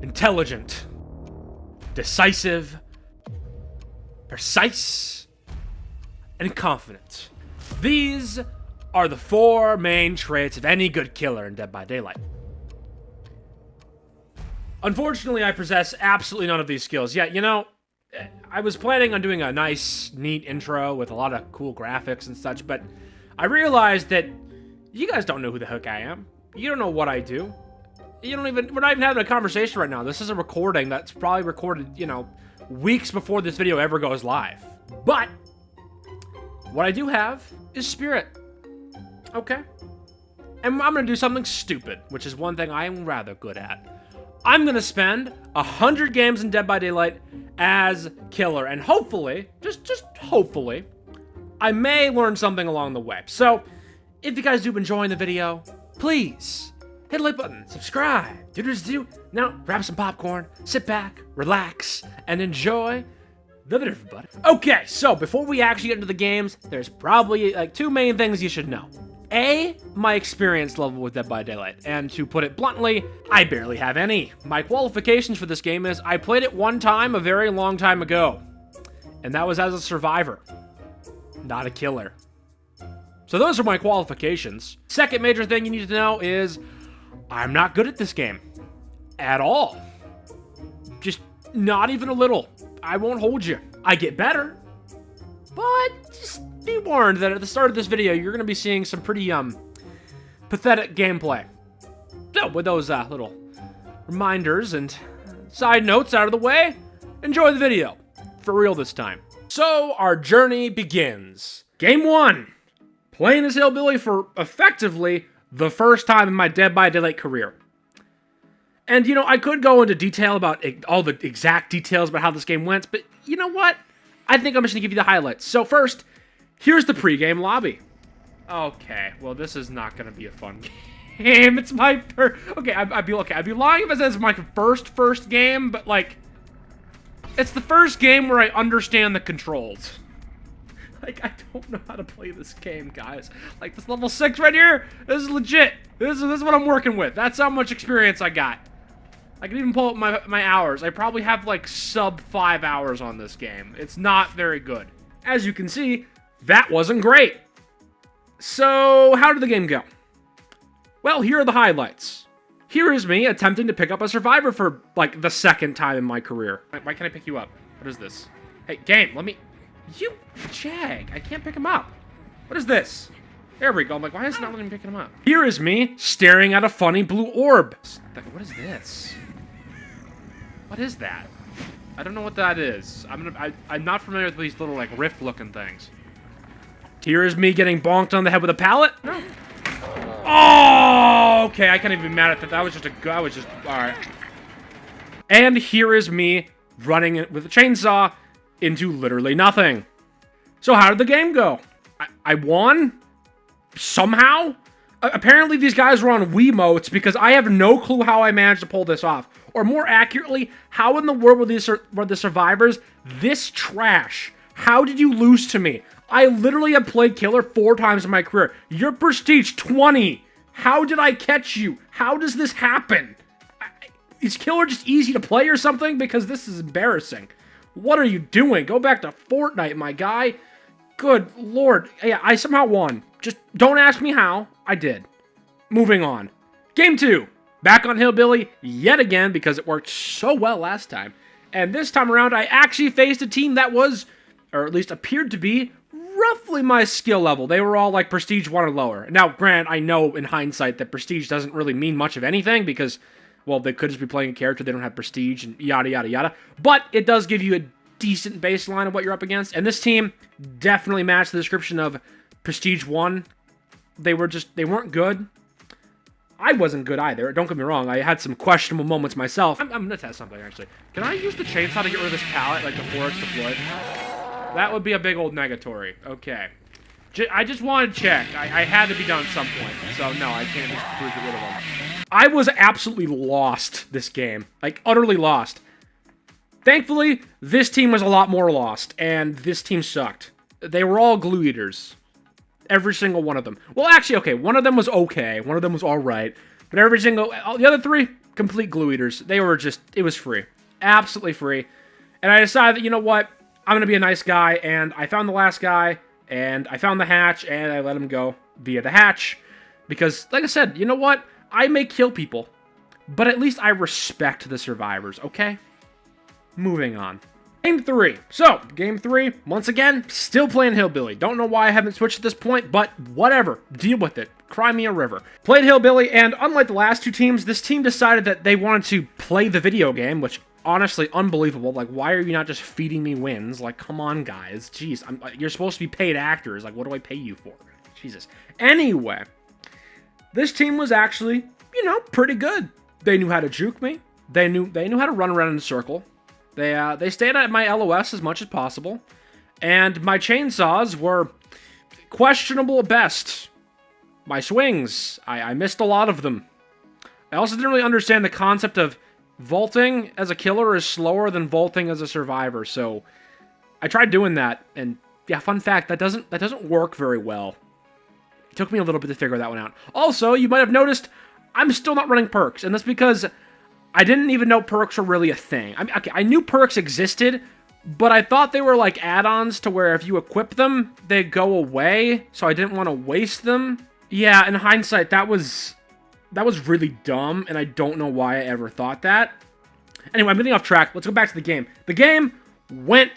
intelligent, decisive, precise, and confident. These are the 4 main traits of any good killer in Dead by Daylight. Unfortunately, I possess absolutely none of these skills. Yeah, you know, I was planning on doing a nice, neat intro with a lot of cool graphics and such, but I realized that you guys don't know who the heck I am. You don't know what I do. We're not even having a conversation right now. This is a recording that's probably recorded, you know, weeks before this video ever goes live. But what I do have is spirit. Okay? And I'm gonna do something stupid, which is one thing I am rather good at. I'm gonna spend 100 games in Dead by Daylight as killer, and hopefully, just hopefully, I may learn something along the way. So, if you guys do enjoying the video, please hit the like button, subscribe, do. Now, grab some popcorn, sit back, relax, and enjoy the video, everybody. Okay, so before we actually get into the games, there's probably like 2 main things you should know. A, my experience level with Dead by Daylight, and to put it bluntly, I barely have any. My qualifications for this game is I played it one time a very long time ago, and that was as a survivor, not a killer. So those are my qualifications. Second major thing you need to know is I'm not good at this game at all. Just not even a little. I won't hold you. I get better, but just be warned that at the start of this video, you're going to be seeing some pretty, pathetic gameplay. So, with those, little reminders and side notes out of the way, enjoy the video. For real this time. So, our journey begins. Game 1. Playing as Hillbilly for, effectively, the first time in my Dead by Daylight career. And, you know, I could go into detail about all the exact details about how this game went, but you know what? I think I'm just going to give you the highlights. So, first, here's the pregame lobby. Okay, well, this is not going to be a fun game. It's my first... Okay, I'd be lying if I said it's my first game, but, like, it's the first game where I understand the controls. Like, I don't know how to play this game, guys. Like, this level 6 right here, this is legit. This is what I'm working with. That's how much experience I got. I can even pull up my hours. I probably have, like, sub 5 hours on this game. It's not very good. As you can see, that wasn't great. So, how did the game go? Well, here are the highlights. Here is me attempting to pick up a survivor for, like, the 2nd time in my career. Why can't I pick you up? What is this? Hey, game, let me... You jag. I can't pick him up. What is this? There we go. I'm like, why is it not letting me pick him up? Here is me staring at a funny blue orb. What is this? What is that? I don't know what that is. I'm not familiar with these little, like, rift-looking things. Here is me getting bonked on the head with a pallet. No. Oh, okay. I can't even be mad at that. That was just all right. And here is me running with a chainsaw into literally nothing. So how did the game go? I won? Somehow? Apparently these guys were on Wiimotes because I have no clue how I managed to pull this off. Or more accurately, how in the world were the survivors this trash? How did you lose to me? I literally have played killer 4 times in my career. You're prestige 20. How did I catch you? How does this happen? Is killer just easy to play or something? Because this is embarrassing. What are you doing? Go back to Fortnite, my guy. Good lord. Yeah, I somehow won. Just don't ask me how. I did. Moving on. Game 2. Back on Hillbilly yet again because it worked so well last time. And this time around, I actually faced a team that was, or at least appeared to be, roughly my skill level. They were all like prestige 1 or lower. Now, granted, I know in hindsight that prestige doesn't really mean much of anything because, well, they could just be playing a character, they don't have prestige, and yada, yada, yada. But it does give you a decent baseline of what you're up against. And this team definitely matched the description of prestige 1. They weren't good. I wasn't good either. Don't get me wrong. I had some questionable moments myself. I'm going to test something, actually. Can I use the chainsaw to get rid of this pallet, like, before it's deployed? That would be a big old negatory. Okay. I just wanted to check. I had to be done at some point. So, no, I can't just get rid of them. I was absolutely lost this game. Like, utterly lost. Thankfully, this team was a lot more lost, and this team sucked. They were all glue eaters. Every single one of them. Well, actually, okay, one of them was okay. One of them was alright. But the other 3, complete glue eaters. They were just, it was free. Absolutely free. And I decided that, you know what? I'm going to be a nice guy, and I found the last guy, and I found the hatch, and I let him go via the hatch. Because, like I said, you know what? I may kill people, but at least I respect the survivors, okay? Moving on. Game 3. So, Game 3, once again, still playing Hillbilly. Don't know why I haven't switched at this point, but whatever. Deal with it. Cry me a river. Played Hillbilly, and unlike the last two teams, this team decided that they wanted to play the video game, which, honestly, unbelievable. Like, why are you not just feeding me wins? Like, come on, guys. Jeez, you're supposed to be paid actors. Like, what do I pay you for? Jesus. Anyway, this team was actually, you know, pretty good. They knew how to juke me. They knew how to run around in a circle. They stayed at my LOS as much as possible, and my chainsaws were questionable at best. My swings, I missed a lot of them. I also didn't really understand the concept of vaulting as a killer is slower than vaulting as a survivor, so I tried doing that, and yeah, fun fact, that doesn't work very well. It took me a little bit to figure that one out. Also, you might have noticed I'm still not running perks, and that's because I didn't even know perks were really a thing. I mean, okay, I knew perks existed, but I thought they were like add-ons to where if you equip them, they go away, so I didn't want to waste them. Yeah, in hindsight, that was really dumb, and I don't know why I ever thought that. Anyway, I'm getting off track. Let's go back to the game. The game went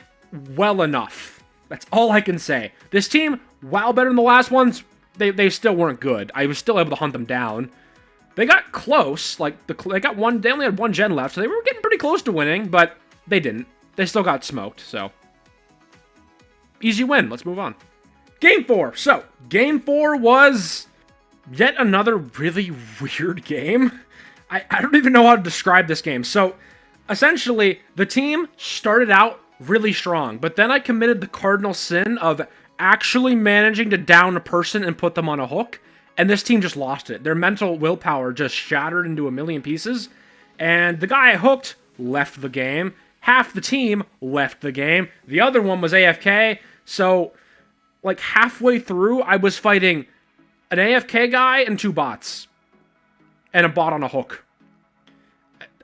well enough. That's all I can say. This team, while better than the last ones, they still weren't good. I was still able to hunt them down. They got close, like, they only had one gen left, so they were getting pretty close to winning, but they didn't. They still got smoked, so. Easy win, let's move on. Game 4, so, Game 4 was yet another really weird game. I don't even know how to describe this game. So, essentially, the team started out really strong, but then I committed the cardinal sin of actually managing to down a person and put them on a hook. And this team just lost it. Their mental willpower just shattered into a million pieces. And the guy I hooked left the game. Half the team left the game. The other one was AFK. So, like, halfway through, I was fighting an AFK guy and 2 bots. And a bot on a hook.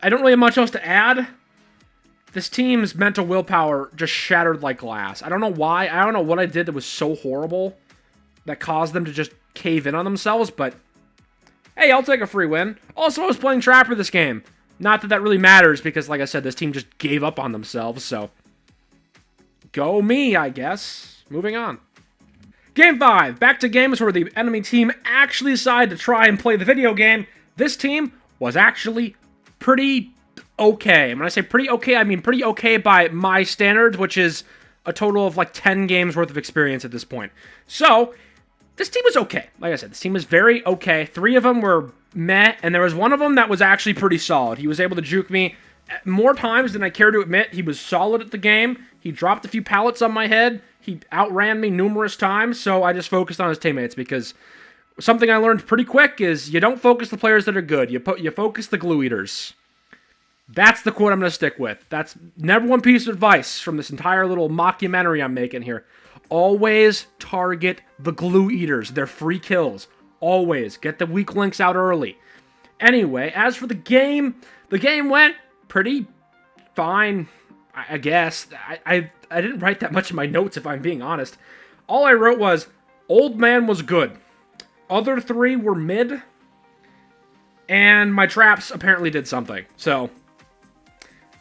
I don't really have much else to add. This team's mental willpower just shattered like glass. I don't know why. I don't know what I did that was so horrible that caused them to just cave in on themselves, but hey, I'll take a free win. Also, I was playing Trapper this game. Not that that really matters, because like I said, this team just gave up on themselves, so go me, I guess. Moving on. Game 5. Back to games where the enemy team actually decided to try and play the video game. This team was actually pretty okay. And when I say pretty okay, I mean pretty okay by my standards, which is a total of like 10 games worth of experience at this point. So, this team was okay. Like I said, this team was very okay. 3 of them were meh, and there was one of them that was actually pretty solid. He was able to juke me more times than I care to admit. He was solid at the game. He dropped a few pallets on my head. He outran me numerous times, so I just focused on his teammates, because something I learned pretty quick is you don't focus the players that are good. You focus the glue eaters. That's the quote I'm going to stick with. That's number one piece of advice from this entire little mockumentary I'm making here. Always target the glue eaters. They're free kills. Always. Get the weak links out early. Anyway, as for the game went pretty fine, I guess. I didn't write that much in my notes, if I'm being honest. All I wrote was, Old Man was good. Other 3 were mid. And my traps apparently did something. So,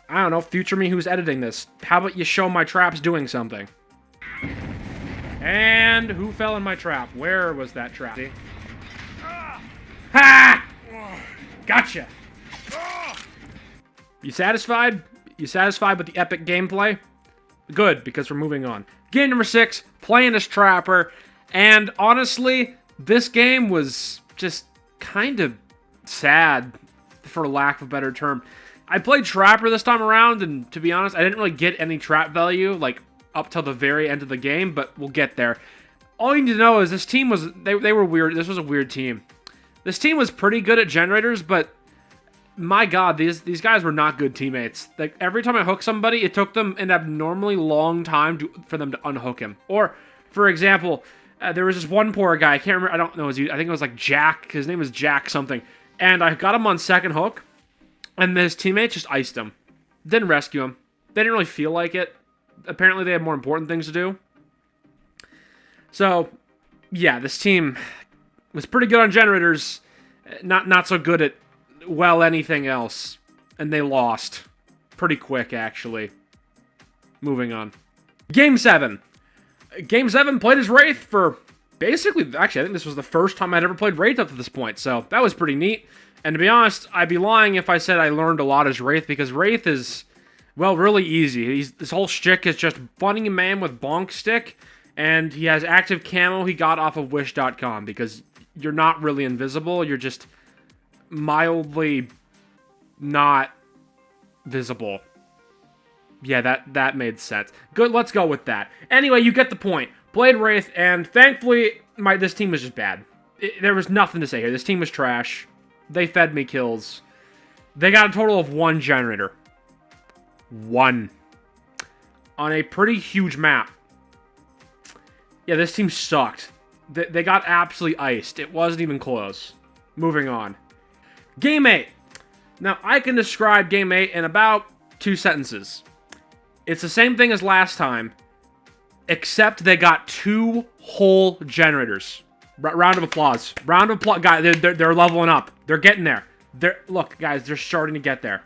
I don't know, future me who's editing this. How about you show my traps doing something? And who fell in my trap? Where was that trap? Ha! Gotcha! You satisfied? You satisfied with the epic gameplay? Good, because we're moving on. Game number 6, playing as Trapper. And honestly, this game was just kind of sad, for lack of a better term. I played Trapper this time around, and to be honest, I didn't really get any trap value, like, up till the very end of the game, but we'll get there. All you need to know is this team was, they were weird. This was a weird team. This team was pretty good at generators, but my god, these guys were not good teammates. Like, every time I hooked somebody, it took them an abnormally long time for them to unhook him. Or, for example, there was this one poor guy, I can't remember, I don't know, I think it was like Jack, his name was Jack something, and I got him on second hook, And his teammates just iced him. Didn't rescue him. They didn't really feel like it. Apparently they had more important things to do. So, yeah, this team was pretty good on generators. Not so good at, well, anything else. And they lost. Pretty quick, actually. Moving on. Game 7. Game 7 played as Wraith for basically, actually, I think this was the first time I'd ever played Wraith up to this point, so that was pretty neat. And to be honest, I'd be lying if I said I learned a lot as Wraith, because Wraith is, well, really easy. This whole shtick is just bunning a man with bonk stick, and he has active camo he got off of wish.com, because you're not really invisible, you're just mildly not visible. Yeah, that made sense. Good, let's go with that. Anyway, you get the point. Played Wraith, and thankfully, this team was just bad. There was nothing to say here. This team was trash. They fed me kills. They got a total of 1 generator. 1. On a pretty huge map. Yeah, this team sucked. They got absolutely iced. It wasn't even close. Moving on. Game 8. Now, I can describe Game 8 in about 2 sentences. It's the same thing as last time, except they got 2 whole generators. Round of applause. Round of applause. Guys, they're leveling up. They're getting there. Look, guys, they're starting to get there.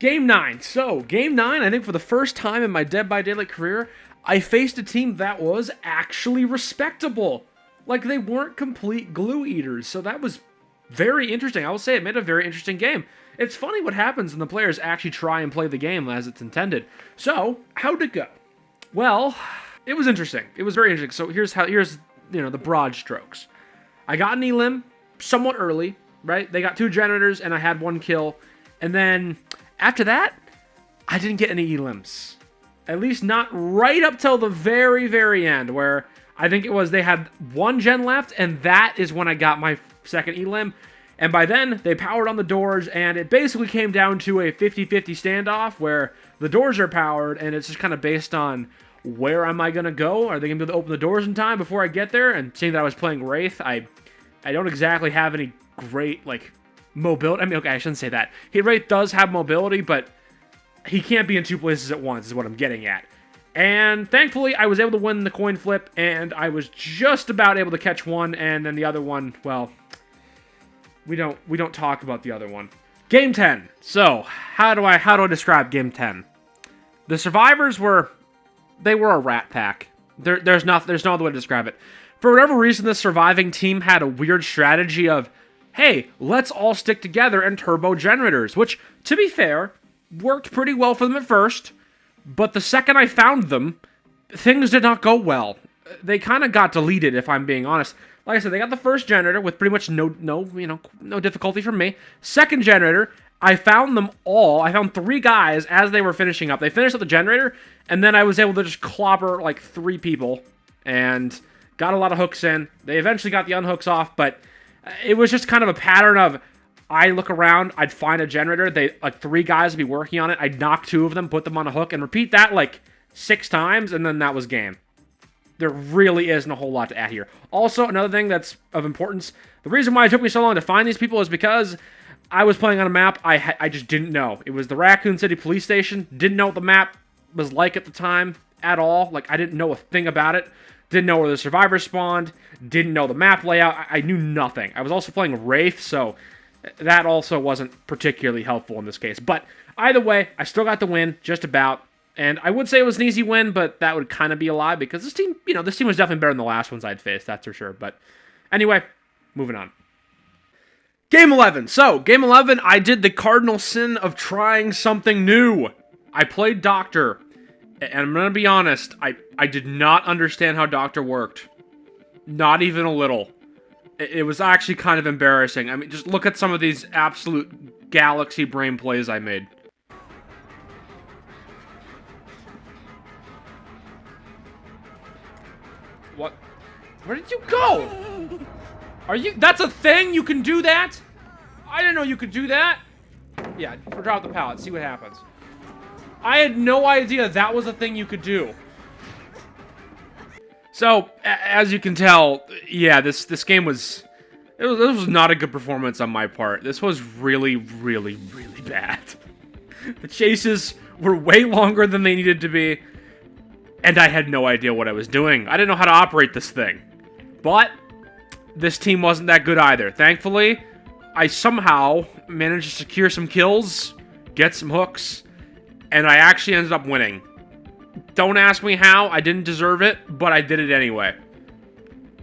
Game 9. So, Game 9, I think for the first time in my Dead by Daylight career, I faced a team that was actually respectable. Like, they weren't complete glue eaters, so that was very interesting. I will say it made a very interesting game. It's funny what happens when the players actually try and play the game as it's intended. So, how'd it go? Well, it was interesting. It was very interesting. So here's the broad strokes. I got an elim somewhat early, right? They got 2 generators and I had 1 kill. And then after that, I didn't get any elims. At least not right up till the very, very end, where I think it was they had 1 gen left, and that is when I got my second elim. And by then, they powered on the doors, and it basically came down to a 50-50 standoff where the doors are powered, and it's just kind of based on where am I going to go? Are they going to be able to open the doors in time before I get there? And seeing that I was playing Wraith, I don't exactly have any great, like, mobility. I mean, okay, I shouldn't say that. Wraith does have mobility, but he can't be in 2 places at once, is what I'm getting at. And thankfully, I was able to win the coin flip, and I was just about able to catch one, and then the other one, well, we don't talk about the other one. Game 10. So, how do I describe Game 10? The survivors were a rat pack. There's no other way to describe it. For whatever reason, the surviving team had a weird strategy of, hey, let's all stick together and turbo generators, which, to be fair, worked pretty well for them at first, but the second I found them, things did not go well. They kind of got deleted, if I'm being honest. Like I said, they got the first generator with pretty much no difficulty from me. Second generator, I found them all. I found 3 guys as they were finishing up. They finished up the generator, and then I was able to just clobber like 3 people and got a lot of hooks in. They eventually got the unhooks off, but it was just kind of a pattern of I look around, I'd find a generator, like 3 guys would be working on it, I'd knock 2 of them, put them on a hook, and repeat that like 6 times, and then that was game. There really isn't a whole lot to add here. Also, another thing that's of importance, the reason why it took me so long to find these people is because I was playing on a map I just didn't know. It was the Raccoon City Police Station. Didn't know what the map was like at the time at all. Like, I didn't know a thing about it. Didn't know where the survivors spawned. Didn't know the map layout. I knew nothing. I was also playing Wraith, so that also wasn't particularly helpful in this case. But either way, I still got the win, just about. And I would say it was an easy win, but that would kind of be a lie because this team was definitely better than the last ones I'd faced, that's for sure. But anyway, moving on. Game 11. So, Game 11, I did the cardinal sin of trying something new. I played Doctor, and I'm going to be honest, I did not understand how Doctor worked. Not even a little. It was actually kind of embarrassing. I mean, just look at some of these absolute galaxy brain plays I made. What? Where did you go? That's a thing? You can do that? I didn't know you could do that. Yeah, drop the pallet, see what happens. I had no idea that was a thing you could do. So, as you can tell, yeah, this game was This was not a good performance on my part. This was really, really, really bad. The chases were way longer than they needed to be, and I had no idea what I was doing. I didn't know how to operate this thing. But this team wasn't that good either. Thankfully, I somehow managed to secure some kills, get some hooks, and I actually ended up winning. Don't ask me how, I didn't deserve it, but I did it anyway.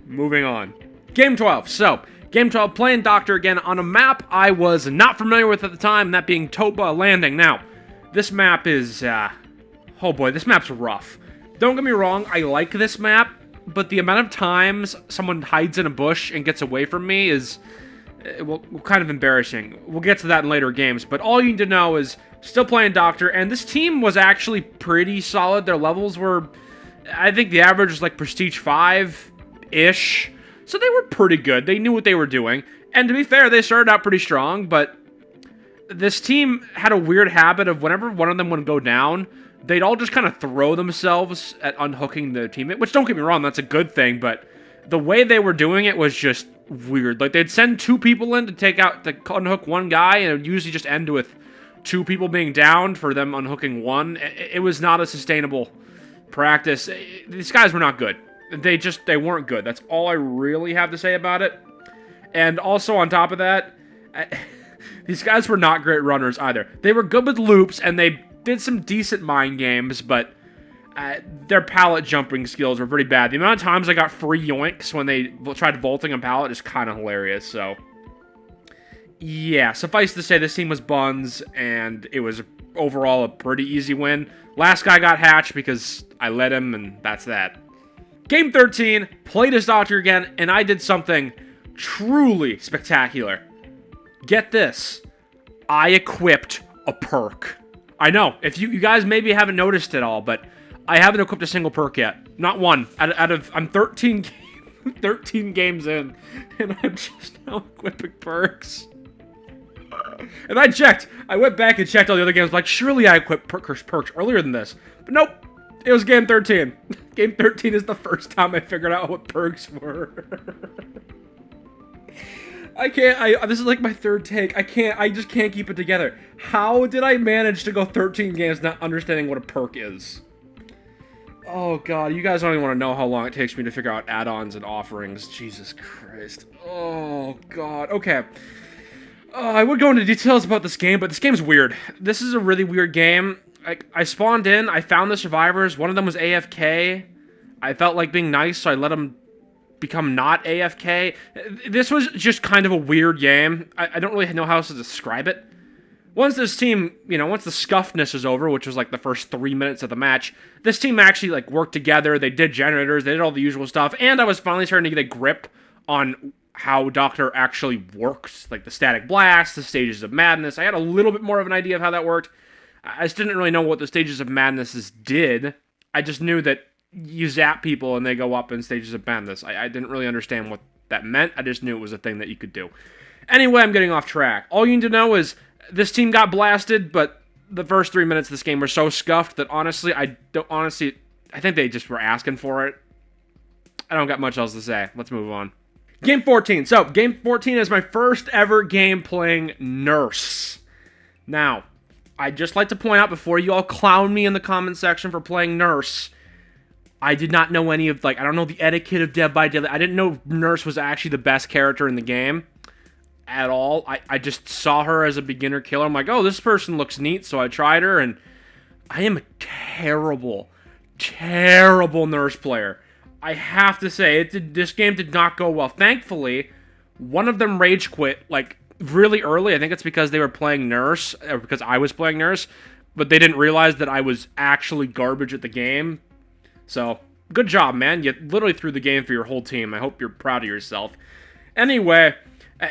Moving on. Game 12. So, Game 12, playing Doctor again on a map I was not familiar with at the time, that being Topa Landing. Now, this map is, oh boy, this map's rough. Don't get me wrong, I like this map, but the amount of times someone hides in a bush and gets away from me is, well, kind of embarrassing. We'll get to that in later games, but all you need to know is, still playing Doctor, and this team was actually pretty solid. Their levels were, I think the average was like Prestige 5-ish. So they were pretty good. They knew what they were doing. And to be fair, they started out pretty strong, but this team had a weird habit of whenever one of them would go down, they'd all just kind of throw themselves at unhooking their teammate, which don't get me wrong, that's a good thing, but the way they were doing it was just weird. Like, they'd send 2 people in to unhook one guy, and it would usually just end with 2 people being downed for them unhooking one. It was not a sustainable practice. These guys were not good. They weren't good. That's all I really have to say about it. And also, on top of that, these guys were not great runners either. They were good with loops, and they did some decent mind games, but their pallet jumping skills were pretty bad. The amount of times I got free yoinks when they tried vaulting a pallet is kind of hilarious, so yeah, suffice to say, this team was buns, and it was overall a pretty easy win. Last guy got hatched because I let him, and that's that. Game 13, played as Doctor again, and I did something truly spectacular. Get this. I equipped a perk. I know, if you guys maybe haven't noticed it all, but I haven't equipped a single perk yet. Not one. I'm 13 games in, and I'm just now equipping perks. And I went back and checked all the other games, like, surely I equipped perks earlier than this. But nope, it was game 13. Game 13 is the first time I figured out what perks were. This is like my third take. I just can't keep it together. How did I manage to go 13 games not understanding what a perk is? Oh god, you guys don't even want to know how long it takes me to figure out add-ons and offerings. Jesus Christ. Oh god, okay. I would go into details about this game, but this game's weird. This is a really weird game. I spawned in, I found the survivors, one of them was AFK. I felt like being nice, so I let him become not AFK. This was just kind of a weird game. I don't really know how else to describe it. Once this team, once the scuffness is over, which was like the first 3 minutes of the match, this team actually like worked together, they did generators, they did all the usual stuff, and I was finally starting to get a grip on how Doctor actually works, like the static blast, the stages of madness. I had a little bit more of an idea of how that worked. I just didn't really know what the stages of madnesses did. I just knew that you zap people and they go up in stages of madness. I didn't really understand what that meant. I just knew it was a thing that you could do. Anyway, I'm getting off track. All you need to know is this team got blasted, but the first 3 minutes of this game were so scuffed that honestly, I think they just were asking for it. I don't got much else to say. Let's move on. Game 14. So, Game 14 is my first ever game playing Nurse. Now, I'd just like to point out before you all clown me in the comment section for playing Nurse, I did not know any of, I don't know the etiquette of Dead by Daylight. I didn't know Nurse was actually the best character in the game at all. I just saw her as a beginner killer. I'm like, oh, this person looks neat, so I tried her, and I am a terrible, terrible Nurse player. I have to say, this game did not go well. Thankfully, one of them rage quit, really early. I think it's because they were playing Nurse, or because I was playing Nurse, but they didn't realize that I was actually garbage at the game. So, good job, man. You literally threw the game for your whole team. I hope you're proud of yourself. Anyway,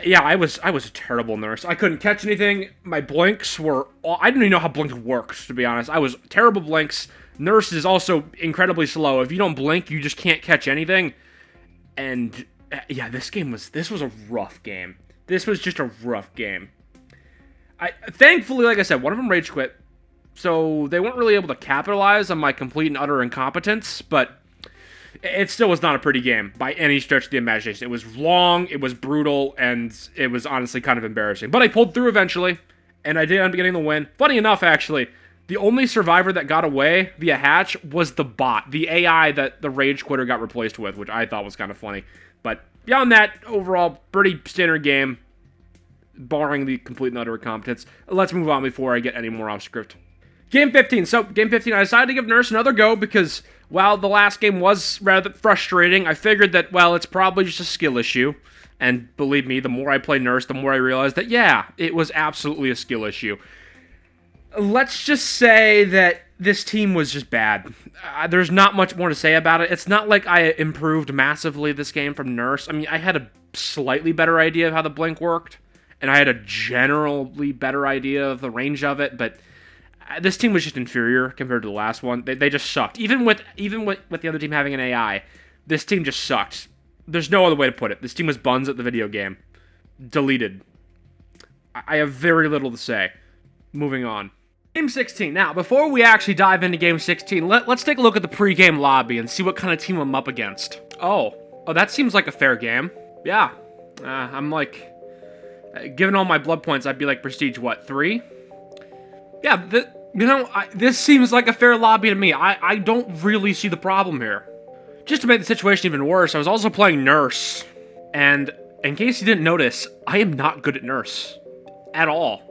yeah, I was a terrible Nurse. I couldn't catch anything. My blinks were... I didn't even know how blink works, to be honest. I was terrible blinks. Nurse is also incredibly slow. If you don't blink, you just can't catch anything. And, yeah, this was a rough game. This was just a rough game. Thankfully, like I said, one of them rage quit. So they weren't really able to capitalize on my complete and utter incompetence, but It still was not a pretty game by any stretch of the imagination. It was long, it was brutal, and it was honestly kind of embarrassing. But I pulled through eventually, and I did end up getting the win. Funny enough, actually, the only survivor that got away via hatch was the bot, the AI that the Rage Quitter got replaced with, which I thought was kind of funny. But beyond that, overall, pretty standard game, barring the complete and utter incompetence. Let's move on before I get any more off script. Game 15. So, Game 15, I decided to give Nurse another go because, while the last game was rather frustrating, I figured that, well, it's probably just a skill issue. And believe me, the more I play Nurse, the more I realize that, yeah, it was absolutely a skill issue. Let's just say that this team was just bad. There's not much more to say about it. It's not like I improved massively this game from Nurse. I mean, I had a slightly better idea of how the blink worked, and I had a generally better idea of the range of it, but this team was just inferior compared to the last one. They just sucked. Even with the other team having an AI, this team just sucked. There's no other way to put it. This team was buns at the video game. Deleted. I have very little to say. Moving on. Game 16. Now, before we actually dive into Game 16, let's take a look at the pre-game lobby and see what kind of team I'm up against. Oh, that seems like a fair game. Yeah. I'm like, given all my blood points, I'd be like prestige, what, 3? Yeah, this seems like a fair lobby to me. I don't really see the problem here. Just to make the situation even worse, I was also playing Nurse. And in case you didn't notice, I am not good at Nurse. At all.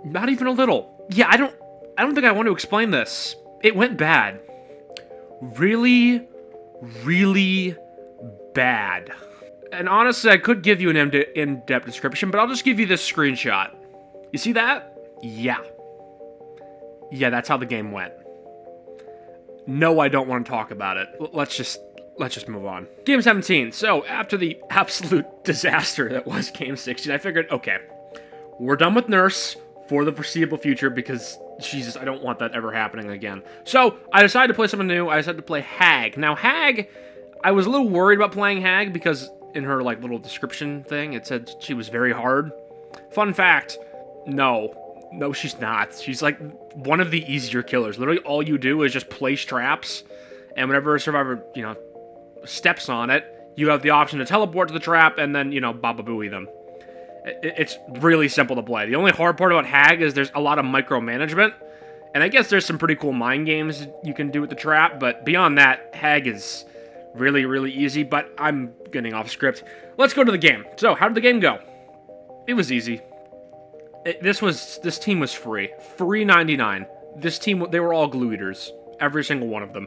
Not even a little. Yeah, I don't think I want to explain this. It went bad. Really, really bad. And honestly, I could give you an in-depth description, but I'll just give you this screenshot. You see that? Yeah. Yeah, that's how the game went. No, I don't want to talk about it. Let's just move on. Game 17. So, after the absolute disaster that was Game 16, I figured, okay, we're done with Nurse for the foreseeable future because, Jesus, I don't want that ever happening again. So, I decided to play something new. I decided to play Hag. Now, Hag, I was a little worried about playing Hag because in her, like, little description thing, it said she was very hard. Fun fact, no, she's not. She's, like, one of the easier killers. Literally, all you do is just place traps, and whenever a survivor, steps on it, you have the option to teleport to the trap and then, Baba Booey them. It's really simple to play. The only hard part about Hag is there's a lot of micromanagement, and I guess there's some pretty cool mind games you can do with the trap, but beyond that, Hag is really, really easy, but I'm getting off script. Let's go to the game. So, how did the game go? It was easy. This team was free. Free 99. This team, they were all glue eaters. Every single one of them.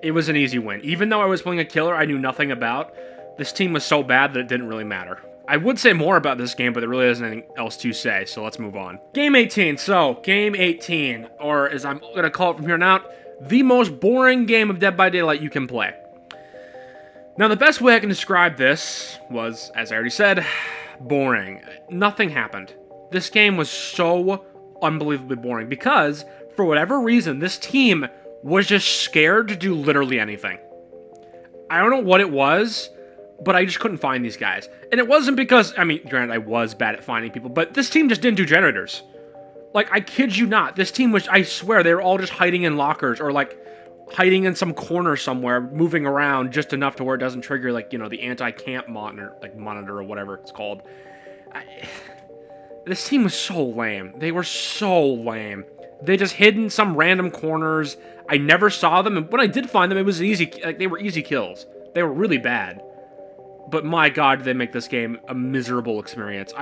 It was an easy win. Even though I was playing a killer I knew nothing about, this team was so bad that it didn't really matter. I would say more about this game, but there really isn't anything else to say, so let's move on. Game 18. So, Game 18, or as I'm going to call it from here on out, the most boring game of Dead by Daylight you can play. Now, the best way I can describe this was, as I already said, boring. Nothing happened. This game was so unbelievably boring because, for whatever reason, this team was just scared to do literally anything. I don't know what it was, but I just couldn't find these guys. And it wasn't because, granted, I was bad at finding people, but this team just didn't do generators. Like, I kid you not, this team was, I swear, they were all just hiding in lockers or, like, hiding in some corner somewhere, moving around just enough to where it doesn't trigger, like, the anti-camp monitor or whatever it's called. This team was so lame. They were so lame. They just hid in some random corners. I never saw them, and when I did find them, it was they were easy kills. They were really bad. But my God, did they make this game a miserable experience.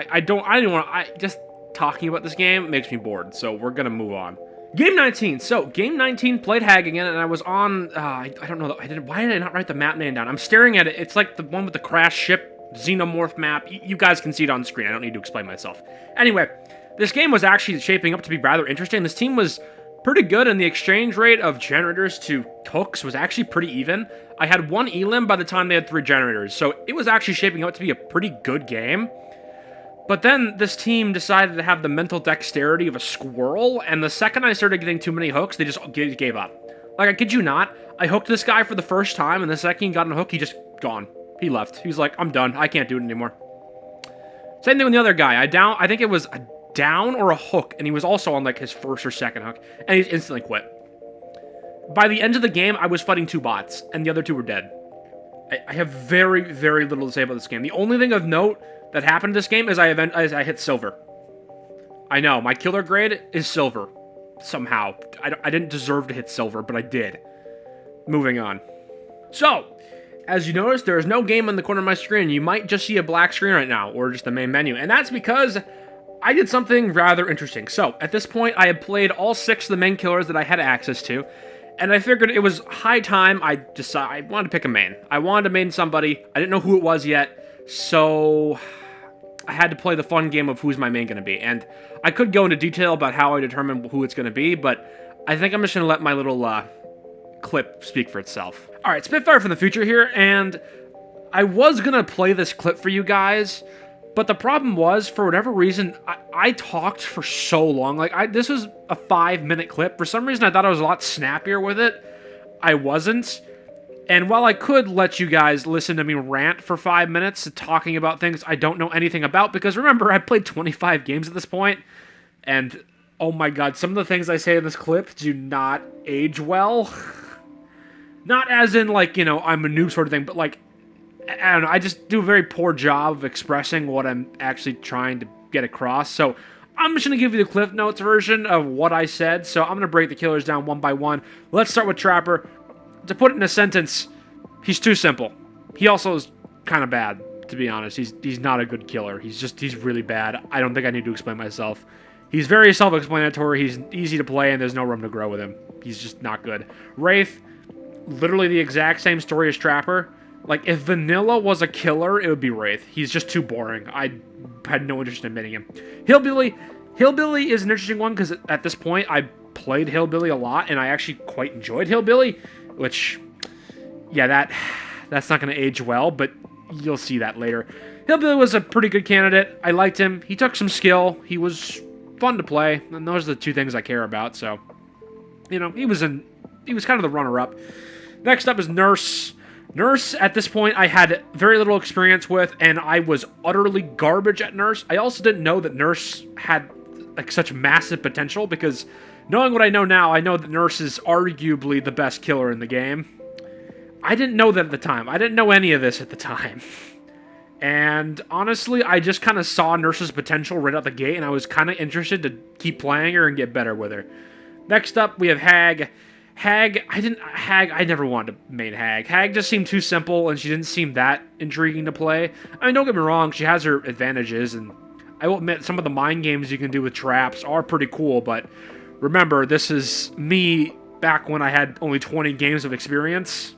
Just talking about this game makes me bored, so we're gonna move on. Game 19. So, Game 19 played Hag again, and I was on, I don't know, why did I not write the map name down? I'm staring at it. It's like the one with the crash ship xenomorph map. You guys can see it on screen. I don't need to explain myself. Anyway, this game was actually shaping up to be rather interesting. This team was pretty good, and the exchange rate of generators to hooks was actually pretty even. I had one elim by the time they had 3 generators, so it was actually shaping up to be a pretty good game. But then this team decided to have the mental dexterity of a squirrel, and the second I started getting too many hooks, they just gave up. Like, I kid you not, I hooked this guy for the first time, and the second he got on a hook, he just gone. He left. He was like, I'm done. I can't do it anymore. Same thing with the other guy. I think it was a down or a hook, and he was also on, like, his first or second hook, and he instantly quit. By the end of the game, I was fighting 2 bots, and the other 2 were dead. I have very, very little to say about this game. The only thing of note that happened in this game is I hit silver. I know, my killer grade is silver. Somehow. I didn't deserve to hit silver, but I did. Moving on. So, as you notice, there is no game in the corner of my screen. You might just see a black screen right now, or just the main menu. And that's because I did something rather interesting. So, at this point, I had played all 6 of the main killers that I had access to. And I figured it was high time I wanted to pick a main. I wanted to main somebody. I didn't know who it was yet. So I had to play the fun game of who's my main going to be. And I could go into detail about how I determine who it's going to be, but I think I'm just going to let my little clip speak for itself. All right, Spitfire from the future here, and I was going to play this clip for you guys, but the problem was, for whatever reason, I talked for so long. Like, this was a 5-minute clip. For some reason, I thought I was a lot snappier with it. I wasn't. And while I could let you guys listen to me rant for 5 minutes talking about things I don't know anything about, because remember, I played 25 games at this point, and oh my god, some of the things I say in this clip do not age well. Not as in, like, you know, I'm a noob sort of thing, but like, I don't know, I just do a very poor job of expressing what I'm actually trying to get across. So I'm just going to give you the Cliff Notes version of what I said. So I'm going to break the killers down one by one. Let's start with Trapper. To put it in a sentence, he's too simple. He also is kind of bad, to be honest. He's not a good killer. He's really bad. I don't think I need to explain myself. He's very self-explanatory. He's easy to play, and there's no room to grow with him. He's just not good. Wraith, literally the exact same story as Trapper. Like, if Vanilla was a killer, it would be Wraith. He's just too boring. I had no interest in admitting him. Hillbilly is an interesting one, because at this point, I played Hillbilly a lot, and I actually quite enjoyed Hillbilly, which, yeah, that's not going to age well, but you'll see that later. Hillbilly was a pretty good candidate. I liked him. He took some skill. He was fun to play, and those are the 2 things I care about, so, you know, he was kind of the runner-up. Next up is Nurse. Nurse, at this point, I had very little experience with, and I was utterly garbage at Nurse. I also didn't know that Nurse had, like, such massive potential, because knowing what I know now, I know that Nurse is arguably the best killer in the game. I didn't know that at the time. I didn't know any of this at the time. And honestly, I just kind of saw Nurse's potential right out the gate, and I was kind of interested to keep playing her and get better with her. Next up, we have Hag. I never wanted to main Hag. Hag just seemed too simple, and she didn't seem that intriguing to play. I mean, don't get me wrong, she has her advantages, and I will admit, some of the mind games you can do with traps are pretty cool, but remember, this is me back when I had only 20 games of experience,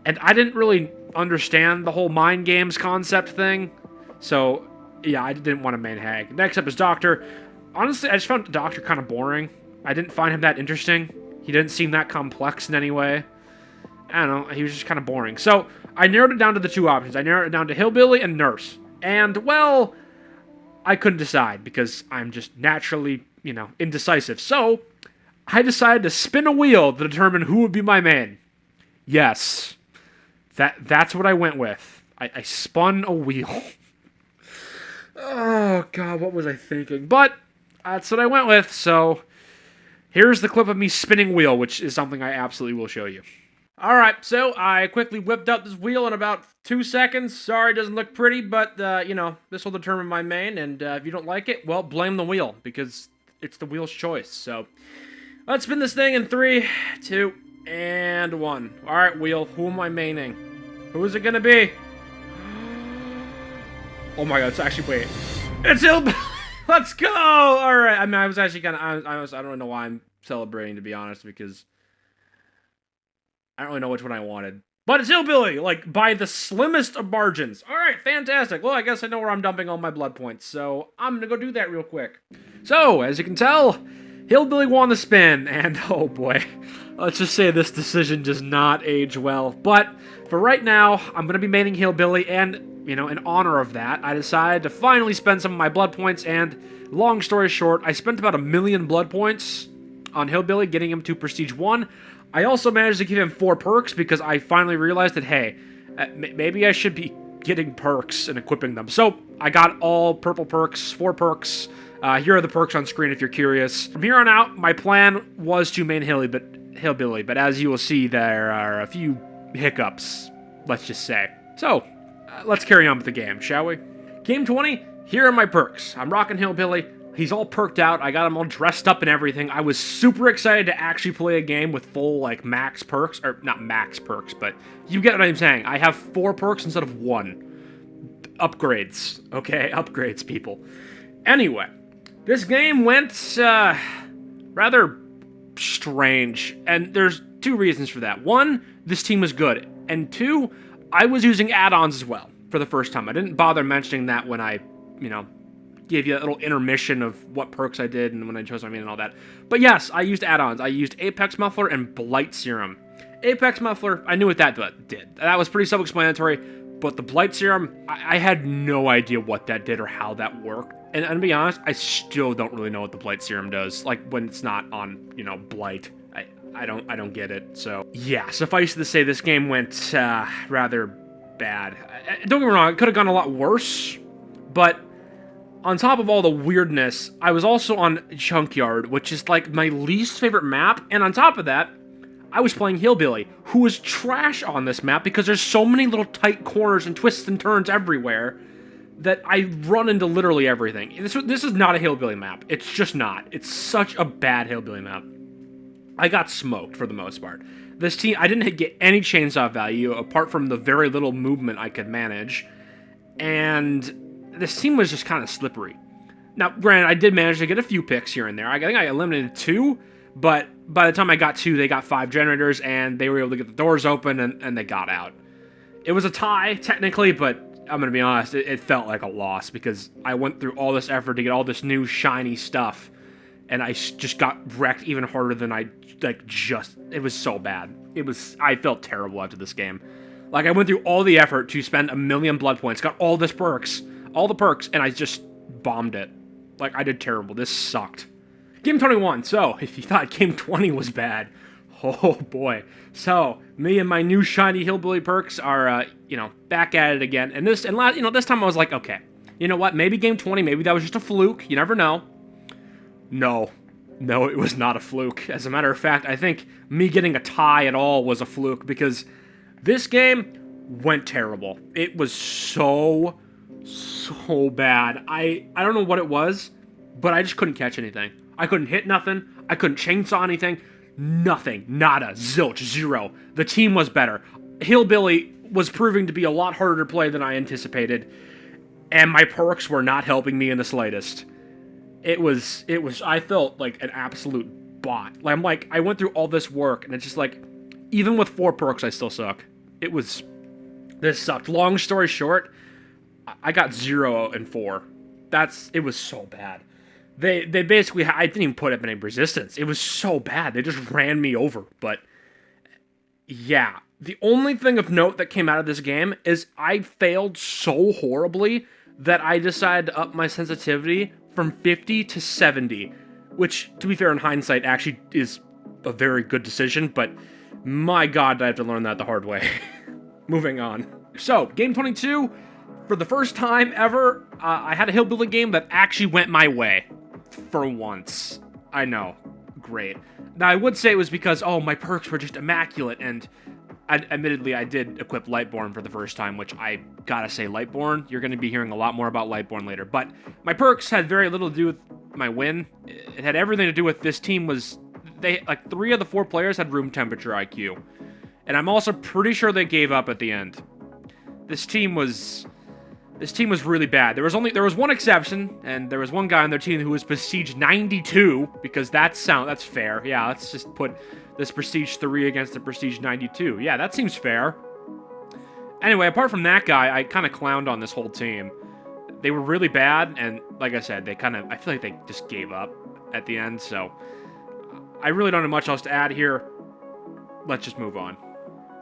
and I didn't really understand the whole mind games concept thing, so yeah, I didn't want to main Hag. Next up is Doctor. Honestly, I just found Doctor kind of boring. I didn't find him that interesting. He didn't seem that complex in any way. I don't know, he was just kind of boring. So, I narrowed it down to the 2 options. I narrowed it down to Hillbilly and Nurse. And, well, I couldn't decide because I'm just naturally, you know, indecisive. So, I decided to spin a wheel to determine who would be my main. Yes, that's what I went with. I spun a wheel. Oh, God, what was I thinking? But that's what I went with, so here's the clip of me spinning wheel, which is something I absolutely will show you. Alright, so I quickly whipped up this wheel in about 2 seconds. Sorry, it doesn't look pretty, but, you know, this will determine my main, and if you don't like it, well, blame the wheel, because it's the wheel's choice. So, let's spin this thing in 3, 2, and 1. Alright, wheel, who am I maining? Who is it gonna be? Oh my god, it's actually, wait. It's Hillbilly! Let's go! Alright, I mean, I was actually kind of, I don't really know why I'm celebrating, to be honest, because I don't really know which one I wanted. But it's Hillbilly, like, by the slimmest of margins. Alright, fantastic. Well, I guess I know where I'm dumping all my blood points, so I'm gonna go do that real quick. So, as you can tell, Hillbilly won the spin, and oh boy, let's just say this decision does not age well. But for right now, I'm gonna be maining Hillbilly, and, you know, in honor of that, I decided to finally spend some of my blood points, and long story short, I spent about 1,000,000 blood points on Hillbilly, getting him to Prestige 1. I also managed to give him 4 perks, because I finally realized that, hey, maybe I should be getting perks and equipping them. So, I got all purple perks, 4 perks. Here are the perks on screen if you're curious. From here on out, my plan was to main Hilly, but Hillbilly, but as you will see, there are a few hiccups, let's just say. So, let's carry on with the game, shall we? Game 20, here are my perks. I'm rocking Hillbilly. He's all perked out. I got him all dressed up and everything. I was super excited to actually play a game with full, like, max perks. Or, not max perks, but you get what I'm saying. I have 4 perks instead of 1. Upgrades. Okay, upgrades, people. Anyway, this game went, rather strange. And there's 2 reasons for that. 1, this team was good. And 2, I was using add-ons as well for the first time. I didn't bother mentioning that when I, gave you a little intermission of what perks I did and when I chose my main and all that. But yes, I used add-ons. I used Apex Muffler and Blight Serum. Apex Muffler, I knew what that did. That was pretty self-explanatory, but the Blight Serum, I had no idea what that did or how that worked. And to be honest, I still don't really know what the Blight Serum does, like when it's not on, Blight. I don't get it. So yeah, suffice to say, this game went rather bad. Don't get me wrong, it could have gone a lot worse, but on top of all the weirdness, I was also on Junkyard, which is like my least favorite map, and on top of that, I was playing Hillbilly, who is trash on this map because there's so many little tight corners and twists and turns everywhere that I run into literally everything. This is not a Hillbilly map. It's just not. It's such a bad Hillbilly map. I got smoked for the most part. This team, I didn't get any chainsaw value apart from the very little movement I could manage, and this team was just kind of slippery. Now, granted, I did manage to get a few picks here and there. I think I eliminated 2, but by the time I got 2, they got 5 generators, and they were able to get the doors open, and they got out. It was a tie, technically, but I'm going to be honest, it felt like a loss, because I went through all this effort to get all this new, shiny stuff, and I just got wrecked even harder than it was so bad. I felt terrible after this game. Like, I went through all the effort to spend 1,000,000 blood points, got all the perks, and I just bombed it. Like, I did terrible. This sucked. Game 21. So, if you thought Game 20 was bad, oh boy. So, me and my new shiny Hillbilly perks are, back at it again. And this time I was like, okay, you know what? Maybe Game 20, maybe that was just a fluke. You never know. No, it was not a fluke. As a matter of fact, I think me getting a tie at all was a fluke, because this game went terrible. It was so bad. I don't know what it was, but I just couldn't catch anything. I couldn't hit nothing. I couldn't chainsaw anything. Nothing. Nada. Zilch. Zero. The team was better. Hillbilly was proving to be a lot harder to play than I anticipated, and my perks were not helping me in the slightest. I felt like an absolute bot. I went through all this work, and it's just like, even with 4 perks, I still suck. This sucked. Long story short, I got 0 and 4. It was so bad. They basically, I didn't even put up any resistance. It was so bad. They just ran me over. But yeah, the only thing of note that came out of this game is I failed so horribly that I decided to up my sensitivity from 50 to 70, which, to be fair, in hindsight, actually is a very good decision, but my god, I have to learn that the hard way. Moving on. So, Game 22, for the first time ever, I had a Hillbilly game that actually went my way. For once. I know. Great. Now, I would say it was because, my perks were just immaculate, and admittedly, I did equip Lightborn for the first time, which I gotta say, Lightborn, you're gonna be hearing a lot more about Lightborn later, but my perks had very little to do with my win. It had everything to do with this team was, 3 of the 4 players had room temperature IQ, and I'm also pretty sure they gave up at the end. This team was really bad. There was one exception, and there was one guy on their team who was Prestige 92, because that's fair. Yeah, let's just put this Prestige 3 against the Prestige 92. Yeah, that seems fair. Anyway, apart from that guy, I kind of clowned on this whole team. They were really bad, and like I said, I feel like they just gave up at the end, so I really don't have much else to add here. Let's just move on.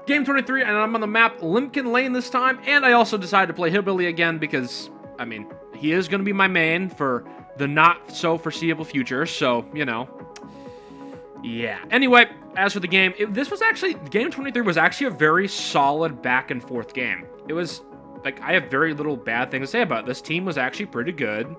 Game 23, and I'm on the map Limpkin Lane this time, and I also decided to play Hillbilly again because, he is going to be my main for the not-so-foreseeable future, so, yeah. Anyway, as for the game, Game 23 was actually a very solid back-and-forth game. It was, I have very little bad things to say about it. This team was actually pretty good.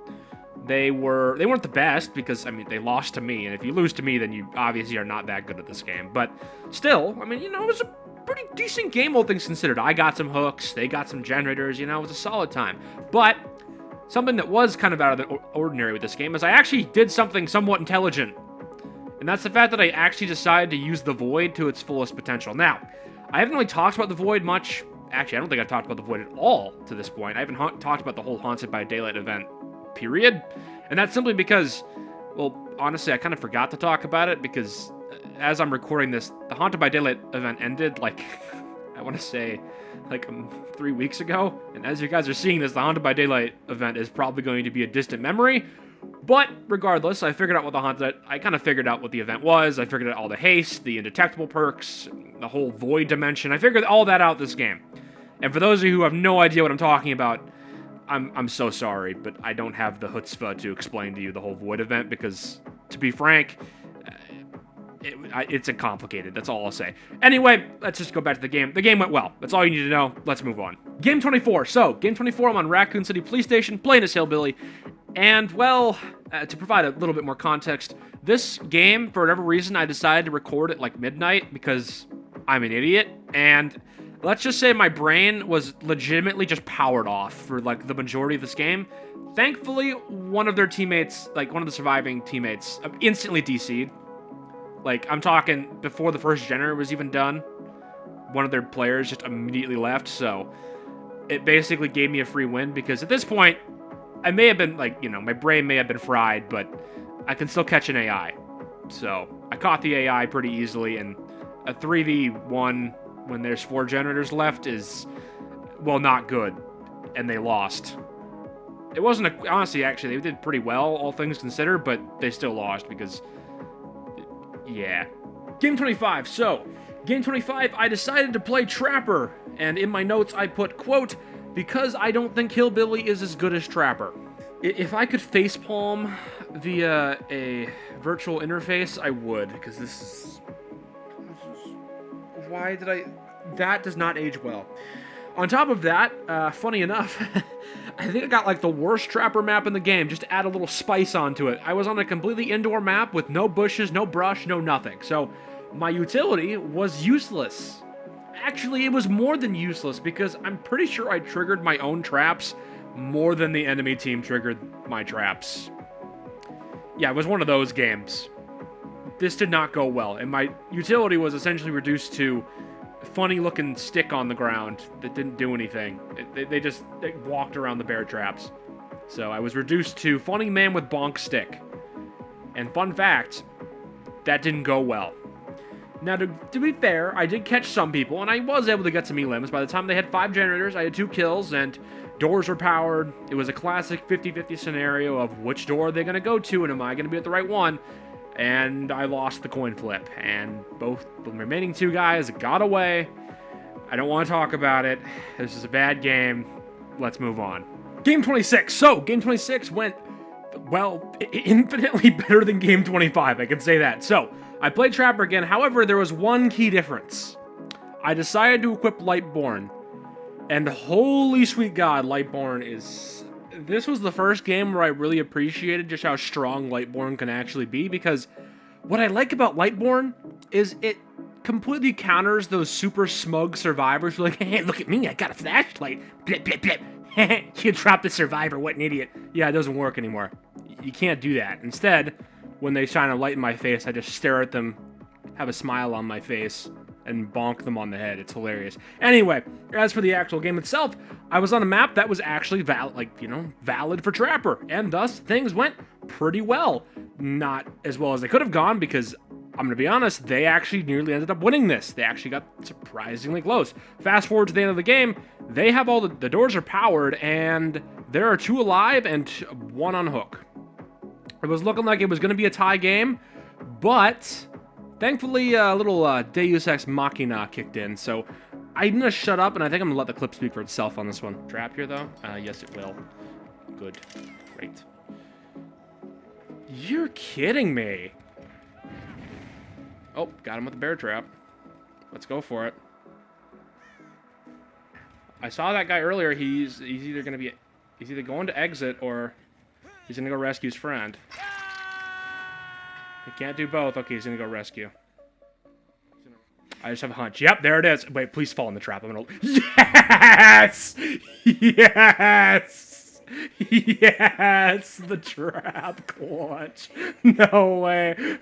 They weren't the best because, I mean, they lost to me, and if you lose to me, then you obviously are not that good at this game. But still, I mean, you know, it was a pretty decent game, all things considered. I got some hooks, they got some generators, you know, it was a solid time. But something that was kind of out of the ordinary with this game is I actually did something somewhat intelligent. And that's the fact that I actually decided to use the Void to its fullest potential. Now, I haven't really talked about the Void much. Actually, I don't think I've talked about the Void at all to this point. I haven't talked about the whole Haunted by Daylight event, period. And that's simply because, well, honestly, I kind of forgot to talk about it because as I'm recording this, the Haunted by Daylight event ended, like, I want to say, like 3 weeks ago. And as you guys are seeing this, the Haunted by Daylight event is probably going to be a distant memory. But regardless, I figured out what I kind of figured out what the event was. I figured out all the haste, the indetectable perks, the whole void dimension. I figured all that out this game. And for those of you who have no idea what I'm talking about, I'm so sorry, but I don't have the chutzpah to explain to you the whole void event because, to be frank, it's complicated. That's all I'll say. Anyway, let's just go back to the game. The game went well. That's all you need to know. Let's move on. Game 24. So, Game 24, I'm on Raccoon City Police Station, playing as Hillbilly. And, well, to provide a little bit more context, this game, for whatever reason, I decided to record at, like, midnight because I'm an idiot. And let's just say my brain was legitimately just powered off for, like, the majority of this game. Thankfully, one of their teammates, like, one of the surviving teammates, instantly DC'd. Like, I'm talking before the first generator was even done. One of their players just immediately left, so it basically gave me a free win because at this point, I may have been, like, you know, my brain may have been fried, but I can still catch an AI. So I caught the AI pretty easily, and a 3v1 when there's 4 generators left is, well, not good, and they lost. It wasn't honestly, actually, they did pretty well, all things considered, but they still lost because, yeah. Game 25. So, Game 25, I decided to play Trapper, and in my notes I put, quote, because I don't think Hillbilly is as good as Trapper. If I could facepalm via a virtual interface, I would, because this is... Why did I... That does not age well. On top of that, funny enough, I think I got like the worst Trapper map in the game, just to add a little spice onto it. I was on a completely indoor map with no bushes, no brush, no nothing. So my utility was useless. Actually, it was more than useless because I'm pretty sure I triggered my own traps more than the enemy team triggered my traps. Yeah, it was one of those games. This did not go well, and my utility was essentially reduced to a funny-looking stick on the ground that didn't do anything. They just walked around the bear traps. So I was reduced to funny man with bonk stick. And fun fact, that didn't go well. Now, to be fair, I did catch some people, and I was able to get some elims. By the time they had 5 generators, I had 2 kills, and doors were powered. It was a classic 50-50 scenario of which door are they going to go to, and am I going to be at the right one? And I lost the coin flip, and both the remaining 2 guys got away. I don't want to talk about it. This is a bad game. Let's move on. Game 26. So, Game 26 went, well, infinitely better than Game 25. I can say that. So, I played Trapper again. However, there was one key difference. I decided to equip Lightborn. And holy sweet God, Lightborn is... This was the first game where I really appreciated just how strong Lightborn can actually be, because what I like about Lightborn is it completely counters those super smug survivors who are like, hey, look at me, I got a flashlight. Blip, blip, blip. You trapped the survivor, what an idiot. Yeah, it doesn't work anymore. You can't do that. Instead, when they shine a light in my face, I just stare at them, have a smile on my face, and bonk them on the head. It's hilarious. Anyway, as for the actual game itself, I was on a map that was actually valid for Trapper, and thus things went pretty well. Not as well as they could have gone, because I'm gonna be honest, they actually nearly ended up winning this. They actually got surprisingly close. Fast forward to the end of the game, they have all the doors are powered, and there are 2 alive and 1 on hook. It was looking like it was gonna be a tie game, but thankfully, a little Deus Ex Machina kicked in, so I'm going to shut up, and I think I'm going to let the clip speak for itself on this one. Trap here, though? Yes, it will. Good. Great. You're kidding me. Oh, got him with the bear trap. Let's go for it. I saw that guy earlier. He's either going to be... He's either going to exit or... He's gonna go rescue his friend. He can't do both. Okay, he's gonna go rescue. I just have a hunch. Yep, there it is. Wait, please fall in the trap. I'm gonna... Yes! Yes! Yes! The trap clutch. No way.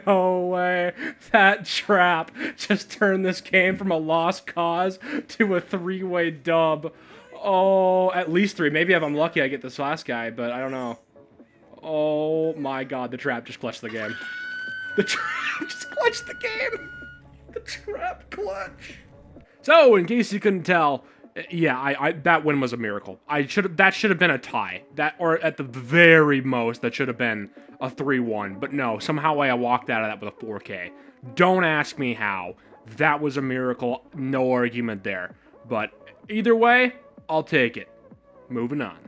No way. That trap just turned this game from a lost cause to a 3-way dub. Oh, at least 3. Maybe if I'm lucky I get this last guy, but I don't know. Oh my god, the trap just clutched the game. The trap just clutched the game! The trap clutch. So, in case you couldn't tell, yeah, that win was a miracle. That should have been a tie. Or at the very most, that should have been a 3-1. But no, somehow I walked out of that with a 4K. Don't ask me how. That was a miracle. No argument there. But either way, I'll take it. Moving on.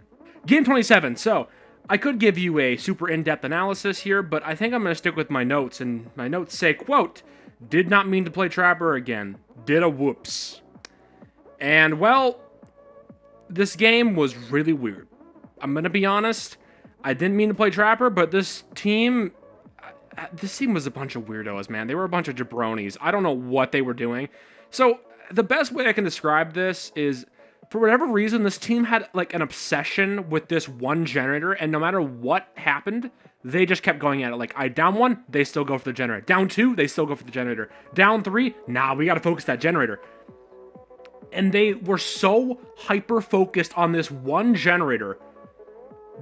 Game 27. So, I could give you a super in-depth analysis here, but I think I'm going to stick with my notes. And my notes say, quote, "Did not mean to play Trapper again. Did a whoops." And, well, this game was really weird. I'm going to be honest. I didn't mean to play Trapper, but this team was a bunch of weirdos, man. They were a bunch of jabronis. I don't know what they were doing. So, the best way I can describe this is, for whatever reason, this team had, like, an obsession with this one generator, and no matter what happened, they just kept going at it. Like, down 1, they still go for the generator. Down 2, they still go for the generator. Down 3, nah, we gotta focus that generator. And they were so hyper-focused on this one generator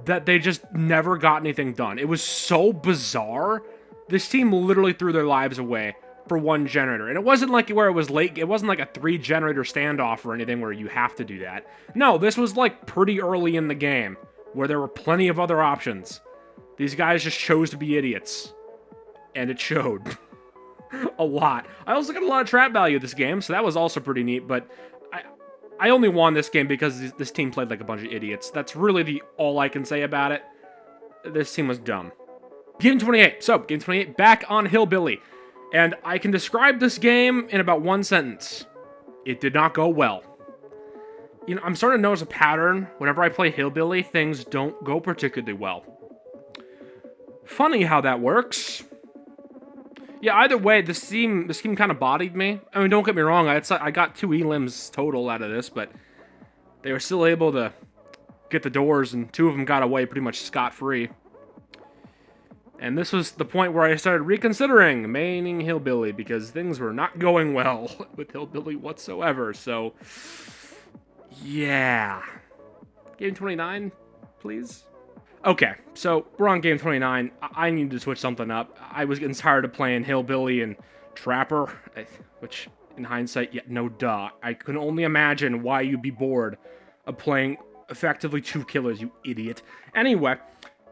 that they just never got anything done. It was so bizarre. This team literally threw their lives away for one generator. And it wasn't like where it was late. It wasn't like a 3-generator standoff or anything where you have to do that. No, this was like pretty early in the game where there were plenty of other options. These guys just chose to be idiots. And it showed. A lot. I also got a lot of trap value this game, so that was also pretty neat, but I only won this game because this team played like a bunch of idiots. That's really all I can say about it. This team was dumb. Game 28. So, Game 28, back on Hillbilly. And I can describe this game in about one sentence. It did not go well. You know, I'm starting to notice a pattern. Whenever I play Hillbilly, things don't go particularly well. Funny how that works. Yeah, either way, this team kind of bodied me. I mean, don't get me wrong, I got 2 elims total out of this, but they were still able to get the doors, and 2 of them got away pretty much scot-free. And this was the point where I started reconsidering maining Hillbilly, because things were not going well with Hillbilly whatsoever, so... yeah. Game 29, please? Okay, so we're on game 29. I need to switch something up. I was getting tired of playing Hillbilly and Trapper, which, in hindsight, yeah, no duh. I can only imagine why you'd be bored of playing effectively 2 killers, you idiot. Anyway,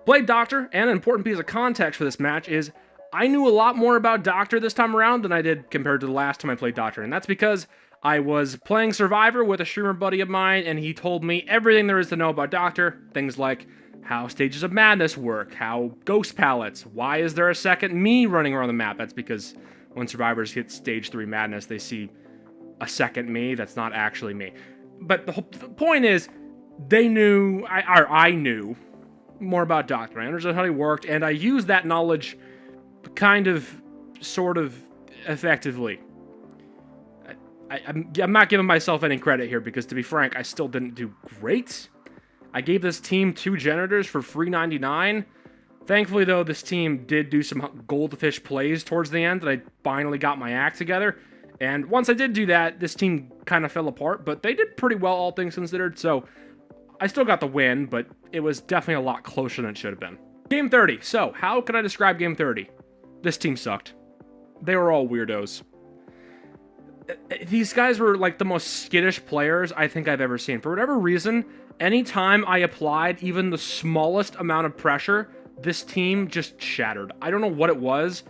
played Doctor, and an important piece of context for this match is I knew a lot more about Doctor this time around than I did compared to the last time I played Doctor, and that's because I was playing Survivor with a streamer buddy of mine, and he told me everything there is to know about Doctor, things like how Stages of Madness work, how Ghost Palettes, why is there a second me running around the map? That's because when survivors hit Stage 3 Madness, they see a second me that's not actually me. But the point is, they knew, I knew more about Doctor. I understood how he worked, and I used that knowledge kind of, sort of, effectively. I'm not giving myself any credit here, because to be frank, I still didn't do great. I gave this team 2 generators for free 99. Thankfully, though, this team did do some goldfish plays towards the end, and I finally got my act together. And once I did do that, this team kind of fell apart, but they did pretty well, all things considered, so I still got the win, but it was definitely a lot closer than it should have been. Game 30. So, how can I describe Game 30? This team sucked. They were all weirdos. These guys were like the most skittish players I think I've ever seen. For whatever reason, anytime I applied even the smallest amount of pressure, this team just shattered. I don't know what it was,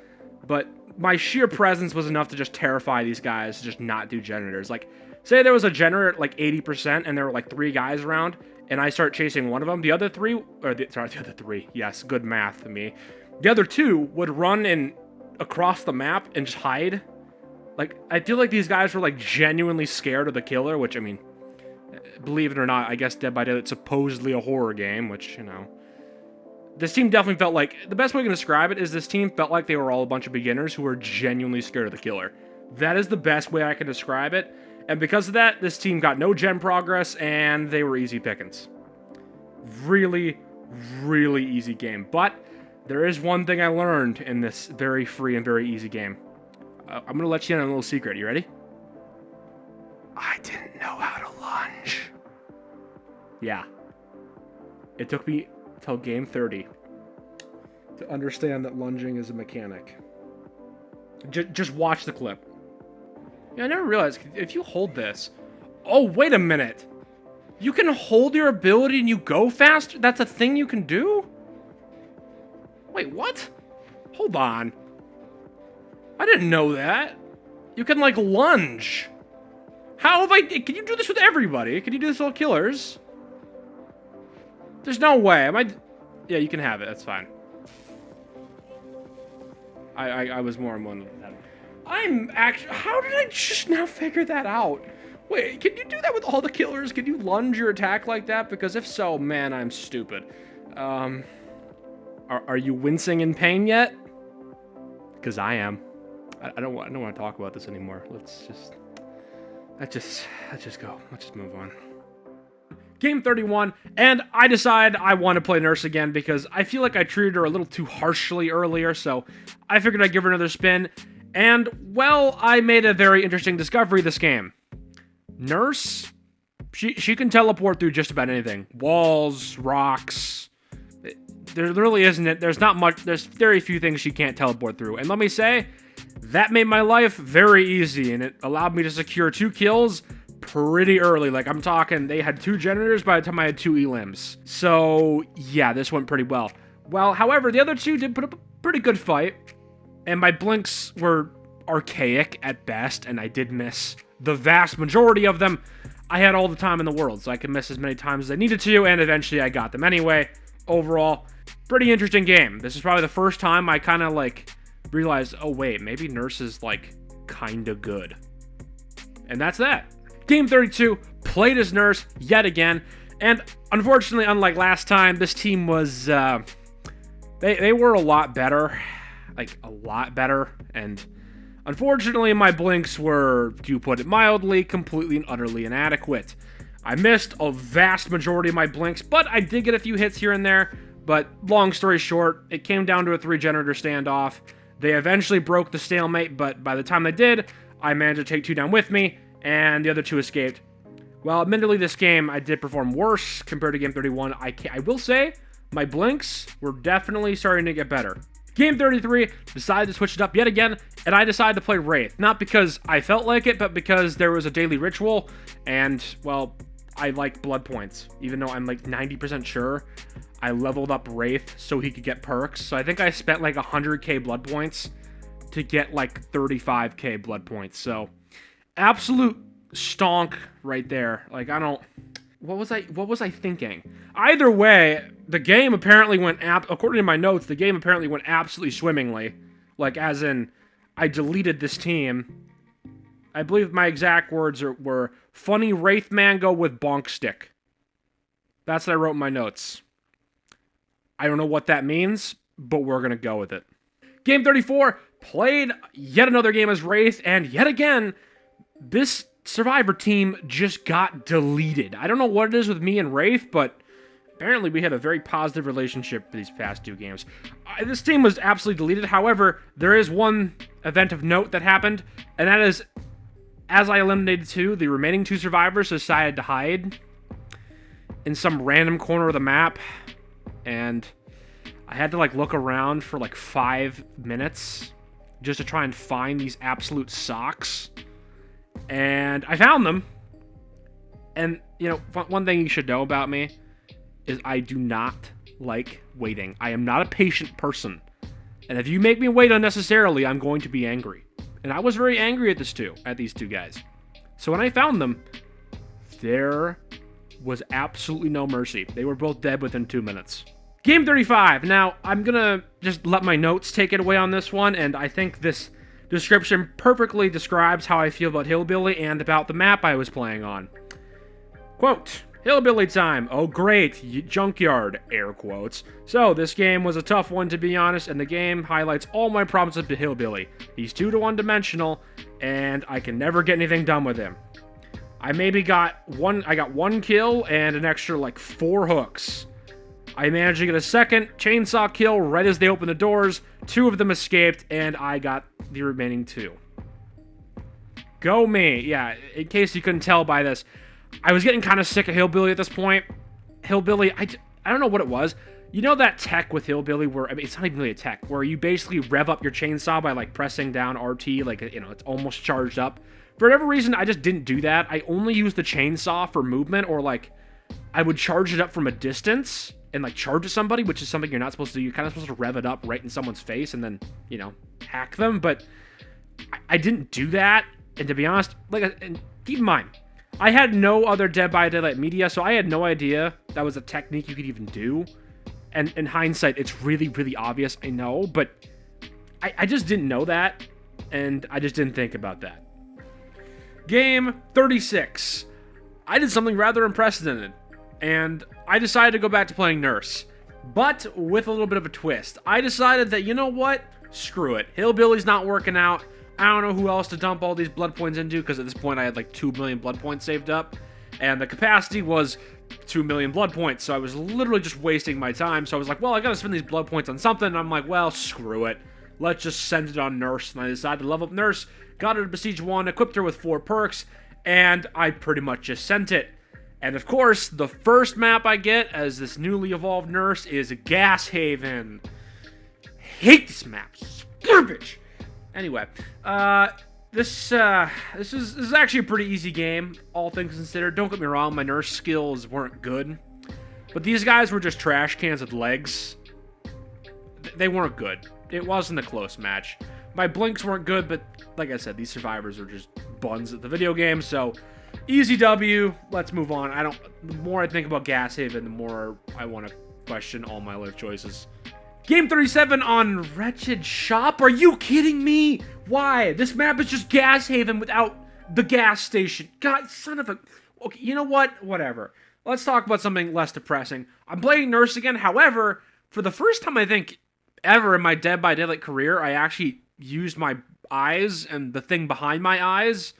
but my sheer presence was enough to just terrify these guys to just not do generators. Like, say there was a generator at like 80% and there were like 3 guys around, and I start chasing one of them, the other 3, yes, good math to me. The other 2 would run in across the map and just hide. Like, I feel like these guys were like genuinely scared of the killer, which, I mean, believe it or not, I guess Dead by Daylight is supposedly a horror game, which, you know, This team definitely felt like, the best way I can describe it is this team felt like they were all a bunch of beginners who were genuinely scared of the killer. That is the best way I can describe it. And because of that, this team got no gen progress, and they were easy pickings. Really, really easy game. But there is one thing I learned in this very free and very easy game. I'm going to let you in on a little secret. You ready? I didn't know how to lunge. Yeah. It took me until game 30 to understand that lunging is a mechanic. Just watch the clip. Yeah, I never realized, if you hold this... Oh, wait a minute. You can hold your ability and you go faster? That's a thing you can do? Wait, what? Hold on. I didn't know that. You can, like, lunge. How have I... Can you do this with everybody? Can you do this with all killers? There's no way. Am I... Yeah, you can have it. That's fine. I was more on one than that. I'm actually... How did I just now figure that out? Wait, can you do that with all the killers? Can you lunge your attack like that? Because if so, man, I'm stupid. Are you wincing in pain yet? Because I am. I don't want to talk about this anymore. Let's just go. Let's just move on. Game 31, and I decide I want to play Nurse again because I feel like I treated her a little too harshly earlier, so I figured I'd give her another spin. And, well, I made a very interesting discovery this game. Nurse, she can teleport through just about anything. Walls, rocks. There really isn't it. There's not much. There's very few things she can't teleport through. And let me say, that made my life very easy, and it allowed me to secure 2 kills pretty early. Like, I'm talking, they had 2 generators by the time I had 2 elims. So, yeah, this went pretty well. Well, however, the other 2 did put up a pretty good fight, and my blinks were archaic at best, and I did miss the vast majority of them. I had all the time in the world, so I could miss as many times as I needed to, and eventually I got them anyway. Overall, pretty interesting game. This is probably the first time I kind of, like, realized, oh, wait, maybe Nurse is, like, kind of good. And that's that. Game 32, played as Nurse yet again, and unfortunately, unlike last time, this team was, they were a lot better. Like, a lot better, and unfortunately, my blinks were, to put it mildly, completely and utterly inadequate. I missed a vast majority of my blinks, but I did get a few hits here and there. But long story short, it came down to a 3-generator standoff. They eventually broke the stalemate, but by the time they did, I managed to take 2 down with me, and the other 2 escaped. Well, admittedly, this game, I did perform worse compared to Game 31. I will say, my blinks were definitely starting to get better. Game 33, decided to switch it up yet again, and I decided to play Wraith. Not because I felt like it, but because there was a daily ritual, and, well, I like blood points. Even though I'm like 90% sure I leveled up Wraith so he could get perks. So I think I spent like 100k blood points to get like 35k blood points. So absolute stonk right there. Like, I don't... What was I thinking? Either way, the game apparently went according to my notes, the game apparently went absolutely swimmingly. Like, as in, I deleted this team. I believe my exact words were, funny Wraith Mango with bonk stick. That's what I wrote in my notes. I don't know what that means, but we're going to go with it. Game 34, played yet another game as Wraith, and yet again, this Survivor team just got deleted. I don't know what it is with me and Wraith, but apparently we had a very positive relationship for these past 2 games. This team was absolutely deleted. However, there is one event of note that happened, and that is, as I eliminated 2, the remaining 2 survivors decided to hide in some random corner of the map, and I had to, like, look around for, like, 5 minutes just to try and find these absolute socks. And I found them. And, you know, one thing you should know about me is I do not like waiting. I am not a patient person. And if you make me wait unnecessarily, I'm going to be angry. And I was very angry at these two guys. So when I found them, there was absolutely no mercy. They were both dead within 2 minutes. Game 35. Now, I'm gonna just let my notes take it away on this one, and I think this description perfectly describes how I feel about Hillbilly and about the map I was playing on. Quote, Hillbilly time. Oh, great. Junkyard, air quotes. So, this game was a tough one, to be honest, and the game highlights all my problems with the Hillbilly. He's too one-dimensional, and I can never get anything done with him. I got one kill and an extra, like, 4 hooks. I managed to get a second chainsaw kill right as they opened the doors. 2 of them escaped, and I got the remaining 2. Go me. Yeah, in case you couldn't tell by this, I was getting kind of sick of Hillbilly at this point. Hillbilly, I don't know what it was. You know that tech with Hillbilly where, I mean, it's not even really a tech, where you basically rev up your chainsaw by, like, pressing down RT, like, you know, it's almost charged up. For whatever reason, I just didn't do that. I only used the chainsaw for movement, or, like, I would charge it up from a distance and, like, charge at somebody, which is something you're not supposed to do. You're kind of supposed to rev it up right in someone's face and then, you know, hack them. But I didn't do that. And to be honest, and keep in mind, I had no other Dead by Daylight media, so I had no idea that was a technique you could even do. And in hindsight, it's really, really obvious, I know, but I just didn't know that, and I just didn't think about that. Game 36. I did something rather unprecedented, and I decided to go back to playing Nurse, but with a little bit of a twist. I decided that, you know what? Screw it. Hillbilly's not working out. I don't know who else to dump all these blood points into, because at this point I had like 2 million blood points saved up, and the capacity was 2 million blood points, so I was literally just wasting my time. So I was like, well, I gotta spend these blood points on something, and I'm like, well, screw it. Let's just send it on Nurse, and I decided to level up Nurse, got her to Besiege 1, equipped her with 4 perks, and I pretty much just sent it. And of course, the first map I get as this newly evolved Nurse is Gas Haven. Hate this map. Garbage. Anyway, this is actually a pretty easy game, all things considered. Don't get me wrong, my Nurse skills weren't good, but these guys were just trash cans with legs. They weren't good. It wasn't a close match. My blinks weren't good, but like I said, these survivors are just buns at the video game, so easy W. Let's move on. The more I think about Gas Haven, the more I want to question all my life choices. Game 37 on Wretched Shop? Are you kidding me? Why? This map is just Gas Haven without the gas station. God, son of a... Okay, you know what? Whatever. Let's talk about something less depressing. I'm playing Nurse again. However, for the first time, I think, ever in my Dead by Daylight career, I actually used my eyes and the thing behind my eyes,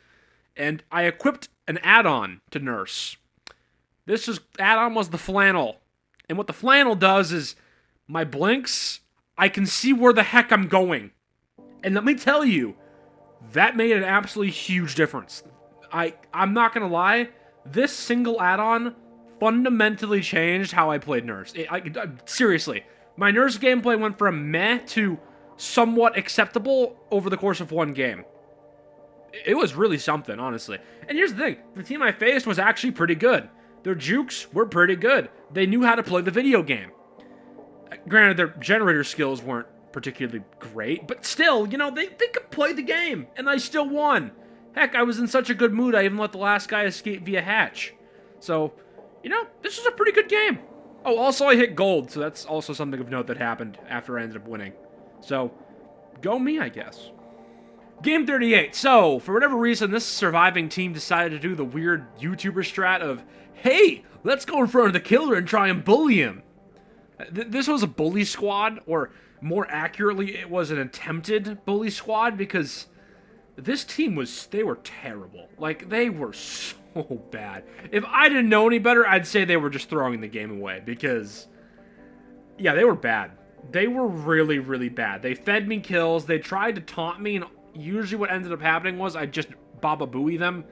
and I equipped an add-on to Nurse. This add-on was the Flannel. And what the Flannel does is... my blinks, I can see where the heck I'm going. And let me tell you, that made an absolutely huge difference. I'm not gonna lie, this single add-on fundamentally changed how I played Nurse. Seriously, my Nurse gameplay went from meh to somewhat acceptable over the course of one game. It was really something, honestly. And here's the thing, the team I faced was actually pretty good. Their jukes were pretty good. They knew how to play the video game. Granted, their generator skills weren't particularly great, but still, you know, they could play the game, and I still won. Heck, I was in such a good mood, I even let the last guy escape via hatch. So, you know, this was a pretty good game. Oh, also I hit gold, so that's also something of note that happened after I ended up winning. So, go me, I guess. Game 38. So, for whatever reason, this surviving team decided to do the weird YouTuber strat of, hey, let's go in front of the killer and try and bully him. This was a bully squad, or more accurately, it was an attempted bully squad, because this team they were terrible. Like, they were so bad. If I didn't know any better, I'd say they were just throwing the game away, because, yeah, they were bad. They were really, really bad. They fed me kills, they tried to taunt me, and usually what ended up happening was I'd just Baba Booey them.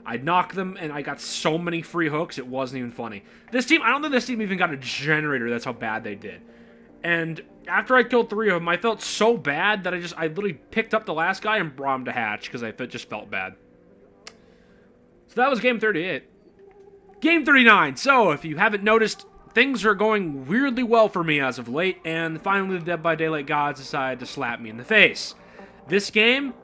I'd knock them, and I got so many free hooks, it wasn't even funny. This team, I don't think this team even got a generator, that's how bad they did. And after I killed 3 of them, I felt so bad that I literally picked up the last guy and brought him to hatch, because I just felt bad. So that was game 38. Game 39. So, if you haven't noticed, things are going weirdly well for me as of late, and finally the Dead by Daylight gods decided to slap me in the face. This game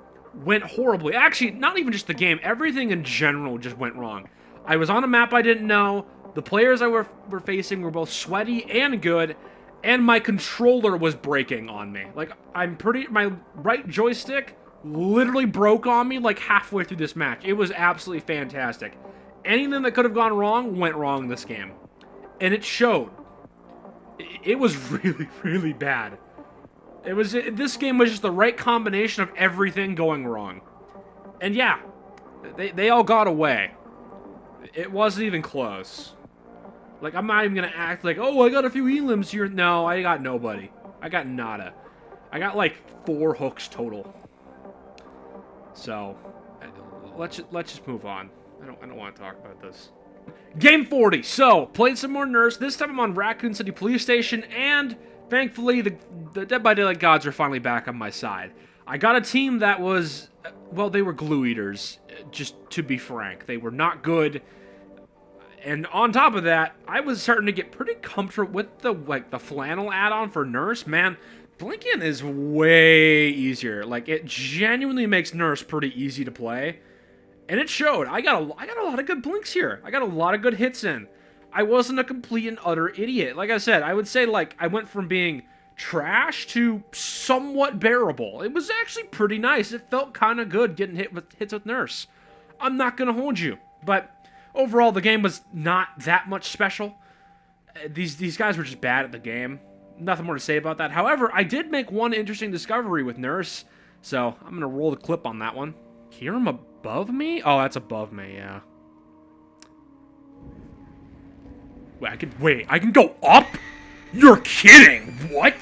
went horribly. Actually, not even just the game. Everything in general just went wrong. I was on a map I didn't know. The players I were facing were both sweaty and good. And my controller was breaking on me. Like, my right joystick literally broke on me like halfway through this match. It was absolutely fantastic. anything that could have gone wrong went wrong in this game. And it showed. It was really, really bad. This game was just the right combination of everything going wrong. And yeah, they all got away. It wasn't even close. Like, I'm not even gonna act like, oh, I got a few elims here. No, I got nobody. I got nada. I got like 4 hooks total. So, let's just move on. I don't want to talk about this. Game 40. So, played some more Nurse. This time I'm on Raccoon City Police Station, and thankfully the Dead by Daylight gods are finally back on my side. I got a team that was, well, they were glue eaters, just to be frank. They were not good. And on top of that, I was starting to get pretty comfortable with the flannel add-on for Nurse. Man, blinking is way easier. Like, it genuinely makes Nurse pretty easy to play. And it showed. I got a lot of good blinks here. I got a lot of good hits in. I wasn't a complete and utter idiot. Like I said, I would say, like, I went from being trash to somewhat bearable. It was actually pretty nice. It felt kind of good getting hits with Nurse. I'm not going to hold you. But overall, the game was not that much special. These guys were just bad at the game. Nothing more to say about that. However, I did make one interesting discovery with Nurse. So, I'm going to roll the clip on that one. Hear him above me? Oh, that's above me, yeah. Wait, I can go up? You're kidding! What?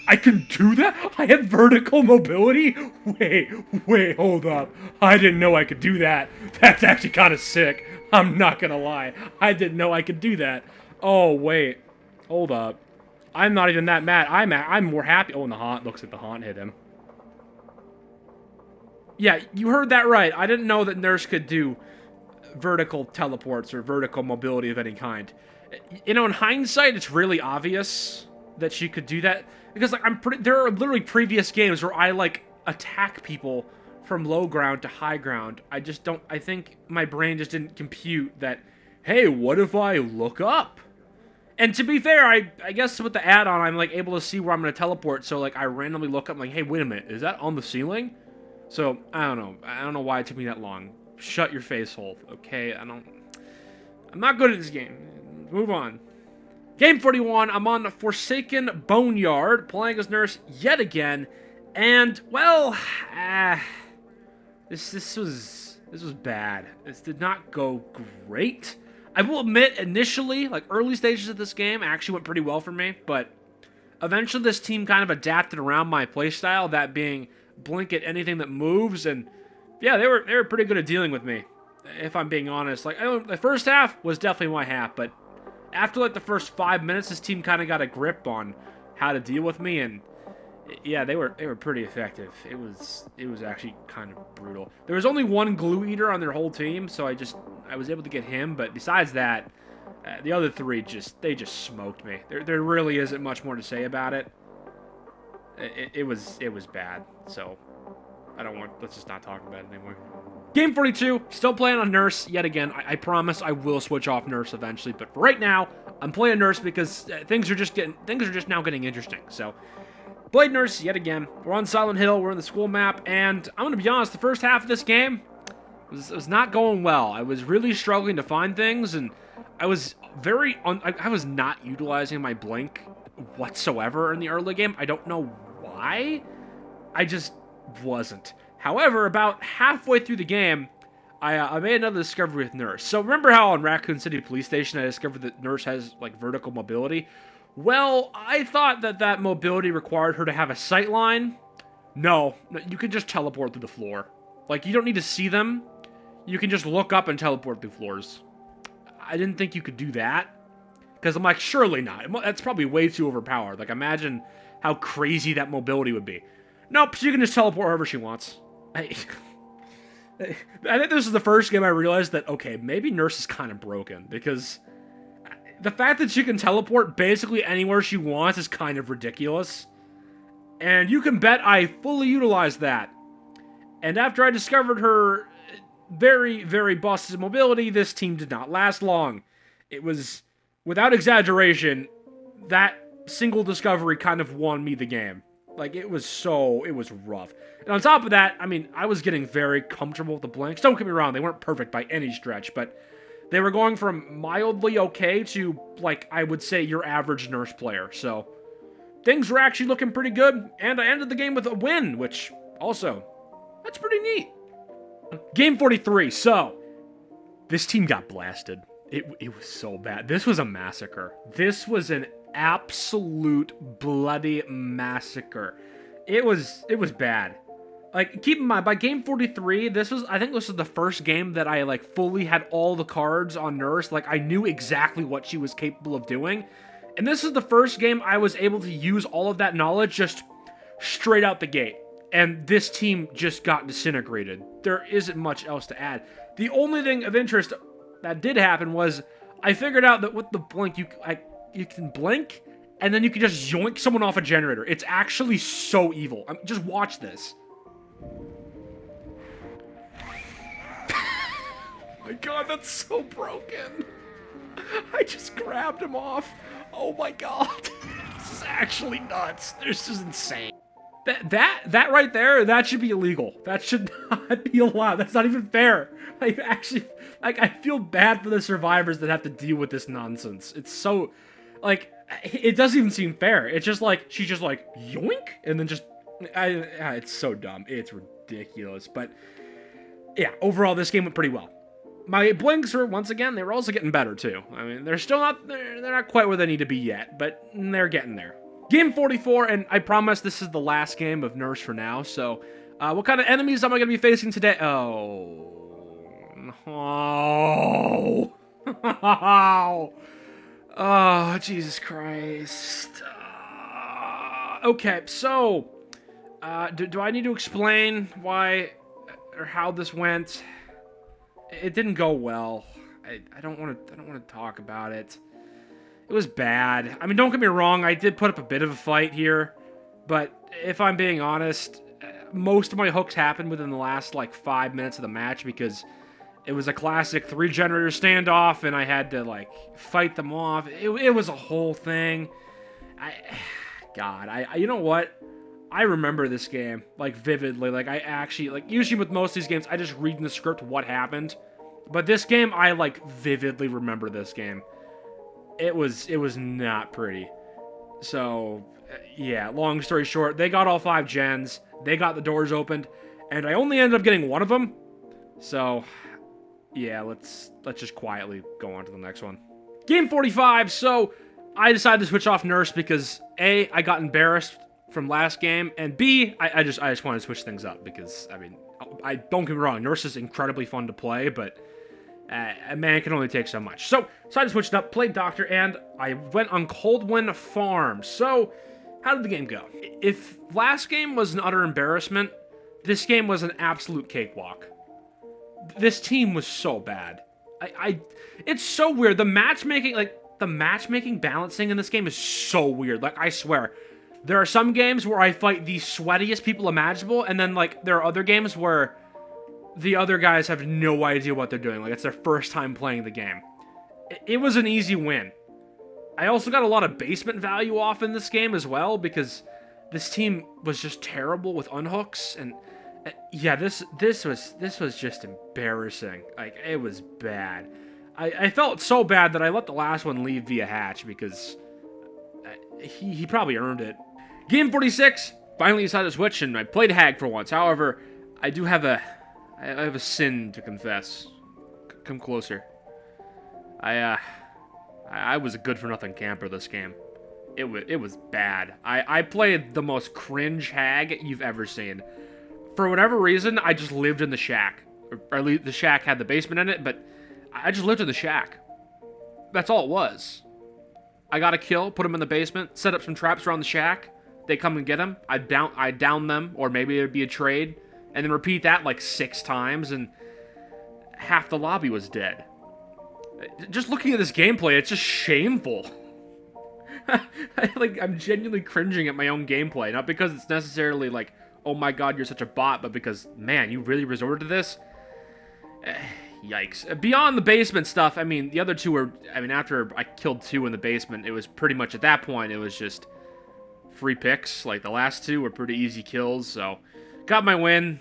I can do that? I have vertical mobility? Wait, hold up. I didn't know I could do that. That's actually kind of sick. I'm not gonna lie. I didn't know I could do that. Oh, wait. Hold up. I'm not even that mad. I'm more happy. Oh, and the haunt. Looks like the haunt hit him. Yeah, you heard that right. I didn't know that Nurse could do vertical teleports or vertical mobility of any kind. You know, in hindsight, it's really obvious that she could do that. Because, like, there are literally previous games where I, like, attack people from low ground to high ground. I think my brain just didn't compute that, hey, what if I look up? And to be fair, I guess with the add-on, I'm, like, able to see where I'm going to teleport. So, like, I randomly look up, I'm like, hey, wait a minute, is that on the ceiling? So, I don't know. I don't know why it took me that long. Shut your face hole, okay? I'm not good at this game. Move on. Game 41, I'm on Forsaken Boneyard, playing as Nurse yet again. And, well, this was bad. This did not go great. I will admit, initially, like, early stages of this game actually went pretty well for me, but eventually this team kind of adapted around my playstyle, that being blink at anything that moves, and yeah, they were pretty good at dealing with me, if I'm being honest. Like, the first half was definitely my half, but after like the first 5 minutes, this team kind of got a grip on how to deal with me, and yeah, they were pretty effective. It was actually kind of brutal. There was only one glue eater on their whole team, so I was able to get him, but besides that, the other three they just smoked me. There really isn't much more to say about it. It was bad, so let's just not talk about it anymore. Game 42, still playing on Nurse yet again. I promise I will switch off Nurse eventually, but for right now, I'm playing Nurse because things are just now getting interesting. So, played Nurse yet again. We're on Silent Hill, we're in the school map, and I'm gonna be honest, the first half of this game was not going well. I was really struggling to find things, and I was I was not utilizing my blink whatsoever in the early game. I don't know why. I just wasn't. However, about halfway through the game, I made another discovery with Nurse. So remember how on Raccoon City Police Station I discovered that Nurse has, like, vertical mobility? Well, I thought that mobility required her to have a sight line. No, you can just teleport through the floor. Like, you don't need to see them. You can just look up and teleport through floors. I didn't think you could do that. Because I'm like, surely not. That's probably way too overpowered. Like, imagine how crazy that mobility would be. Nope, she can just teleport wherever she wants. I think this is the first game I realized that, okay, maybe Nurse is kind of broken. Because the fact that she can teleport basically anywhere she wants is kind of ridiculous. And you can bet I fully utilized that. And after I discovered her very, very busted mobility, this team did not last long. It was, without exaggeration, that single discovery kind of won me the game. Like, it was rough. And on top of that, I mean, I was getting very comfortable with the blinks. Don't get me wrong, they weren't perfect by any stretch, but They were going from mildly okay to, like, I would say your average nurse player. So things were actually looking pretty good, and I ended the game with a win, which also, that's pretty neat. Game 43, so this team got blasted. It was so bad. This was a massacre. This was an absolute bloody massacre. It was bad. Like, keep in mind, by game 43, I think this was the first game that I, like, fully had all the cards on Nurse. Like, I knew exactly what she was capable of doing. And this is the first game I was able to use all of that knowledge just straight out the gate. And this team just got disintegrated. There isn't much else to add. The only thing of interest that did happen was I figured out that with the blink, you can blink, and then you can just yoink someone off a generator. It's actually so evil. Just watch this. My god, that's so broken. I just grabbed him off. Oh my god. This is actually nuts. This is insane. That right there, that should be illegal. That should not be allowed. That's not even fair. Like, actually, like, I feel bad for the survivors that have to deal with this nonsense. It's so, like, it doesn't even seem fair. It's just like, she's just like, yoink, and then just, it's so dumb. It's ridiculous. But, yeah, overall, this game went pretty well. My blinks were, once again, they were also getting better, too. I mean, they're still not, they're not quite where they need to be yet, but they're getting there. Game 44, and I promise this is the last game of Nurse for now, so what kind of enemies am I going to be facing today? Oh, Jesus Christ. Okay, so, do I need to explain why or how this went? It didn't go well. I don't want to talk about it. It was bad. I mean, don't get me wrong, I did put up a bit of a fight here, but if I'm being honest, most of my hooks happened within the last, like, 5 minutes of the match because it was a classic 3 generator standoff, and I had to, like, fight them off. It was a whole thing. God, you know what? I remember this game, like, vividly. Like, I actually, like, usually with most of these games, I just read in the script what happened. But this game, I, like, vividly remember this game. It was not pretty. So, yeah, long story short, they got all 5 gens, they got the doors opened, and I only ended up getting one of them. So, yeah, let's just quietly go on to the next one. Game 45, so I decided to switch off Nurse because A, I got embarrassed from last game, and B, I just wanted to switch things up because, I mean, I don't get me wrong, Nurse is incredibly fun to play, but a man can only take so much. So I just switched up, played Doctor, and I went on Coldwind Farm. So, how did the game go? If last game was an utter embarrassment, this game was an absolute cakewalk. This team was so bad. It's so weird. The matchmaking balancing in this game is so weird. Like, I swear, there are some games where I fight the sweatiest people imaginable, and then, like, there are other games where the other guys have no idea what they're doing. Like, it's their first time playing the game. It was an easy win. I also got a lot of basement value off in this game as well, because this team was just terrible with unhooks, and yeah, this was just embarrassing. Like, it was bad. I felt so bad that I let the last one leave via hatch, because he probably earned it. Game 46, finally decided to switch, and I played Hag for once. However, I have a sin to confess. Come closer. I was a good-for-nothing camper this game. It was bad. I played the most cringe Hag you've ever seen. For whatever reason, I just lived in the shack. Or at least the shack had the basement in it, but I just lived in the shack. That's all it was. I got a kill, put him in the basement, set up some traps around the shack. They come and get him. I down them, or maybe it'd be a trade. And then repeat that like 6 times, and half the lobby was dead. Just looking at this gameplay, it's just shameful. I'm genuinely cringing at my own gameplay. Not because it's necessarily like, oh my god, you're such a bot, but because, man, you really resorted to this? Yikes. Beyond the basement stuff, I mean, the other 2 were, I mean, after I killed 2 in the basement, it was pretty much at that point, it was just free picks. Like, the last 2 were pretty easy kills, so got my win,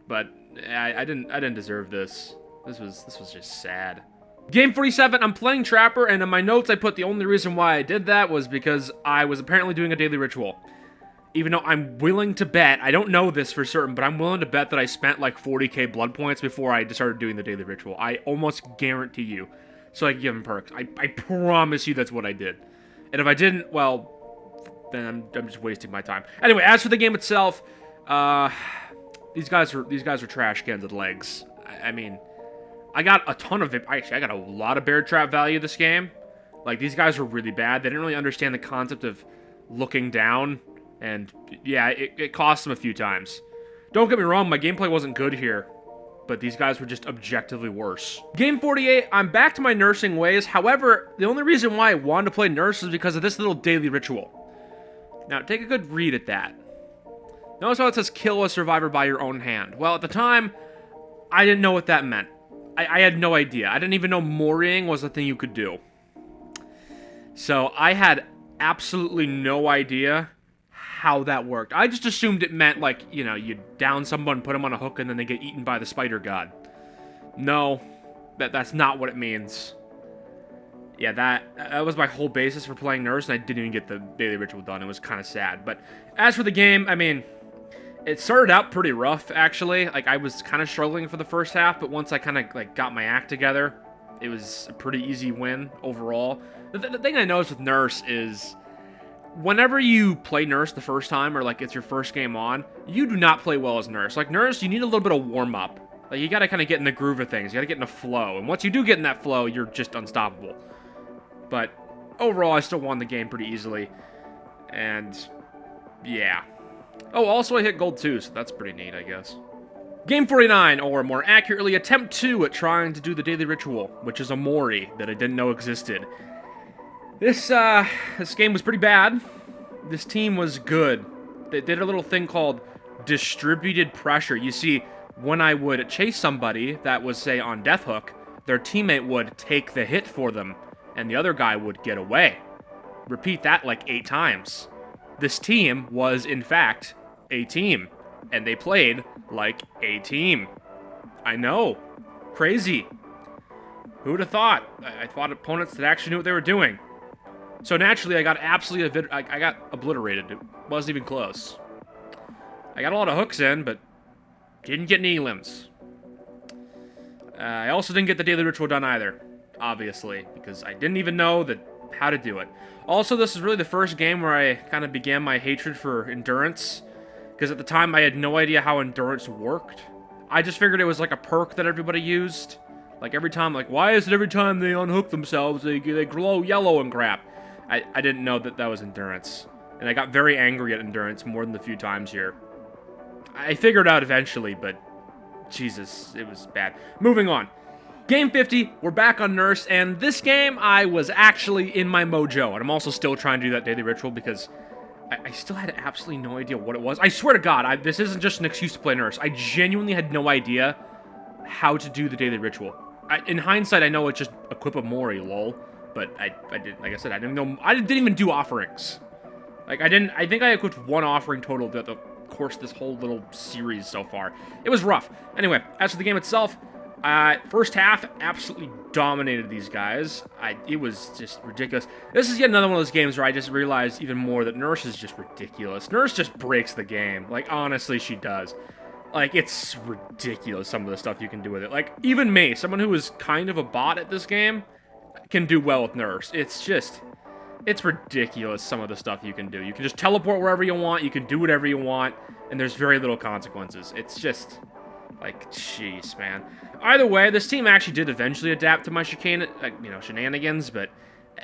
but I didn't deserve this. This was just sad. Game 47, I'm playing Trapper, and in my notes I put the only reason why I did that was because I was apparently doing a daily ritual. Even though I'm willing to bet, I don't know this for certain, but I'm willing to bet that I spent like 40k blood points before I started doing the daily ritual. I almost guarantee you. So I can give him perks. I promise you that's what I did. And if I didn't, well, then I'm just wasting my time. Anyway, as for the game itself, these guys are trash cans with legs. I mean, I got a ton of it. Actually, I got a lot of bear trap value this game. Like, these guys were really bad. They didn't really understand the concept of looking down. And, yeah, it cost them a few times. Don't get me wrong, my gameplay wasn't good here. But these guys were just objectively worse. Game 48, I'm back to my nursing ways. However, the only reason why I wanted to play nurse is because of this little daily ritual. Now, take a good read at that. Notice how it says kill a survivor by your own hand. Well, at the time, I didn't know what that meant. I had no idea. I didn't even know moriing was a thing you could do. So I had absolutely no idea how that worked. I just assumed it meant, like, you know, you down someone, put them on a hook, and then they get eaten by the spider god. No, that's not what it means. Yeah, that was my whole basis for playing nurse, and I didn't even get the daily ritual done. It was kind of sad. But as for the game, I mean, it started out pretty rough, actually. Like, I was kind of struggling for the first half, but once I kind of, like, got my act together, it was a pretty easy win overall. The thing I noticed with Nurse is, whenever you play Nurse the first time, or, like, it's your first game on, you do not play well as Nurse. Like, Nurse, you need a little bit of warm-up. Like, you gotta kind of get in the groove of things. You gotta get in a flow. And once you do get in that flow, you're just unstoppable. But overall, I still won the game pretty easily. And, yeah. Oh, also I hit gold 2, so that's pretty neat, I guess. Game 49, or more accurately, attempt 2 at trying to do the daily ritual, which is a Mori that I didn't know existed. This game was pretty bad. This team was good. They did a little thing called distributed pressure. You see, when I would chase somebody that was, say, on death hook, their teammate would take the hit for them, and the other guy would get away. Repeat that like 8 times. This team was, in fact, a team, and they played like a team. I know. Crazy. Who'd have thought? I thought opponents that actually knew what they were doing. So naturally, I got I got obliterated. It wasn't even close. I got a lot of hooks in, but didn't get any limbs. I also didn't get the daily ritual done either, obviously, because I didn't even know how to do it. Also, this is really the first game where I kind of began my hatred for endurance, because at the time I had no idea how endurance worked. I just figured it was like a perk that everybody used. Like every time, like, why is it every time they unhook themselves, they glow yellow and crap? I didn't know that was endurance. And I got very angry at endurance more than a few times here. I figured out eventually, but Jesus, it was bad. Moving on. Game 50, we're back on Nurse, and this game, I was actually in my mojo, and I'm also still trying to do that daily ritual because I still had absolutely no idea what it was. I swear to God, this isn't just an excuse to play Nurse. I genuinely had no idea how to do the daily ritual. In hindsight, I know it's just equip a Mori, lol, but I did, like I said, I didn't even do offerings. Like, I think I equipped 1 offering total throughout the course of this whole little series so far. It was rough. Anyway, as for the game itself, first half, absolutely dominated these guys. It was just ridiculous. This is yet another one of those games where I just realized even more that Nurse is just ridiculous. Nurse just breaks the game. Like, honestly, she does. Like, it's ridiculous, some of the stuff you can do with it. Like, even me, someone who is kind of a bot at this game, can do well with Nurse. It's ridiculous, some of the stuff you can do. You can just teleport wherever you want, you can do whatever you want, and there's very little consequences. It's just, like, jeez, man. Either way, this team actually did eventually adapt to my shenanigans, but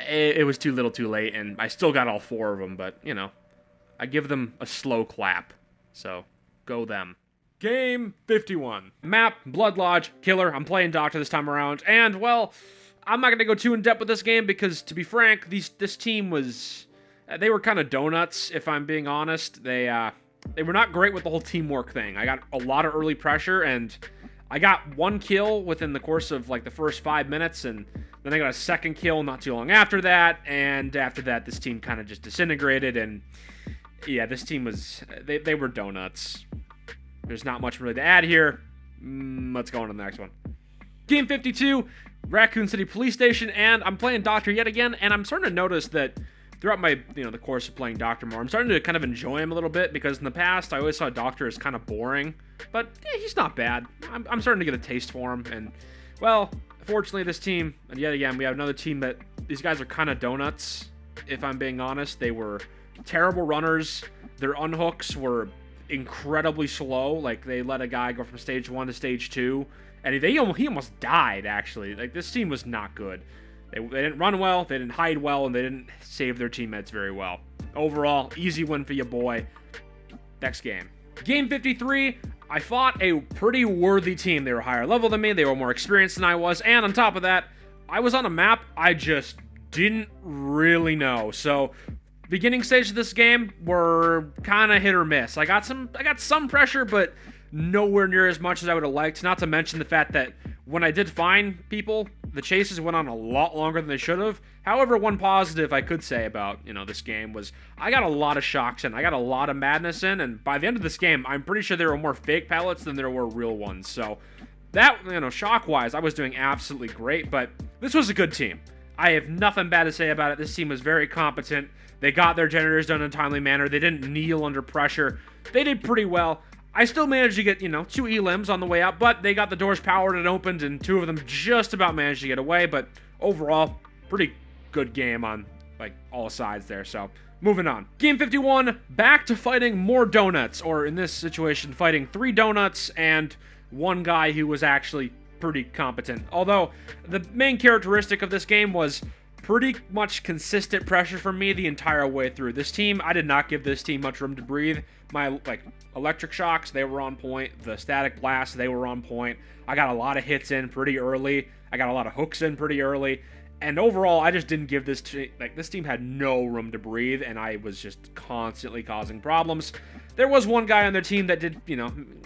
it was too little too late, and I still got all 4 of them, but, you know, I give them a slow clap. So, go them. Game 51. Map, Blood Lodge, Killer. I'm playing Doctor this time around, and, well, I'm not going to go too in-depth with this game because, to be frank, this team was... they were kind of donuts, if I'm being honest. They were not great with the whole teamwork thing. I got a lot of early pressure, and I got 1 kill within the course of, like, the first 5 minutes, and then I got a 2nd kill not too long after that, and after that, this team kind of just disintegrated, and, yeah, this team was... They were donuts. There's not much really to add here. Let's go on to the next one. Game 52... Raccoon City Police Station, and I'm playing Doctor yet again, and I'm starting to notice that throughout my, the course of playing Doctor more, I'm starting to kind of enjoy him a little bit, because in the past, I always saw Doctor as kind of boring, but he's not bad. I'm starting to get a taste for him, and, well, fortunately this team, and yet again, we have another team that, these guys are kind of donuts, if I'm being honest. They were terrible runners. Their unhooks were incredibly slow. Like, they let a guy go from stage 1 to stage 2, and he almost died, actually. Like, this team was not good. They didn't run well, they didn't hide well, and they didn't save their teammates very well. Overall, easy win for your boy. Next game. Game 53, I fought a pretty worthy team. They were higher level than me, they were more experienced than I was, and on top of that, I was on a map I just didn't really know. So, beginning stage of this game were kind of hit or miss. I got some pressure, but nowhere near as much as I would have liked. Not to mention the fact that when I did find people, the chases went on a lot longer than they should have. However, one positive I could say about, this game was I got a lot of shocks in. I got a lot of madness in, and by the end of this game, I'm pretty sure there were more fake pellets than there were real ones. So that, shock-wise, I was doing absolutely great, but this was a good team. I have nothing bad to say about it. This team was very competent. They got their generators done in a timely manner. They didn't kneel under pressure. They did pretty well. I still managed to get, 2 elims on the way out, but they got the doors powered and opened, and 2 of them just about managed to get away, but overall, pretty good game on, all sides there, so moving on. Game 51, back to fighting more donuts, or in this situation, fighting 3 donuts and 1 guy who was actually pretty competent. Although, the main characteristic of this game was pretty much consistent pressure from me the entire way through. This team, I did not give this team much room to breathe. My, electric shocks, they were on point. The static blasts, they were on point. I got a lot of hits in pretty early. I got a lot of hooks in pretty early. And overall, I just didn't give this team, this team had no room to breathe, and I was just constantly causing problems. There was one guy on their team that did,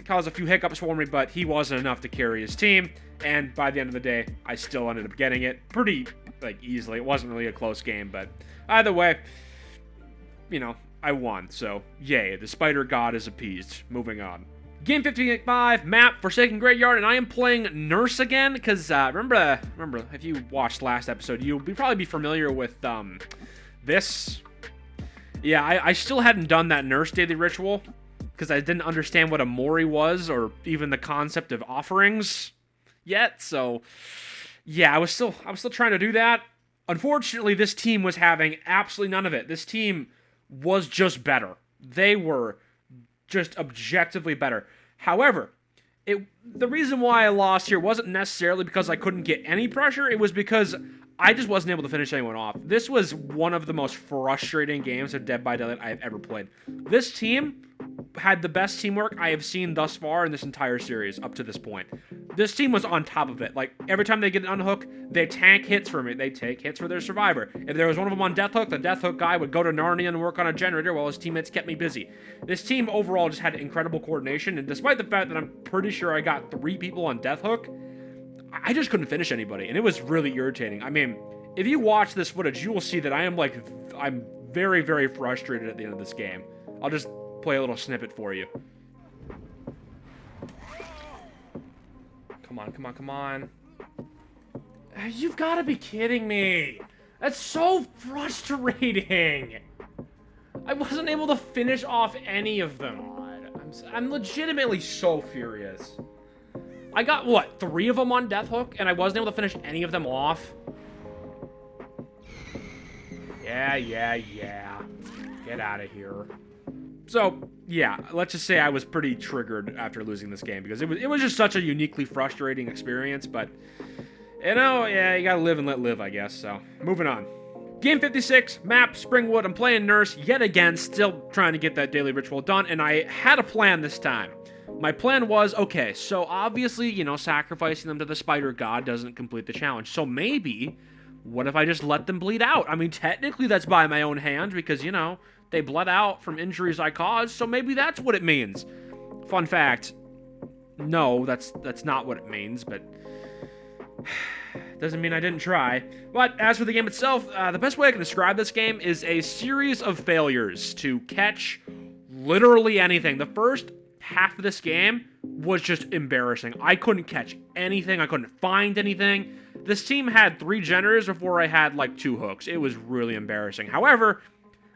cause a few hiccups for me, but he wasn't enough to carry his team. And by the end of the day, I still ended up getting it pretty, easily. It wasn't really a close game, but either way, I won. So, yay, the spider god is appeased. Moving on. Game 55, map, Forsaken Graveyard, and I am playing Nurse again, because, remember, if you watched last episode, you'll probably be familiar with, this. Yeah, I still hadn't done that Nurse daily ritual, because I didn't understand what a Mori was, or even the concept of offerings yet, so, yeah, I was still trying to do that. Unfortunately, this team was having absolutely none of it. This team was just better. They were just objectively better. However, the reason why I lost here wasn't necessarily because I couldn't get any pressure. It was because I just wasn't able to finish anyone off. This was one of the most frustrating games of Dead by Daylight I have ever played. This team had the best teamwork I have seen thus far in this entire series up to this point. This team was on top of it. Every time they get an unhook, they tank hits for me. They take hits for their survivor. If there was one of them on death hook, the death hook guy would go to Narnia and work on a generator while his teammates kept me busy. This team overall just had incredible coordination, and despite the fact that I'm pretty sure I got 3 people on death hook, I just couldn't finish anybody, and it was really irritating. I mean, if you watch this footage, you will see that I'm very, very frustrated at the end of this game. I'll just play a little snippet for you. Come on, come on, come on. You've got to be kidding me. That's so frustrating. I wasn't able to finish off any of them. I'm legitimately so furious. I got, what, 3 of them on death hook, and I wasn't able to finish any of them off? Yeah. Get out of here. So, yeah, let's just say I was pretty triggered after losing this game, because it was just such a uniquely frustrating experience, but, yeah, you gotta live and let live, I guess, so, moving on. Game 56, map, Springwood, I'm playing Nurse yet again, still trying to get that daily ritual done, and I had a plan this time. My plan was, okay, so obviously, sacrificing them to the spider god doesn't complete the challenge, so maybe, what if I just let them bleed out? I mean, technically that's by my own hand, because, they bled out from injuries I caused, so maybe that's what it means. Fun fact, no, that's not what it means, but doesn't mean I didn't try. But as for the game itself, the best way I can describe this game is a series of failures to catch literally anything. The first half of this game was just embarrassing. I couldn't catch anything. I couldn't find anything. This team had 3 generators before I had like 2 hooks. It was really embarrassing. However,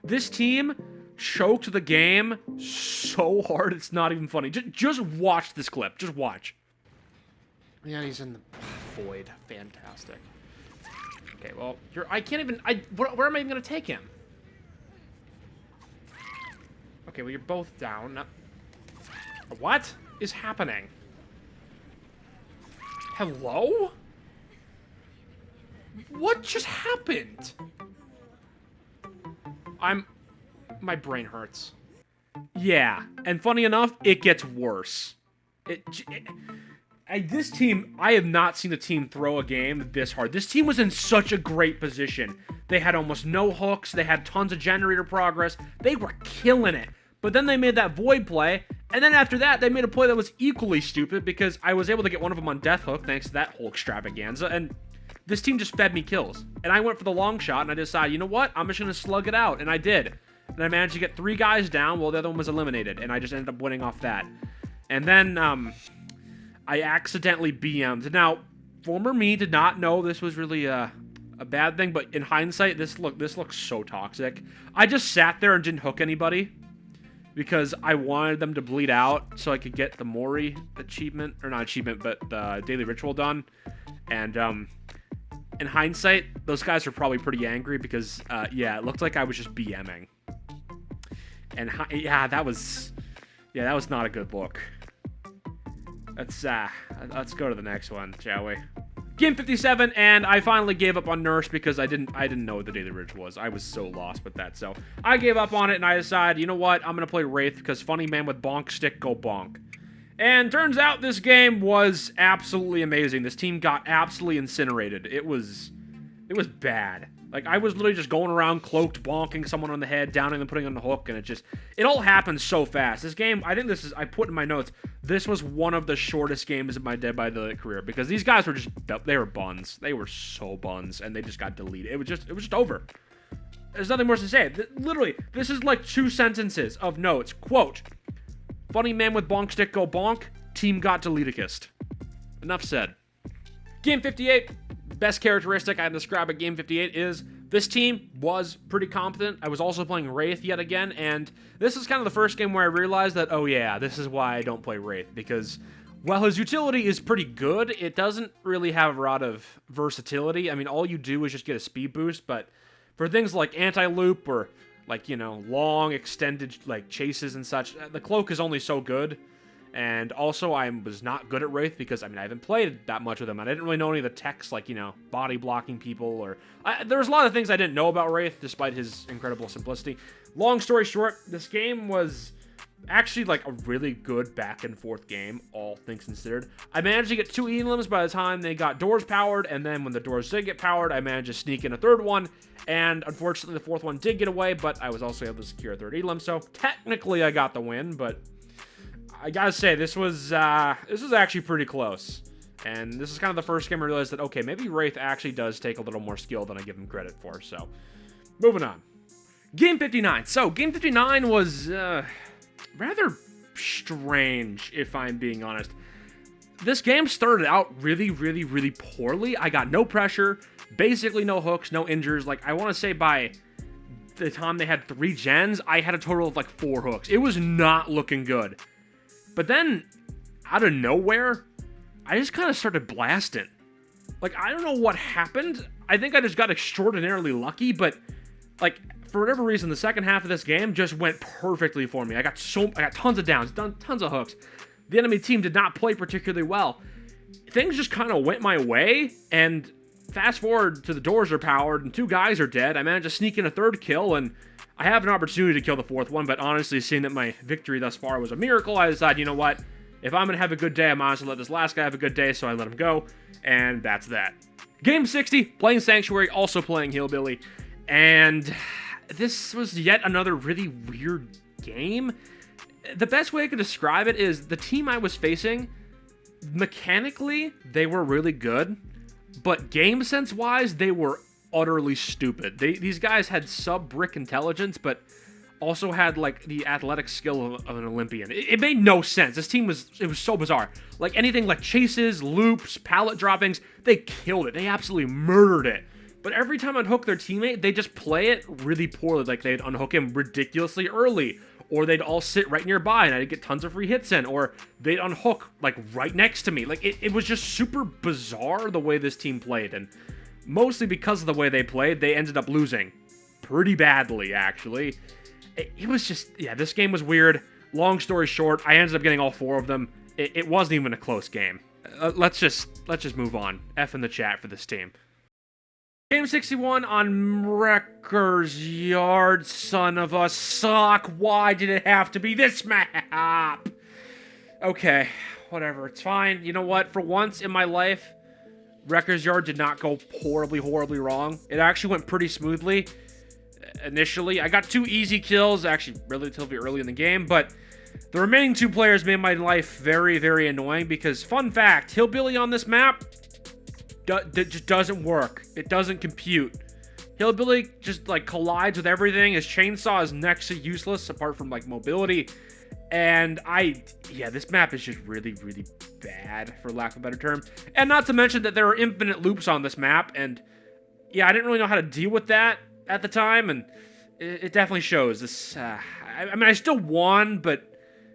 this team choked the game so hard it's not even funny. Just watch this clip. Just watch. Yeah, he's in the void. Fantastic. Okay, well, I can't even... where am I even going to take him? Okay, well, you're both down. No. What is happening? Hello? What just happened? My brain hurts. Yeah, and funny enough, it gets worse. This team, I have not seen a team throw a game this hard. This team was in such a great position. They had almost no hooks. They had tons of generator progress. They were killing it. But then they made that void play, and then after that, they made a play that was equally stupid because I was able to get one of them on death hook thanks to that whole extravaganza, and this team just fed me kills. And I went for the long shot, and I decided, you know what? I'm just going to slug it out, and I did. And I managed to get 3 guys down while the other one was eliminated, and I just ended up winning off that. And then, I accidentally BM'd. Now, former me did not know this was really a bad thing, but in hindsight, this looks so toxic. I just sat there and didn't hook anybody because I wanted them to bleed out so I could get the Mori achievement, or not achievement, but the daily ritual done. And, in hindsight, those guys were probably pretty angry because, yeah, it looked like I was just BMing. And, yeah, that was not a good look. Let's go to the next one, shall we? Game 57, and I finally gave up on Nurse because I didn't know what the daily ritual was. I was so lost with that, so I gave up on it, and I decided, you know what, I'm gonna play Wraith because funny man with bonk stick, go bonk. And turns out this game was absolutely amazing. This team got absolutely incinerated. It was bad. Like, I was literally just going around cloaked, bonking someone on the head, downing them, putting on the hook, and it all happened so fast. This game, I think I put in my notes, this was one of the shortest games of my Dead by Daylight career, because these guys were they were buns. They were so buns, and they just got deleted. It was just over. There's nothing more to say. Literally, this is like 2 sentences of notes. Quote, funny man with bonk stick, go bonk, team got deletedest. Enough said. Game 58. Best characteristic I describe at Game 58 is this team was pretty competent. I was also playing Wraith yet again, and this is kind of the first game where I realized that, oh yeah, this is why I don't play Wraith, because while his utility is pretty good, it doesn't really have a lot of versatility. I mean, all you do is just get a speed boost, but for things like anti-loop or, like, you know, long, extended, like, chases and such, the cloak is only so good. And also, I was not good at Wraith because, I mean, I haven't played that much with him. I didn't really know any of the techs, like, you know, body blocking people, or... there was a lot of things I didn't know about Wraith, despite his incredible simplicity. Long story short, this game was actually, like, a really good back-and-forth game, all things considered. I managed to get 2 elims by the time they got doors powered, and then when the doors did get powered, I managed to sneak in a 3rd one, and unfortunately, the 4th one did get away, but I was also able to secure a 3rd elim, so technically I got the win, but... I gotta say, this was actually pretty close. And this is kind of the first game I realized that, okay, maybe Wraith actually does take a little more skill than I give him credit for, so. Moving on. Game 59. So, Game 59 was, rather strange, if I'm being honest. This game started out really, really, really poorly. I got no pressure, basically no hooks, no injures. Like, I want to say by the time they had 3 gens, I had a total of, like, 4 hooks. It was not looking good. But then, out of nowhere, I just kind of started blasting. Like, I don't know what happened. I think I just got extraordinarily lucky, but, like, for whatever reason, the second half of this game just went perfectly for me. I got tons of downs, tons of hooks. The enemy team did not play particularly well. Things just kind of went my way, and fast forward to the doors are powered, and 2 guys are dead. I managed to sneak in a 3rd kill, and I have an opportunity to kill the 4th one, but honestly, seeing that my victory thus far was a miracle, I decided, you know what? If I'm going to have a good day, I might as well let this last guy have a good day, so I let him go, and that's that. Game 60, playing Sanctuary, also playing Hillbilly, and this was yet another really weird game. The best way I could describe it is the team I was facing, mechanically, they were really good, but game sense-wise, they were utterly stupid. These guys had sub-brick intelligence, but also had like the athletic skill of an Olympian. It made no sense. This team was so bizarre. Like anything like chases, loops, pallet droppings, they killed it. They absolutely murdered it. But every time I'd hook their teammate, they just play it really poorly. Like they'd unhook him ridiculously early, or they'd all sit right nearby and I'd get tons of free hits in, or they'd unhook like right next to me. Like it was just super bizarre the way this team played, and mostly because of the way they played, they ended up losing pretty badly, actually. It was just, yeah, this game was weird. Long story short, I ended up getting all 4 of them. It wasn't even a close game. Let's just move on. F in the chat for this team. Game 61 on Wrecker's Yard, son of a sock. Why did it have to be this map? Okay, whatever, it's fine. You know what? For once in my life, Wrecker's Yard did not go horribly wrong. It actually went pretty smoothly initially. I got 2 easy kills, actually relatively early in the game, but the remaining 2 players made my life very annoying because, fun fact, Hillbilly on this map just doesn't work. It doesn't compute. Hillbilly just like collides with everything. His chainsaw is next to useless apart from like mobility. And yeah, this map is just really bad, for lack of a better term. And not to mention that there are infinite loops on this map, and yeah, I didn't really know how to deal with that at the time, and it definitely shows. This, I mean, I still won, but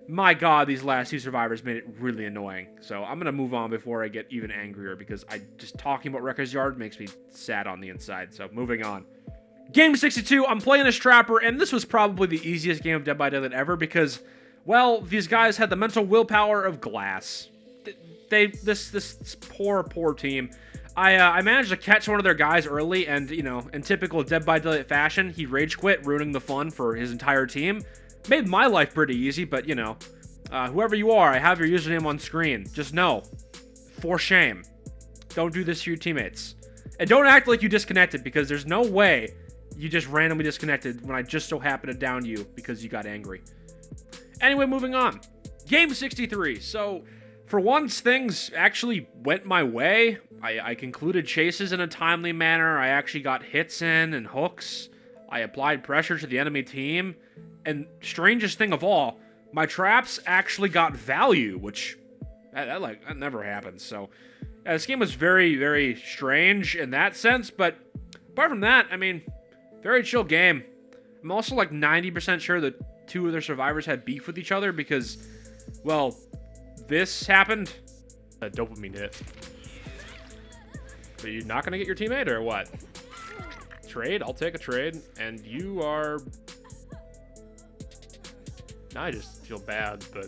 my god, these last 2 survivors made it really annoying. So I'm gonna move on before I get even angrier, because just talking about Wrecker's Yard makes me sad on the inside. So moving on. Game 62, I'm playing as Trapper, and this was probably the easiest game of Dead by Daylight ever because, well, these guys had the mental willpower of glass. This poor team. I managed to catch one of their guys early, and, you know, in typical Dead by Daylight fashion, he rage quit, ruining the fun for his entire team. Made my life pretty easy, but, you know, whoever you are, I have your username on screen. Just know, for shame, don't do this to your teammates. And don't act like you disconnected, because there's no way you just randomly disconnected when I just so happened to down you because you got angry. Anyway, moving on. Game 63. So, for once, things actually went my way. I concluded chases in a timely manner. I actually got hits in and hooks. I applied pressure to the enemy team. And strangest thing of all, my traps actually got value, which that never happens. So this game was very strange in that sense, but apart from that, I mean, very chill game. I'm also like 90% sure that 2 of their survivors had beef with each other because, well, this happened. A dopamine hit. So you're not gonna get your teammate or what? Trade? I'll take a trade. And you are... Now I just feel bad, but...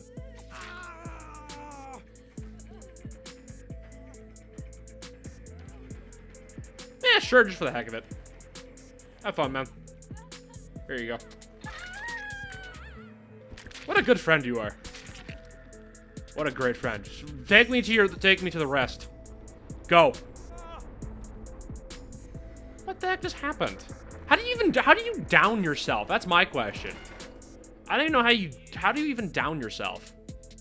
Yeah, sure, just for the heck of it. Have fun, man. Here you go. What a good friend you are. What a great friend. Take me to the rest. Go. What the heck just happened? How do you down yourself? That's my question. I don't even know how do you even down yourself?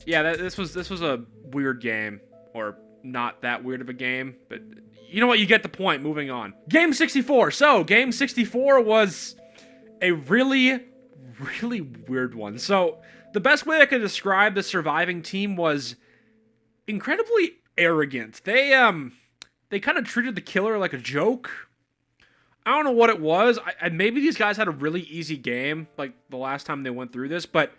Yeah, this was a weird game, or not that weird of a game, but you know what, you get the point. Moving on. Game 64. So, game 64 was a really weird one. So, the best way I could describe the surviving team was incredibly arrogant. They kind of treated the killer like a joke. I don't know what it was. Maybe these guys had a really easy game, like the last time they went through this, but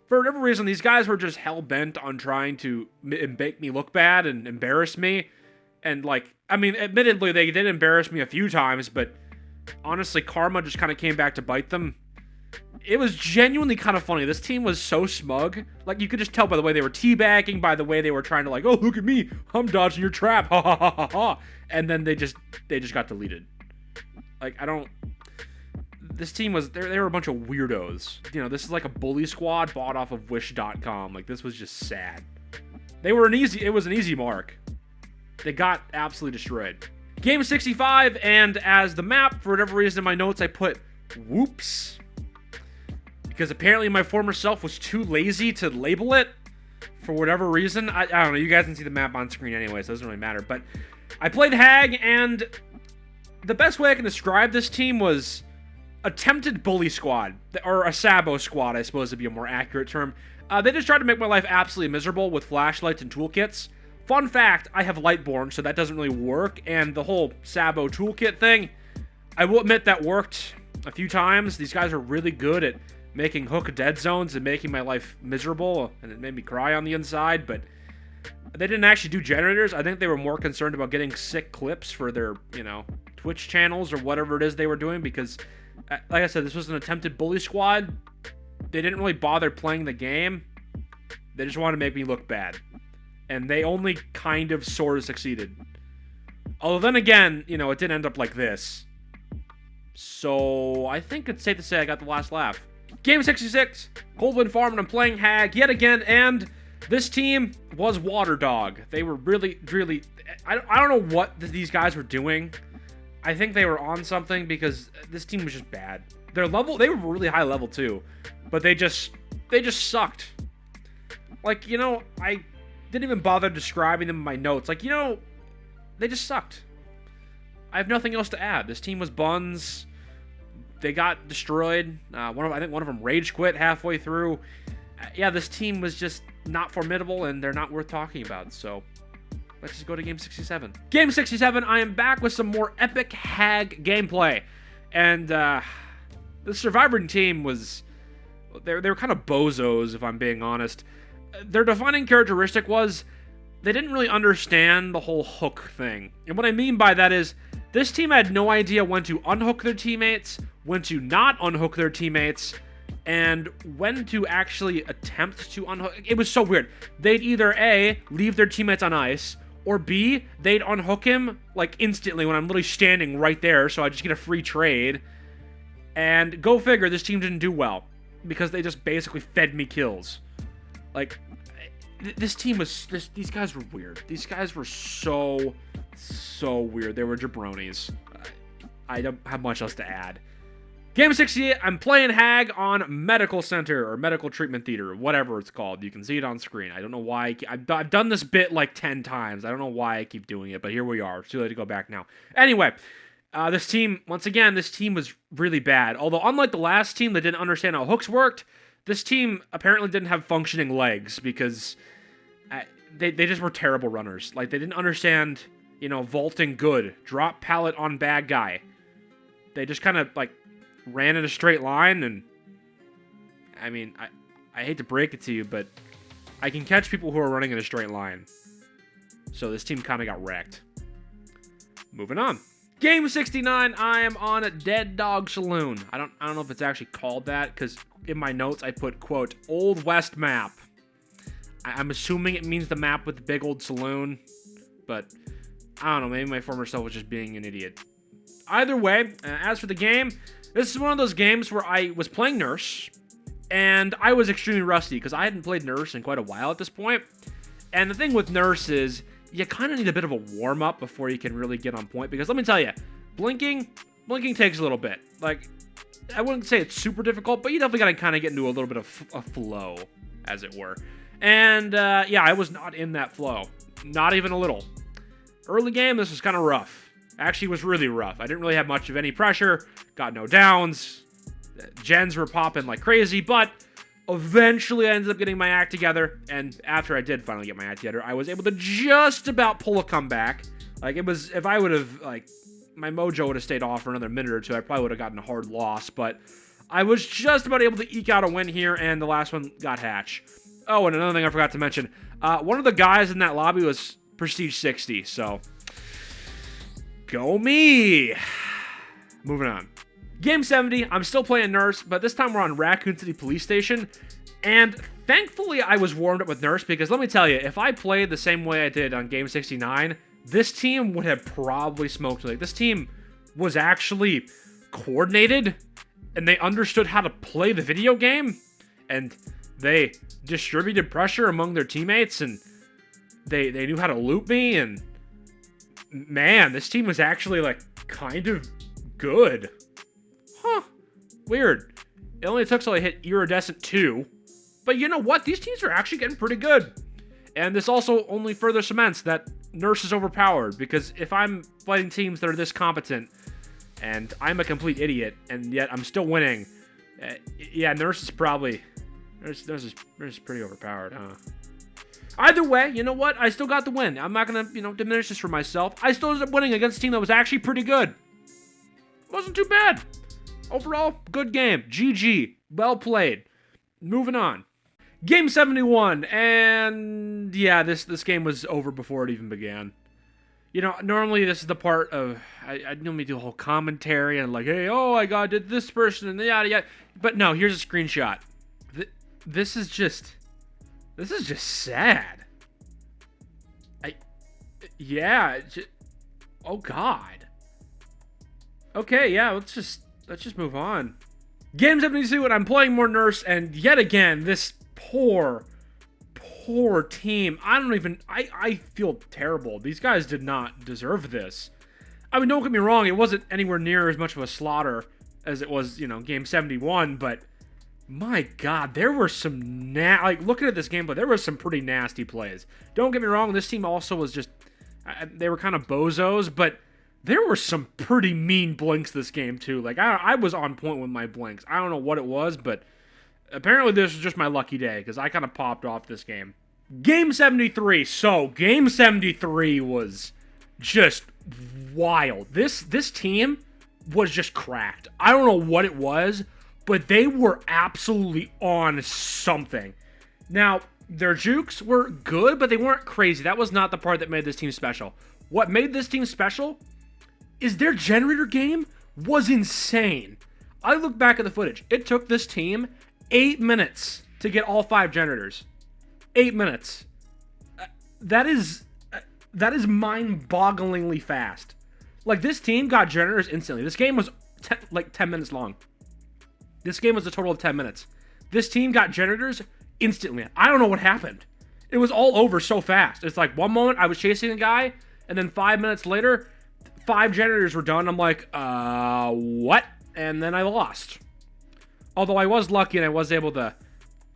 for whatever reason, these guys were just hell-bent on trying to make me look bad and embarrass me. And, like, I mean, admittedly, they did embarrass me a few times, but honestly, karma just kind of came back to bite them. It was genuinely kind of funny. This team was so smug. Like, you could just tell by the way they were teabagging, by the way they were trying to, like, oh, look at me, I'm dodging your trap, ha ha ha ha ha. And then they just got deleted. Like, this team was, they were a bunch of weirdos. You know, this is like a bully squad bought off of wish.com. Like, this was just sad. It was an easy mark. They got absolutely destroyed. Game 65, and as the map, for whatever reason in my notes, I put whoops. Because apparently my former self was too lazy to label it for whatever reason. I don't know, you guys can see the map on screen anyway, so it doesn't really matter. But I played Hag, and the best way I can describe this team was attempted bully squad, or a Sabo squad, I suppose would be a more accurate term. They just tried to make my life absolutely miserable with flashlights and toolkits. Fun fact, I have Lightborn, so that doesn't really work, and the whole Sabo toolkit thing, I will admit that worked a few times. These guys are really good at making hook dead zones and making my life miserable, and it made me cry on the inside, but they didn't actually do generators. I think they were more concerned about getting sick clips for their, Twitch channels or whatever it is they were doing, because, like I said, this was an attempted bully squad. They didn't really bother playing the game. They just wanted to make me look bad. And they only kind of sort of succeeded. Although then again, it didn't end up like this. So I think it's safe to say I got the last laugh. Game 66, Coldwind Farm, and I'm playing Hag yet again, and this team was Water Dog. They were really, really... I don't know what these guys were doing. I think they were on something, because this team was just bad. Their level, they were really high level too, but they just sucked. Like, I didn't even bother describing them in my notes. Like, they just sucked. I have nothing else to add. This team was buns. They got destroyed. I think one of them rage quit halfway through. Yeah, this team was just not formidable, and they're not worth talking about. So let's just go to Game 67. Game 67, I am back with some more epic Hag gameplay. And the surviving team was... They were kind of bozos, if I'm being honest. Their defining characteristic was they didn't really understand the whole hook thing. And what I mean by that is this team had no idea when to unhook their teammates, when to not unhook their teammates, and when to actually attempt to unhook. It was so weird. They'd either A, leave their teammates on ice, or B, they'd unhook him like instantly when I'm literally standing right there, so I just get a free trade. And go figure, this team didn't do well, because they just basically fed me kills. Like, this team was... These guys were weird. These guys were so weird. They were jabronis. I don't have much else to add. Game 68, I'm playing Hag on Medical Center, or Medical Treatment Theater, whatever it's called. You can see it on screen. I don't know why... I've done this bit like 10 times. I don't know why I keep doing it, but here we are. It's too late to go back now. Anyway... this team, once again, this team was really bad. Although, unlike the last team that didn't understand how hooks worked, this team apparently didn't have functioning legs, because they just were terrible runners. Like, they didn't understand, vaulting good, drop pallet on bad guy. They just kind of, like, ran in a straight line, and, I mean, I hate to break it to you, but I can catch people who are running in a straight line. So this team kind of got wrecked. Moving on. Game 69, I am on a Dead Dog Saloon. I don't know if it's actually called that, because in my notes I put, quote, Old West map. I'm assuming it means the map with the big old saloon, but I don't know, maybe my former self was just being an idiot. Either way, as for the game, this is one of those games where I was playing Nurse, and I was extremely rusty, because I hadn't played Nurse in quite a while at this point. And the thing with Nurse is, you kind of need a bit of a warm-up before you can really get on point, because let me tell you, blinking takes a little bit. Like, I wouldn't say it's super difficult, but you definitely got to kind of get into a little bit of a flow, as it were. And, yeah, I was not in that flow. Not even a little. Early game, this was kind of rough. Actually, it was really rough. I didn't really have much of any pressure, got no downs, gens were popping like crazy, but eventually I ended up getting my act together, and after I did finally get my act together, I was able to just about pull a comeback. Like, it was, if I would have, like, my mojo would have stayed off for another minute or two, I probably would have gotten a hard loss, but I was just about able to eke out a win here, and the last one got Hatch. Oh, and another thing I forgot to mention, one of the guys in that lobby was Prestige 60, so go me! Moving on. Game 70, I'm still playing Nurse, but this time we're on Raccoon City Police Station, and thankfully I was warmed up with Nurse, because let me tell you, if I played the same way I did on Game 69, this team would have probably smoked me. Like, this team was actually coordinated, and they understood how to play the video game, and they distributed pressure among their teammates, and they knew how to loop me, and man, this team was actually, like, kind of good. Huh. Weird. It only took till I hit Iridescent 2. But you know what? These teams are actually getting pretty good. And this also only further cements that Nurse is overpowered. Because if I'm fighting teams that are this competent, and I'm a complete idiot, and yet I'm still winning. Yeah, Nurse is probably... Nurse is pretty overpowered, huh? Either way, you know what? I still got the win. I'm not gonna, diminish this for myself. I still ended up winning against a team that was actually pretty good. Wasn't too bad. Overall, good game. GG. Well played. Moving on. Game 71, and yeah, this game was over before it even began. Normally this is the part of, I normally do a whole commentary and like, hey, oh, I did this person and yada yada. But no, here's a screenshot. This is just sad. Oh God. Okay, yeah, let's just move on. Game 72, and I'm playing more Nurse, and yet again, this poor team. I feel terrible. These guys did not deserve this. I mean, don't get me wrong, it wasn't anywhere near as much of a slaughter as it was, Game 71, but my God, there were some looking at this gameplay, there were some pretty nasty plays. Don't get me wrong, this team also was just, they were kind of bozos, but there were some pretty mean blinks this game too. Like, I was on point with my blinks. I don't know what it was, but apparently this was just my lucky day, because I kind of popped off this game. Game 73. So, Game 73 was just wild. This team was just cracked. I don't know what it was, but they were absolutely on something. Now, their jukes were good, but they weren't crazy. That was not the part that made this team special. What made this team special is their generator game was insane. I look back at the footage. It took this team 8 minutes to get all 5 generators. 8 minutes. That is mind-bogglingly fast. Like, this team got generators instantly. This game was 10 minutes long. This game was a total of 10 minutes. This team got generators instantly. I don't know what happened. It was all over so fast. It's like one moment I was chasing a guy, and then 5 minutes later, 5 generators were done. I'm like, what? And then I lost. Although I was lucky and I was able to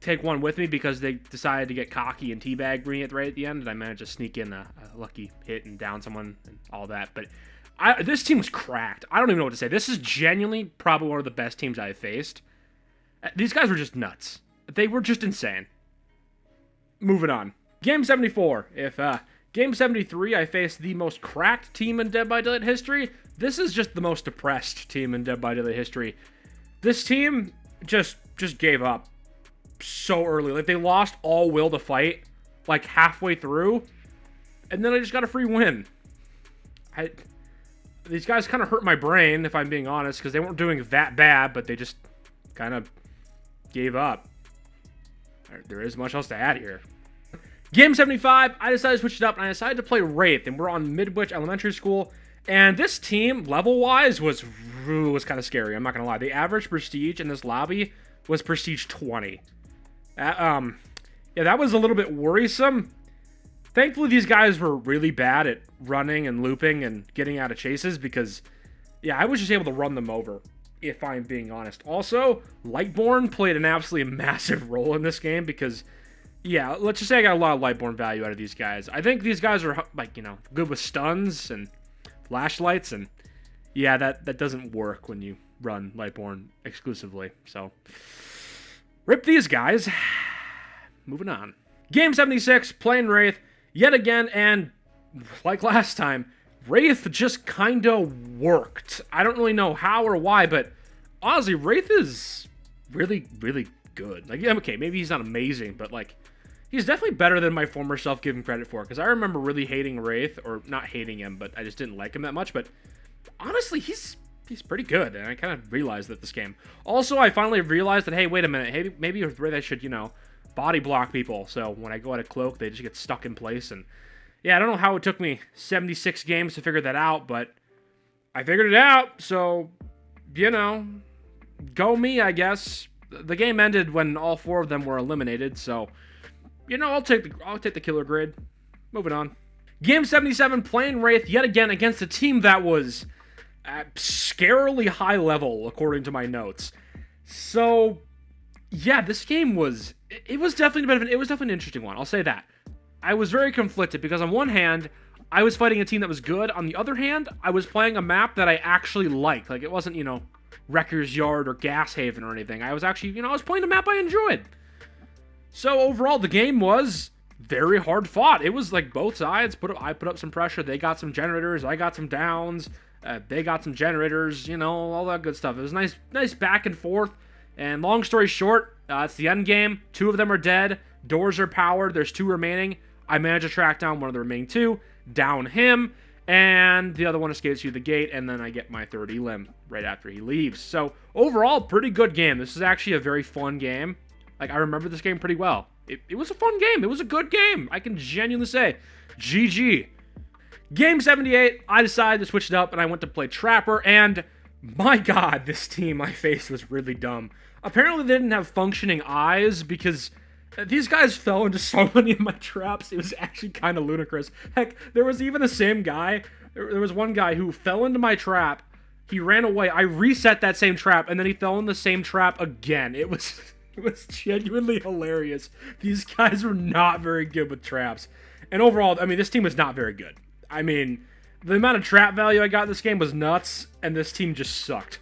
take one with me because they decided to get cocky and teabag me right at the end, and I managed to sneak in a lucky hit and down someone and all that. But this team was cracked. I don't even know what to say. This is genuinely probably one of the best teams I've faced. These guys were just nuts. They were just insane. Moving on. Game 74. If Game 73, I faced the most cracked team in Dead by Daylight history. This is just the most depressed team in Dead by Daylight history. This team just gave up so early. Like, they lost all will to fight, like, halfway through, and then I just got a free win. These guys kind of hurt my brain, if I'm being honest, because they weren't doing that bad, but they just kind of gave up. There isn't much else to add here. Game 75, I decided to switch it up, and I decided to play Wraith, and we're on Midwich Elementary School, and this team, level-wise, was kind of scary, I'm not going to lie. The average prestige in this lobby was prestige 20. Yeah, that was a little bit worrisome. Thankfully, these guys were really bad at running and looping and getting out of chases because, yeah, I was just able to run them over, if I'm being honest. Also, Lightborn played an absolutely massive role in this game because, yeah, let's just say I got a lot of Lightborn value out of these guys. I think these guys are, like, good with stuns and flashlights, and, yeah, that doesn't work when you run Lightborn exclusively, so rip these guys. Moving on. Game 76, playing Wraith, yet again, and like last time, Wraith just kinda worked. I don't really know how or why, but honestly, Wraith is really, really good. Like, yeah, okay, maybe he's not amazing, but, like, he's definitely better than my former self gave him credit for, because I remember really hating Wraith, or not hating him, but I just didn't like him that much, but honestly, he's pretty good, and I kind of realized that this game. Also, I finally realized that, hey, wait a minute, hey, maybe with Wraith I should, body block people, so when I go out of cloak, they just get stuck in place, and yeah, I don't know how it took me 76 games to figure that out, but I figured it out, so, go me, I guess. The game ended when all 4 of them were eliminated, so, I'll take the killer grid. Moving on. Game 77, playing Wraith yet again against a team that was at scarily high level, according to my notes. So, yeah, this game was, it was definitely an interesting one, I'll say that. I was very conflicted because on one hand, I was fighting a team that was good. On the other hand, I was playing a map that I actually liked. Like, it wasn't, you know, Wrecker's Yard or Gas Haven or anything. I was actually, you know, I was playing a map I enjoyed. So overall, the game was very hard fought. It was like both sides. I put up some pressure. They got some generators. I got some downs. They got some generators. You know, all that good stuff. It was nice back and forth. And long story short, it's the end game. 2 of them are dead. Doors are powered. There's 2 remaining. I managed to track down one of the remaining 2, down him, and the other one escapes through the gate, and then I get my 3rd elim right after he leaves. So overall, pretty good game. This is actually a very fun game. Like, I remember this game pretty well. It was a fun game. It was a good game. I can genuinely say, GG. Game 78, I decided to switch it up, and I went to play Trapper, and my god, this team I faced was really dumb. Apparently, they didn't have functioning eyes, because these guys fell into so many of my traps. It was actually kind of ludicrous. Heck, there was even the same guy. There was one guy who fell into my trap. He ran away. I reset that same trap, and then he fell in the same trap again. It was genuinely hilarious. These guys were not very good with traps. And overall, I mean, this team was not very good. I mean, the amount of trap value I got in this game was nuts, and this team just sucked.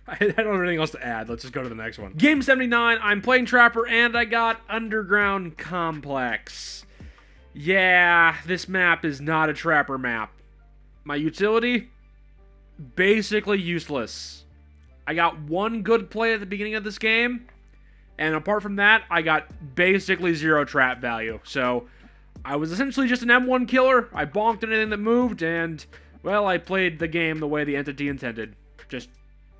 I don't have anything else to add. Let's just go to the next one. Game 79, I'm playing Trapper, and I got Underground Complex. Yeah, this map is not a Trapper map. My utility? Basically useless. I got 1 good play at the beginning of this game, and apart from that, I got basically 0 trap value. So, I was essentially just an M1 killer. I bonked anything that moved, and, well, I played the game the way the entity intended. Just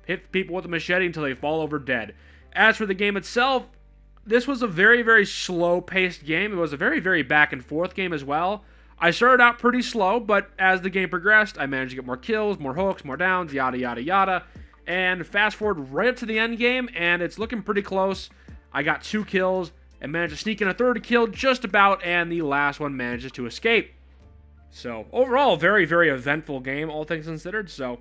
hit people with a machete until they fall over dead. As for the game itself, this was a very, very slow-paced game. It was a very, very back-and-forth game as well. I started out pretty slow, but as the game progressed, I managed to get more kills, more hooks, more downs, yada, yada, yada. And fast forward right up to the end game, and it's looking pretty close. I got 2 kills, and managed to sneak in a 3rd kill just about, and the last one manages to escape. So, overall, very, very eventful game, all things considered, so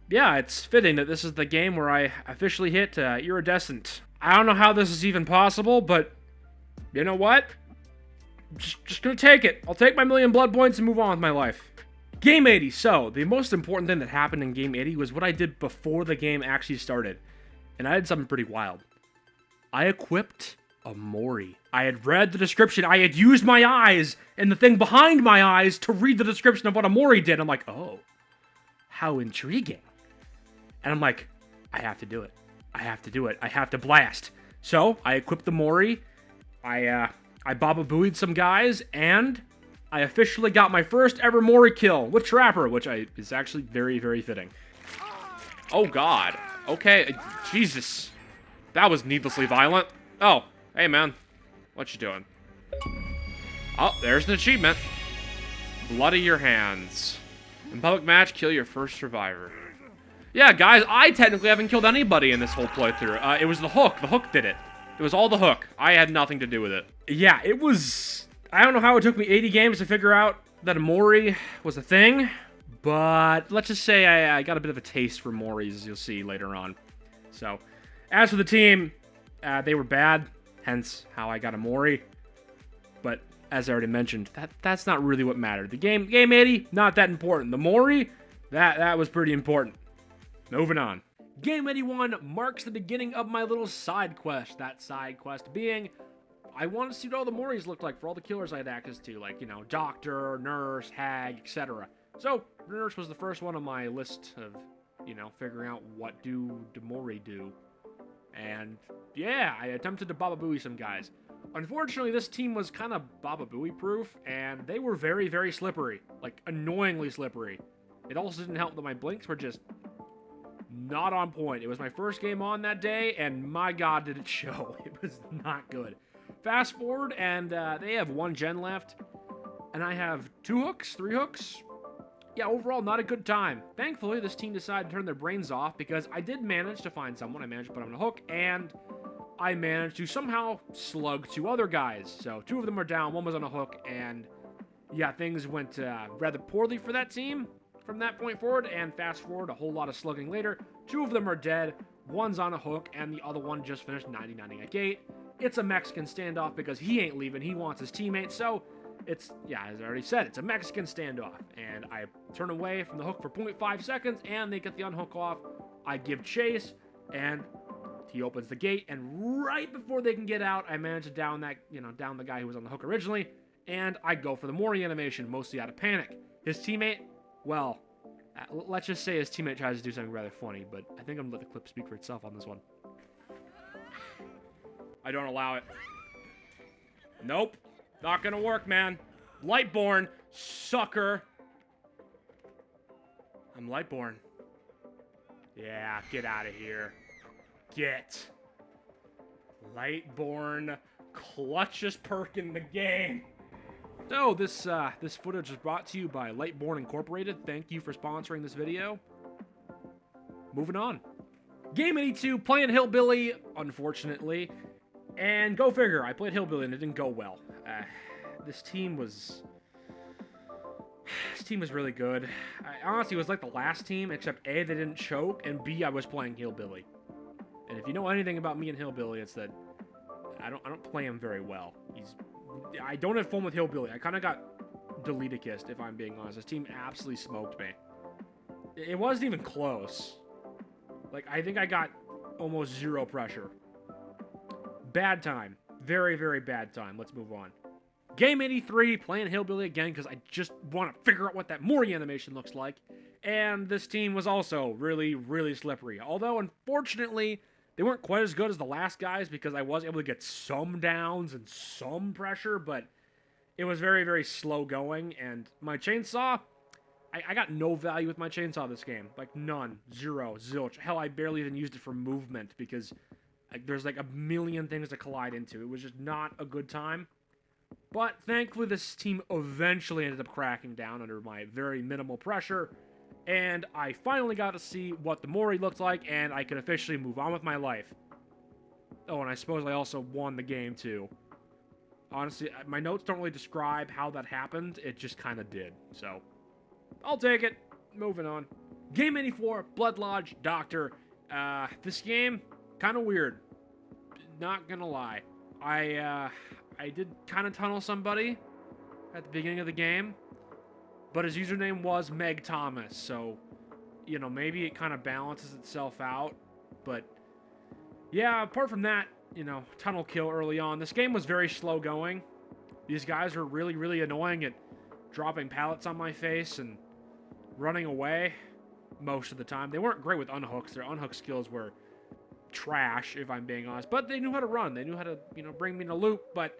yeah, it's fitting that this is the game where I officially hit iridescent. I don't know how this is even possible, but you know what? Just gonna take it. I'll take my 1,000,000 blood points and move on with my life. Game 80. So, the most important thing that happened in Game 80 was what I did before the game actually started. And I did something pretty wild. I equipped a Mori. I had read the description. I had used my eyes and the thing behind my eyes to read the description of what a Mori did. I'm like, oh, how intriguing. And I'm like, I have to do it. I have to do it. I have to blast. So, I equipped the Mori. I Baba Booeyed some guys, and I officially got my first ever Mori kill with Trapper, which is actually very, very fitting. Oh, God. Okay, Jesus. That was needlessly violent. Oh, hey, man. What you doing? Oh, there's an achievement. Bloody your hands. In public match, kill your first survivor. Yeah, guys, I technically haven't killed anybody in this whole playthrough. It was the hook. The hook did it. It was all the hook. I had nothing to do with it. Yeah, it was... I don't know how it took me 80 games to figure out that a Mori was a thing, but let's just say I got a bit of a taste for Moris, as you'll see later on. So, as for the team, they were bad, hence how I got a Mori. But, as I already mentioned, that's not really what mattered. The game 80, not that important. The Mori, that was pretty important. Moving on. Game 81 marks the beginning of my little side quest. That side quest being, I wanted to see what all the Moris looked like for all the killers I had access to, like, you know, Doctor, Nurse, Hag, etc. So, Nurse was the first one on my list of, you know, figuring out what do Mori do. And, yeah, I attempted to Baba Booey some guys. Unfortunately, this team was kind of Baba Booey proof, and they were very, very slippery. Like, annoyingly slippery. It also didn't help that my blinks were just not on point. It was my first game on that day, and my god, did it show. It was not good. Fast forward, and they have 1 gen left, and I have 2 hooks, 3 hooks. Yeah, overall, not a good time. Thankfully, this team decided to turn their brains off, because I did manage to find someone. I managed to put on a hook, and I managed to somehow slug 2 other guys. So, 2 of them are down, 1 was on a hook, and yeah, things went rather poorly for that team from that point forward, and fast forward a whole lot of slugging later. 2 of them are dead, 1's on a hook, and the other one just finished 99ing a gate. It's a Mexican standoff because he ain't leaving, he wants his teammate, so yeah, as I already said, it's a Mexican standoff. And I turn away from the hook for 0.5 seconds, and they get the unhook off. I give chase, and he opens the gate, and right before they can get out, I manage to down the guy who was on the hook originally, and I go for the Mori animation, mostly out of panic. His teammate, well, let's just say his teammate tries to do something rather funny, but I think I'm gonna let the clip speak for itself on this one. I don't allow it. Nope. Not gonna work, man. Lightborn, sucker. I'm Lightborn. Yeah, get out of here. Get. Lightborn, clutchest perk in the game. So, this footage is brought to you by Lightborn Incorporated. Thank you for sponsoring this video. Moving on. Game 82, playing Hillbilly, unfortunately. And go figure, I played Hillbilly and it didn't go well. This team was really good. Honestly, it was like the last team, except A, they didn't choke, and B, I was playing Hillbilly. And if you know anything about me and Hillbilly, it's that I don't play him very well. I don't have fun with Hillbilly. I kind of got deleted-kissed, if I'm being honest. This team absolutely smoked me. It wasn't even close. Like, I think I got almost zero pressure. Bad time. Very, very bad time. Let's move on. Game 83, playing Hillbilly again, because I just want to figure out what that Mori animation looks like. And this team was also really, really slippery. Although, unfortunately, they weren't quite as good as the last guys, because I was able to get some downs and some pressure, but it was very, very slow going. And my chainsaw, I got no value with my chainsaw this game. Like, none. Zero. Zilch. Hell, I barely even used it for movement, because there's like a million things to collide into. It was just not a good time. But thankfully, this team eventually ended up cracking down under my very minimal pressure. And I finally got to see what the Mori looked like, and I could officially move on with my life. Oh, and I suppose I also won the game, too. Honestly, my notes don't really describe how that happened. It just kind of did. So, I'll take it. Moving on. Game 84, Blood Lodge, Doctor. This game, kind of weird. Not gonna lie. I did kind of tunnel somebody at the beginning of the game, but his username was Meg Thomas, so, you know, maybe it kind of balances itself out, but, yeah, apart from that, you know, tunnel kill early on. This game was very slow going. These guys were really, really annoying at dropping pallets on my face and running away most of the time. They weren't great with unhooks. Their unhook skills were trash, if I'm being honest, but they knew how to run. They knew how to, you know, bring me in a loop, but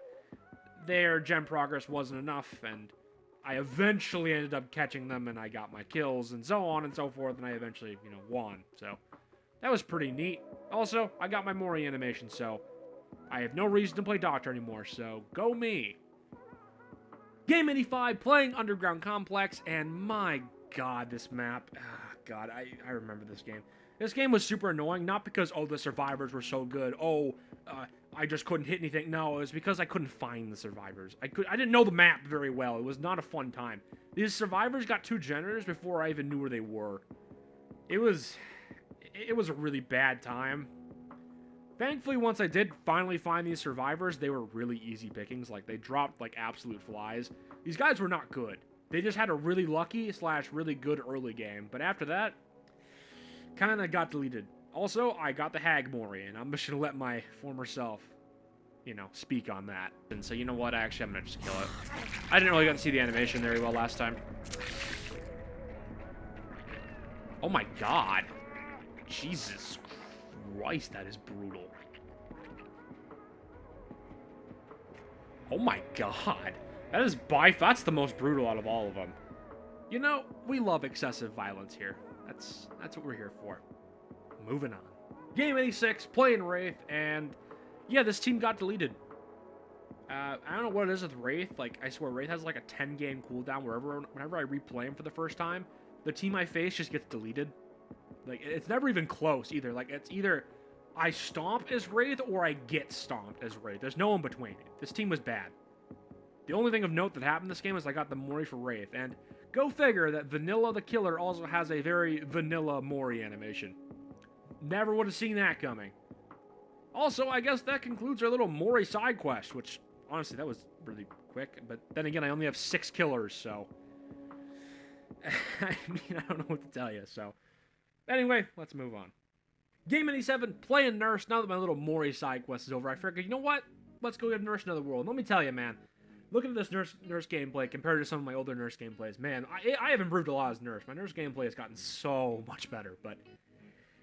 their gem progress wasn't enough, and I eventually ended up catching them, and I got my kills, and so on and so forth, and I eventually, you know, won. So, that was pretty neat. Also, I got my Mori animation, so I have no reason to play Doctor anymore, so go me. Game 85, playing Underground Complex, and my god, this map. God, I remember this game. This game was super annoying, not because, oh, the survivors were so good, I just couldn't hit anything. No, it was because I couldn't find the survivors. I didn't know the map very well. It was not a fun time. These survivors got 2 generators before I even knew where they were. It was a really bad time. Thankfully, once I did finally find these survivors, they were really easy pickings. Like, they dropped like absolute flies. These guys were not good. They just had a really lucky / really good early game. But after that, kind of got deleted. Also, I got the Hag Mori, and I'm just going to let my former self, you know, speak on that. And so, you know what? Actually, I'm going to just kill it. I didn't really get to see the animation very well last time. Oh my god. Jesus Christ, that is brutal. Oh my god. That's the most brutal out of all of them. You know, we love excessive violence here. That's what we're here for. Moving on. Game 86, playing Wraith, and yeah, this team got deleted. I don't know what it is with Wraith. Like, I swear, Wraith has like a 10-game cooldown whenever I replay him for the first time. The team I face just gets deleted. Like, it's never even close either. Like, it's either I stomp as Wraith or I get stomped as Wraith. There's no in between. This team was bad. The only thing of note that happened this game is I got the Mori for Wraith, and go figure that Vanilla the Killer also has a very vanilla Mori animation. Never would have seen that coming. Also, I guess that concludes our little Mori side quest, which, honestly, that was really quick. But then again, I only have 6 killers, so... I mean, I don't know what to tell you, so... Anyway, let's move on. Game 87, playing Nurse. Now that my little Mori side quest is over, I figured, you know what? Let's go give Nurse another world. Let me tell you, man. Looking at this Nurse gameplay compared to some of my older Nurse gameplays, man, I have improved a lot as Nurse. My Nurse gameplay has gotten so much better, but...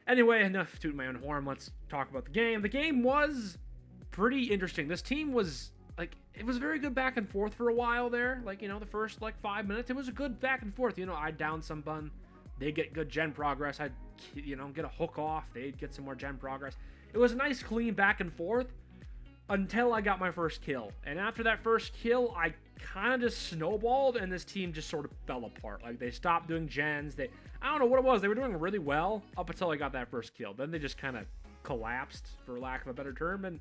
Anyway, enough tooting my own horn. Let's talk about the game. The game was pretty interesting. This team was, like, it was very good back and forth for a while there. Like, you know, the first, like, 5 minutes, it was a good back and forth. You know, I'd down some bun. They'd get good gen progress. I'd, you know, get a hook off. They'd get some more gen progress. It was a nice, clean back and forth until I got my first kill. And after that first kill, I kind of just snowballed, and this team just sort of fell apart. Like, they stopped doing gens. I don't know what it was. They were doing really well up until I got that first kill. Then they just kind of collapsed, for lack of a better term. And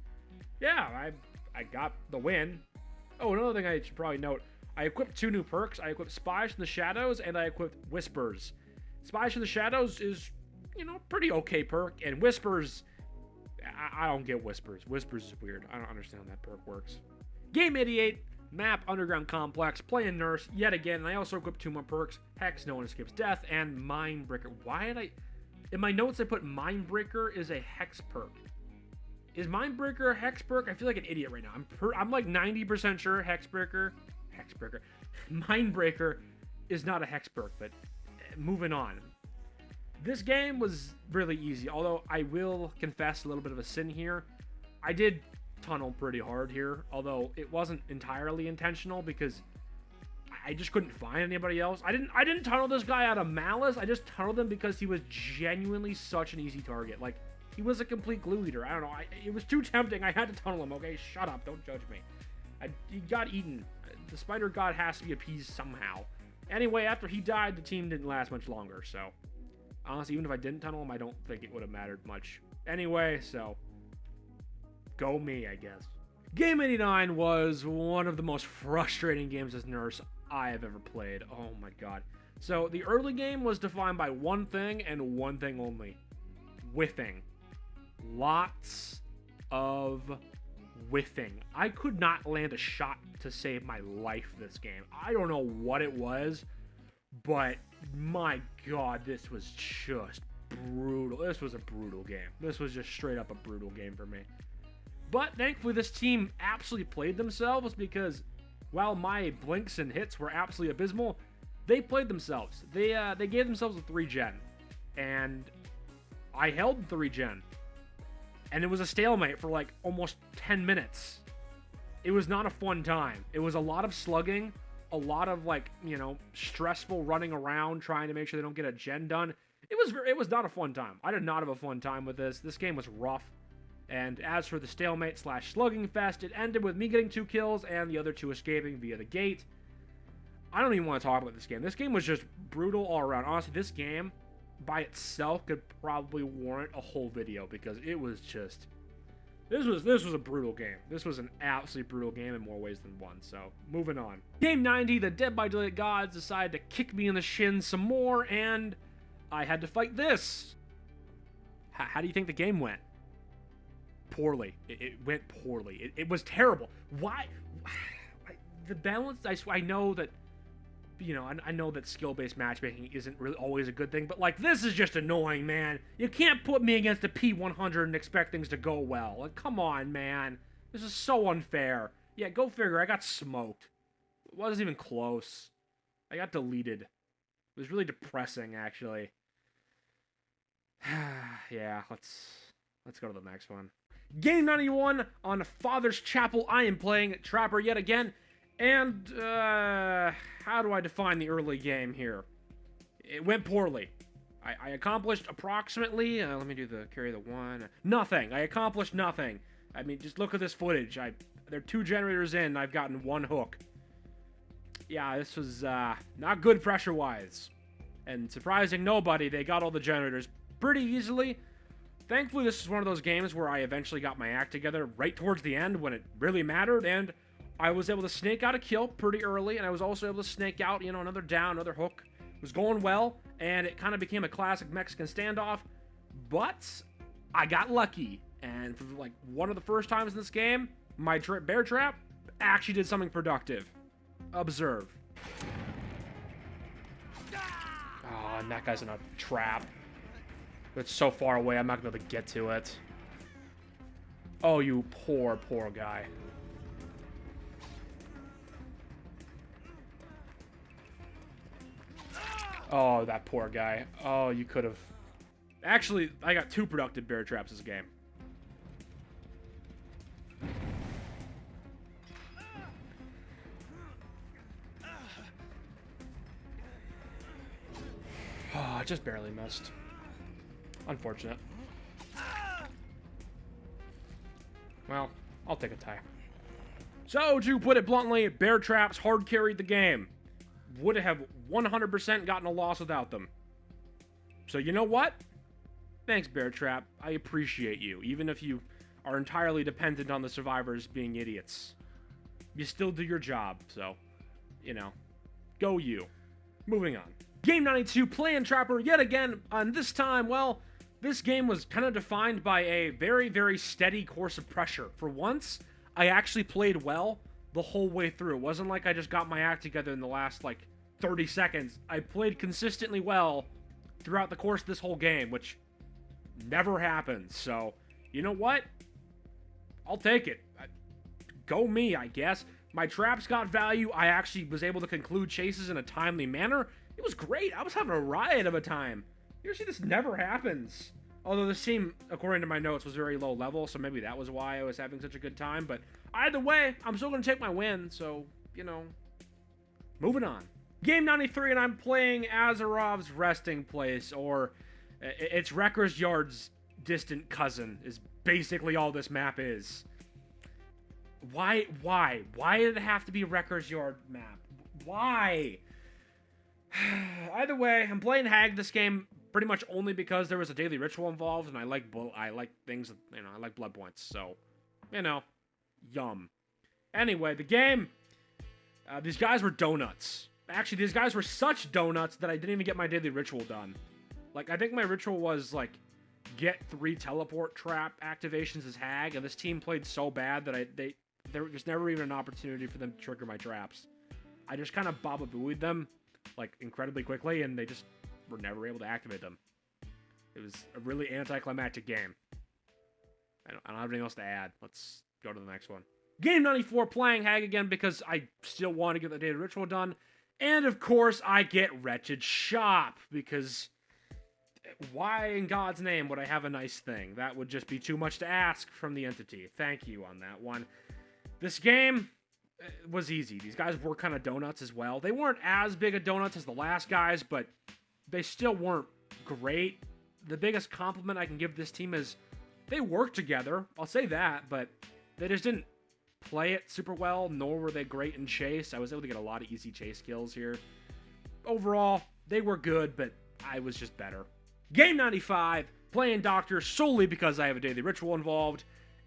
yeah, I got the win. Oh, another thing I should probably note. I equipped 2 new perks. I equipped Spies from the Shadows, and I equipped Whispers. Spies from the Shadows is, you know, pretty okay perk. And Whispers, I don't get Whispers. Whispers is weird. I don't understand how that perk works. Game 88. Map, Underground Complex, playing Nurse, yet again, and I also equipped 2 more perks, Hex, No One Escapes Death, and Mindbreaker. Why did I... In my notes, I put Mindbreaker is a Hex perk. Is Mindbreaker a Hex perk? I feel like an idiot right now. I'm like 90% sure Mindbreaker is not a Hex perk, but moving on. This game was really easy, although I will confess a little bit of a sin here. I did tunnel pretty hard here, although it wasn't entirely intentional because I just couldn't find anybody else. I didn't tunnel this guy out of malice. I just tunneled him because he was genuinely such an easy target. Like, he was a complete glue eater. I don't know. It was too tempting. I had to tunnel him. Okay, shut up. Don't judge me. He got eaten. The spider god has to be appeased somehow. Anyway, after he died, the team didn't last much longer. So, honestly, even if I didn't tunnel him, I don't think it would have mattered much. Anyway, so... Go me, I guess. Game 89 was one of the most frustrating games as Nurse I have ever played. Oh my god. So, the early game was defined by one thing and one thing only. Whiffing. Lots of whiffing. I could not land a shot to save my life this game. I don't know what it was, but my god, this was just brutal. This was a brutal game. This was just straight up a brutal game for me. But thankfully, this team absolutely played themselves because while my blinks and hits were absolutely abysmal, they played themselves. They gave themselves a 3-gen, and I held 3-gen, and it was a stalemate for like almost 10 minutes. It was not a fun time. It was a lot of slugging, a lot of like, you know, stressful running around trying to make sure they don't get a gen done. It was not a fun time. I did not have a fun time with this. This game was rough. And as for the stalemate / slugging fest, it ended with me getting 2 kills and the other 2 escaping via the gate. I don't even want to talk about this game. This game was just brutal all around. Honestly, this game by itself could probably warrant a whole video because it was just... This was a brutal game. This was an absolutely brutal game in more ways than one, so moving on. Game 90, the Dead by Daylight gods decided to kick me in the shin some more, and I had to fight this. How do you think the game went? Poorly. It went poorly. It was terrible. Why? The balance, I know that, you know, I know that skill-based matchmaking isn't really always a good thing, but, like, this is just annoying, man. You can't put me against a P100 and expect things to go well. Like, come on, man. This is so unfair. Yeah, go figure. I got smoked. It wasn't even close. I got deleted. It was really depressing, actually. Yeah, let's go to the next one. Game 91 on Father's Chapel. I am playing Trapper yet again. And, how do I define the early game here? It went poorly. I accomplished approximately, let me do the carry the one. Nothing. I accomplished nothing. I mean, just look at this footage. They're 2 generators in, I've gotten 1 hook. Yeah, this was, not good pressure-wise. And surprising nobody, they got all the generators pretty easily. Thankfully, this is one of those games where I eventually got my act together right towards the end when it really mattered, and I was able to snake out a kill pretty early, and I was also able to snake out, you know, another down, another hook. It was going well, and it kind of became a classic Mexican standoff, but I got lucky, and for like one of the first times in this game, my bear trap actually did something productive. Observe. Oh, and that guy's in a trap. It's so far away, I'm not going to be able to get to it. Oh, you poor, poor guy. Oh, that poor guy. Oh, you could have... Actually, I got 2 productive bear traps this game. Oh, I just barely missed. Unfortunate. Well, I'll take a tie. So, to put it bluntly, bear traps hard carried the game. Would have 100% gotten a loss without them. So, you know what? Thanks, bear trap. I appreciate you, even if you are entirely dependent on the survivors being idiots. You still do your job, so, you know, go you. Moving on. Game 92, playing Trapper yet again, and this time, well, this game was kind of defined by a very, very steady course of pressure. For once, I actually played well the whole way through. It wasn't like I just got my act together in the last, 30 seconds. I played consistently well throughout the course of this whole game, which never happens. So, you know what? I'll take it. Go me, I guess. My traps got value. I actually was able to conclude chases in a timely manner. It was great. I was having a riot of a time. Usually this never happens. Although this team, according to my notes, was very low level, so maybe that was why I was having such a good time. But either way, I'm still going to take my win, so, you know, moving on. Game 93, and I'm playing Azarov's resting place, or it's Wrecker's Yard's distant cousin, is basically all this map is. Why did it have to be Wrecker's Yard map? Why? Either way, I'm playing Hag this game pretty much only because there was a daily ritual involved, and I like things, you know, I like blood points, so, you know, yum. Anyway, the game, these guys were donuts. Actually, these guys were such donuts that I didn't even get my daily ritual done. I think my ritual was, get 3 teleport trap activations as Hag, and this team played so bad that there was never even an opportunity for them to trigger my traps. I just kind of baba-booied them, incredibly quickly, and they just were never able to activate them. It was a really anticlimactic game. I don't have anything else to add. Let's go to the next one. Game 94, playing Hag again because I still want to get the daily ritual done. And, of course, I get Wretched Shop, because why in God's name would I have a nice thing? That would just be too much to ask from the entity. Thank you on that one. This game was easy. These guys were kind of donuts as well. They weren't as big a donuts as the last guys, but they still weren't great. The biggest compliment I can give this team is they worked together. I'll say that, but they just didn't play it super well, nor were they great in chase. I was able to get a lot of easy chase kills here. Overall, they were good, but I was just better. Game 95, playing Doctor solely because I have a daily ritual involved.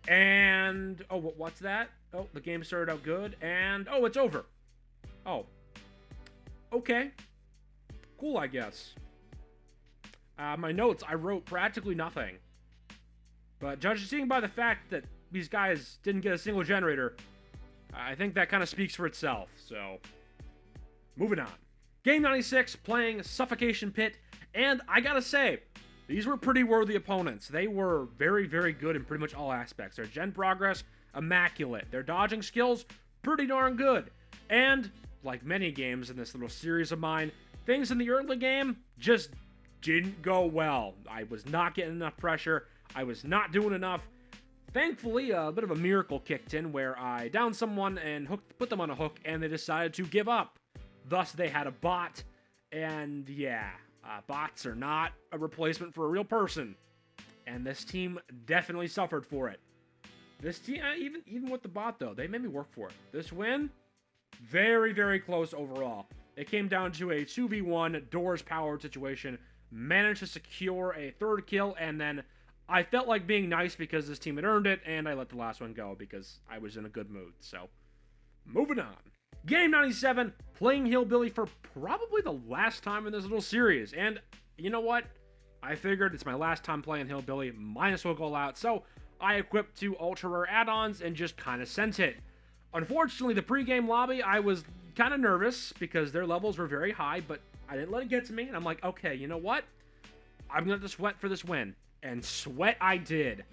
And, oh, what's that? Oh, the game started out good, and, oh, it's over. Oh. Okay. Cool, I guess. My notes, I wrote practically nothing. But judging by the fact that these guys didn't get a single generator, I think that kind of speaks for itself, so moving on. Game 96, playing Suffocation Pit, and I gotta say, these were pretty worthy opponents. They were very, very good in pretty much all aspects. Their gen progress, immaculate. Their dodging skills, pretty darn good. And, like many games in this little series of mine, things in the early game just didn't go well. I was not getting enough pressure. I was not doing enough. Thankfully, a bit of a miracle kicked in where I downed someone and put them on a hook, and they decided to give up. Thus, they had a bot, and yeah, bots are not a replacement for a real person, and this team definitely suffered for it. This team, even with the bot though, they made me work for it. This win, very, very close overall. It came down to a 2v1 doors powered situation, managed to secure a 3rd kill, and then I felt like being nice because this team had earned it, and I let the last one go because I was in a good mood. So, moving on. Game 97, playing Hillbilly for probably the last time in this little series. And you know what? I figured it's my last time playing Hillbilly, might as well go out. So I equipped 2 ultra rare add-ons and just kind of sent it. Unfortunately, the pregame lobby, I was kind of nervous because their levels were very high, but I didn't let it get to me, and I'm like, okay, you know what? I'm going to sweat for this win. And sweat I did.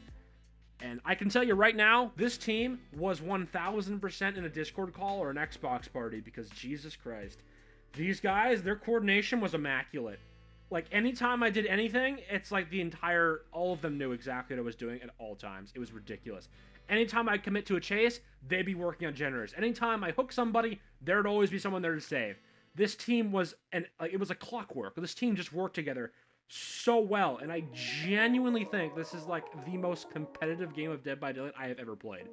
And I can tell you right now, this team was 1,000% in a Discord call or an Xbox party because Jesus Christ. These guys, their coordination was immaculate. Like, anytime I did anything, it's like all of them knew exactly what I was doing at all times. It was ridiculous. Anytime I commit to a chase, they'd be working on generators. Anytime I hook somebody, there'd always be someone there to save. This team was, it was a clockwork. This team just worked together so well, and I genuinely think this is like the most competitive game of Dead by Daylight I have ever played.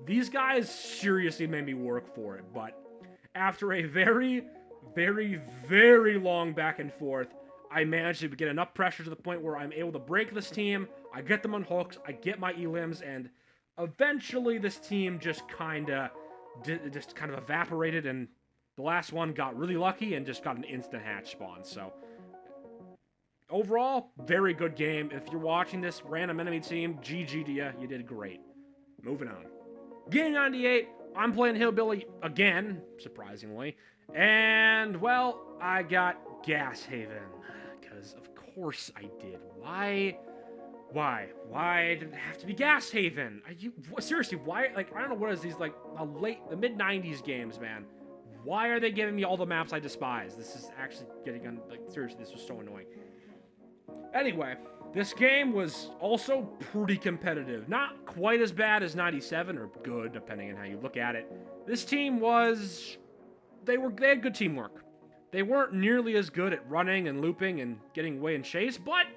These guys seriously made me work for it, but after a very, very, very long back and forth, I managed to get enough pressure to the point where I'm able to break this team, I get them on hooks, I get my elims, and eventually this team just kind of evaporated, and the last one got really lucky and just got an instant hatch spawn, so overall, very good game. If you're watching this random enemy team, GG to you. You did great. Moving on. Game 98, I'm playing Hillbilly again, surprisingly. And, well, I got Gas Haven. Because, of course, I did. Why? Why did it have to be Gas Haven? Seriously, why? Like, I don't know what is these, like, the mid-90s games, man. Why are they giving me all the maps I despise? This is actually getting on, like, seriously, this was so annoying. Anyway, this game was also pretty competitive. Not quite as bad as 97, or good, depending on how you look at it. This team they had good teamwork. They weren't nearly as good at running and looping and getting away and chase, but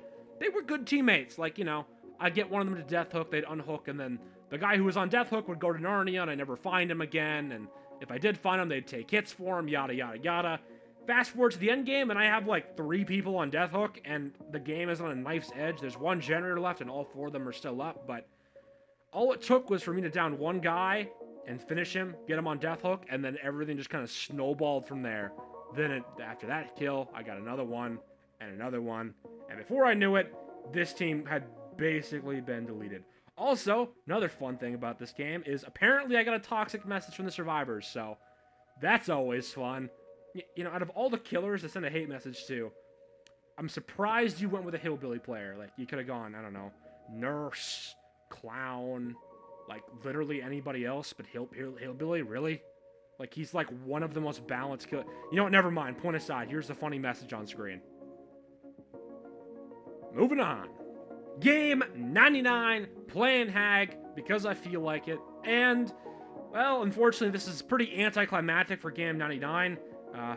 they were good teammates. Like, you know, I'd get one of them to death hook, they'd unhook, and then the guy who was on death hook would go to Narnia, and I'd never find him again, and if I did find him, they'd take hits for him, yada, yada, yada. Fast forward to the end game, and I have like 3 people on death hook, and the game is on a knife's edge. There's 1 generator left, and all 4 of them are still up, but all it took was for me to down 1 guy and finish him, get him on death hook, and then everything just kind of snowballed from there. Then after that kill, I got another one, and another one, and before I knew it, this team had basically been deleted. Also, another fun thing about this game is apparently I got a toxic message from the survivors, so that's always fun. You know, out of all the killers to send a hate message to, I'm surprised you went with a Hillbilly player. Like, you could have gone, I don't know, Nurse, Clown, like, literally anybody else, but Hillbilly, really? Like, he's like one of the most balanced killers. You know what, never mind, point aside, here's the funny message on screen. Moving on. Game 99, playing Hag, because I feel like it, and, well, unfortunately, this is pretty anticlimactic for game 99.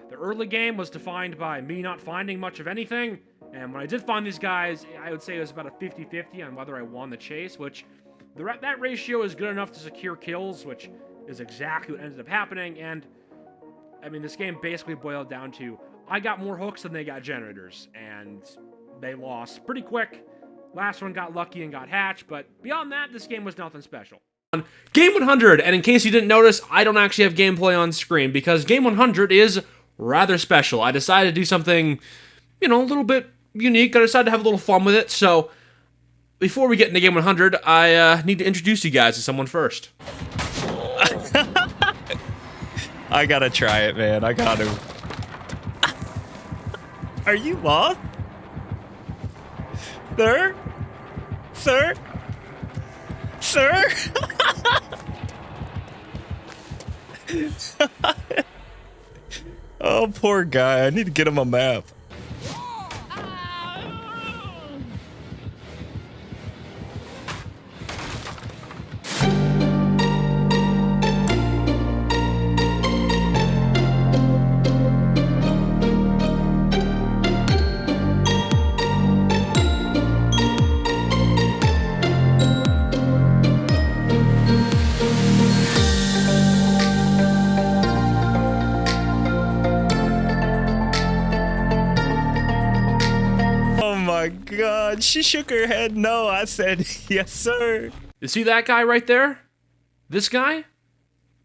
The early game was defined by me not finding much of anything, and when I did find these guys, I would say it was about a 50-50 on whether I won the chase, which that ratio is good enough to secure kills, which is exactly what ended up happening, and, I mean, this game basically boiled down to, I got more hooks than they got generators, and they lost pretty quick. Last one got lucky and got hatched, but beyond that, this game was nothing special. Game 100, and in case you didn't notice, I don't actually have gameplay on screen because Game 100 is rather special. I decided to do something, you know, a little bit unique. I decided to have a little fun with it, so before we get into Game 100, I need to introduce you guys to someone first. I gotta try it, man. I gotta. Are you Moth? Sir? Sir? Sir? Oh, poor guy. I need to get him a map. God, she shook her head no. I said, yes, sir. You see that guy right there? This guy?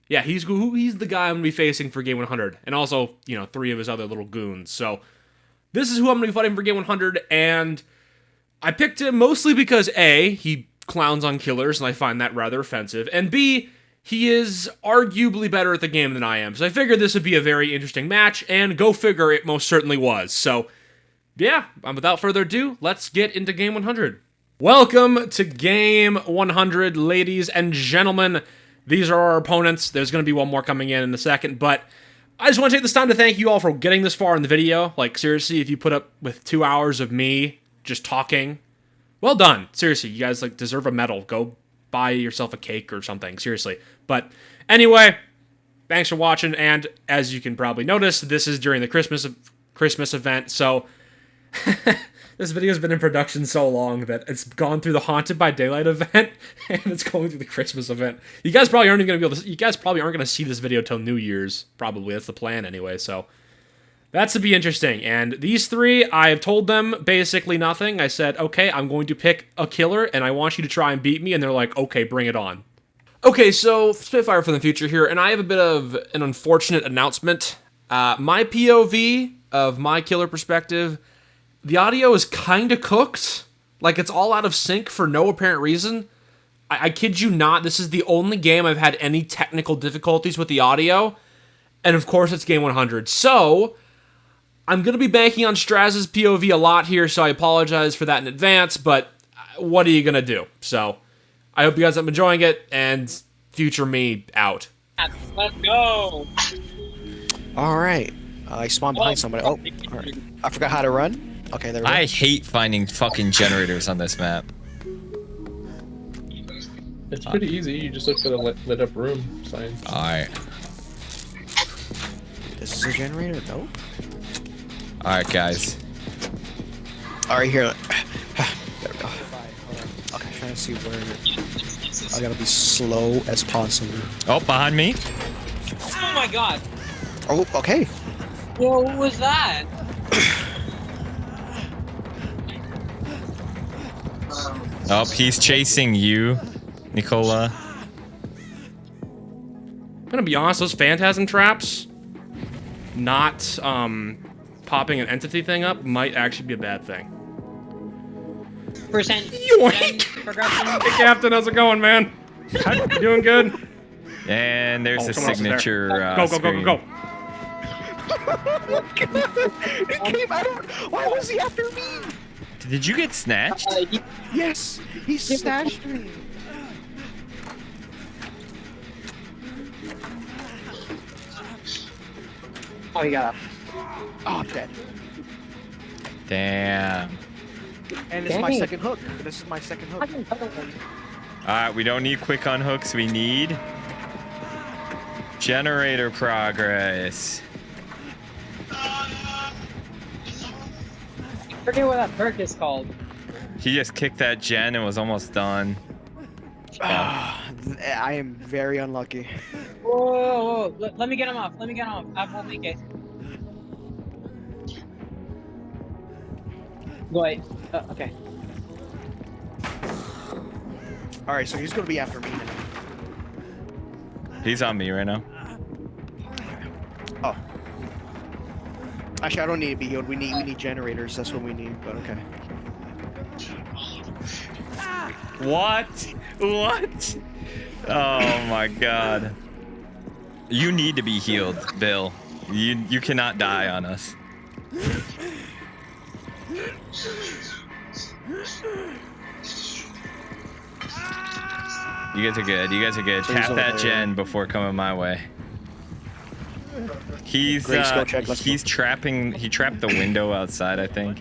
Yeah, he's the guy I'm going to be facing for Game 100. And also, you know, 3 of his other little goons. So, this is who I'm going to be fighting for Game 100. And I picked him mostly because A, he clowns on killers, and I find that rather offensive. And B, he is arguably better at the game than I am. So I figured this would be a very interesting match, and go figure, it most certainly was. So, yeah, without further ado, let's get into Game 100. Welcome to Game 100, ladies and gentlemen. These are our opponents. There's going to be one more coming in a second, but I just want to take this time to thank you all for getting this far in the video. Like, seriously, if you put up with 2 hours of me just talking, well done. Seriously, you guys, like, deserve a medal. Go buy yourself a cake or something, seriously. But anyway, thanks for watching, and as you can probably notice, this is during the Christmas event, so this video's been in production so long that it's gone through the Haunted by Daylight event, and it's going through the Christmas event. You guys probably aren't even gonna you guys probably aren't gonna see this video till New Year's, probably. That's the plan anyway, so that's to be interesting. And these three, I've told them basically nothing. I said, okay, I'm going to pick a killer, and I want you to try and beat me, and they're like, okay, bring it on. Okay, so Spitfire from the future here, and I have a bit of an unfortunate announcement. My POV of my killer perspective, the audio is kind of cooked. Like, it's all out of sync for no apparent reason. I kid you not, this is the only game I've had any technical difficulties with the audio. And of course, it's Game 100. So, I'm going to be banking on Straz's POV a lot here, so I apologize for that in advance, but what are you going to do? So, I hope you guys are enjoying it, and future me out. Let's go! Alright. I spawned behind somebody. Oh, alright. I forgot how to run. Okay, there we go. I hate finding fucking generators on this map. It's pretty easy. You just look for the lit up room sign. Alright. This is a generator? Nope. Alright, guys. Alright, here. There we go. Okay, trying to see where... I gotta be slow as possible. Oh, behind me. Oh my god! Oh, okay. Whoa, what was that? Oh, he's chasing you, Nicola. I'm gonna be honest, those phantasm traps, not popping an entity thing up, might actually be a bad thing. Percent Yoink! progression. Hey, Captain, how's it going, man? You doing good? And there's the someone else is there. signature Go, screen. go. It came out of... Why was he after me? Did you get snatched? Yes, he snatched me. Oh, you got Oh, I'm dead. Damn. And this is my second hook. This is my second hook. Alright, we don't need quick on hooks. We need generator progress. I forget what that perk is called. He just kicked that gen and was almost done. I am very unlucky. Whoa. Let me get him off. I won't make it. Wait. Okay. Alright, so he's gonna be after me now. He's on me right now. Oh. Actually, I don't need to be healed. We need generators. That's what we need. But okay. What? What? Oh my god. You need to be healed, Bill. You cannot die on us. You guys are good. You guys are good. Please Tap don't that worry. gen before coming my way. He's Great skill check, let's he's trapping. He trapped the window outside, I think.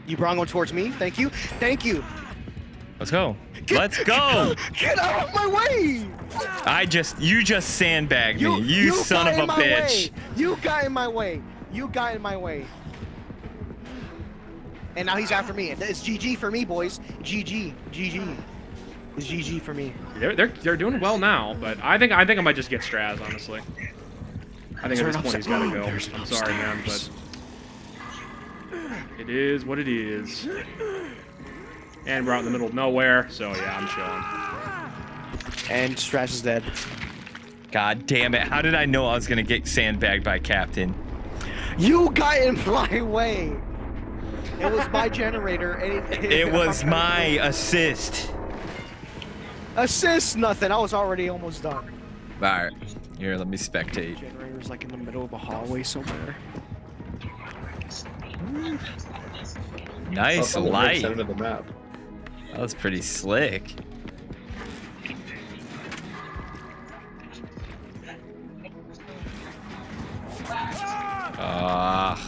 You brought one towards me. Thank you. Thank you. Let's go. Let's go. Get out of my way. You just sandbagged me. You son got of a in my bitch. way. You got in my way. You got in my way. And now he's after me. It's GG for me, boys. GG. GG. It's GG for me. They're doing well now, but I think I might just get Straz, honestly. I think at this point he's gotta go. I'm sorry, man, but it is what it is. And we're out in the middle of nowhere, so yeah, I'm chilling. And Straz is dead. God damn it. How did I know I was going to get sandbagged by Captain? You got in my way. It was my generator. And It was my assist. assist. Nothing. I was already almost done. Alright. Here, let me spectate. Generator's like in the middle of a hallway somewhere. Nice It's on the right light. side of the map. That was pretty slick.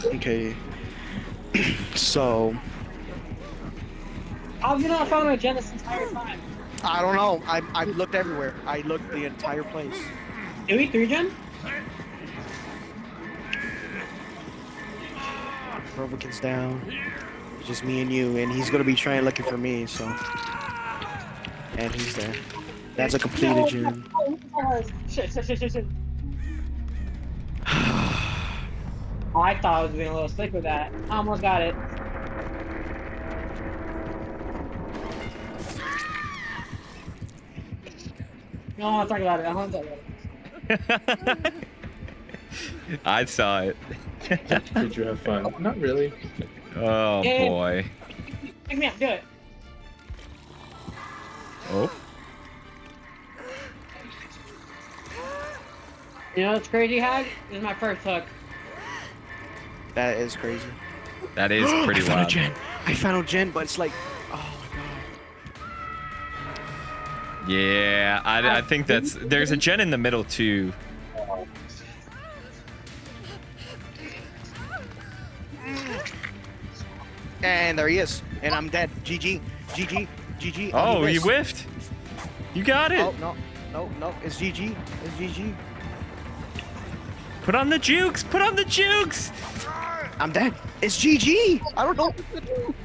Okay. So How have you not found my gen this entire time? I don't know. I looked everywhere. I looked the entire place. Do we 3-gen? Robokin's down. It's just me and you, and he's gonna be trying looking for me. So, and he's there. That's a completed gen. Shit. I thought I was being a little slick with that. I almost got it. No, I want to talk about it. I want to talk about it. I saw it. Did you have fun? Not really. Oh Yeah. boy. Pick me up, do it. Oh. You know what's crazy, Hag? This is my first hook. That is crazy. That is pretty I found a wild. gen. I found a gen, but it's like, oh my god. Yeah, I think there's a gen in the middle too. And there he is. And I'm dead. GG. GG. GG. Oh, he you missed. whiffed. You got it. Oh, no. It's GG. It's GG. Put on the jukes. Put on the jukes. I'm dead. It's GG. I don't know what to do.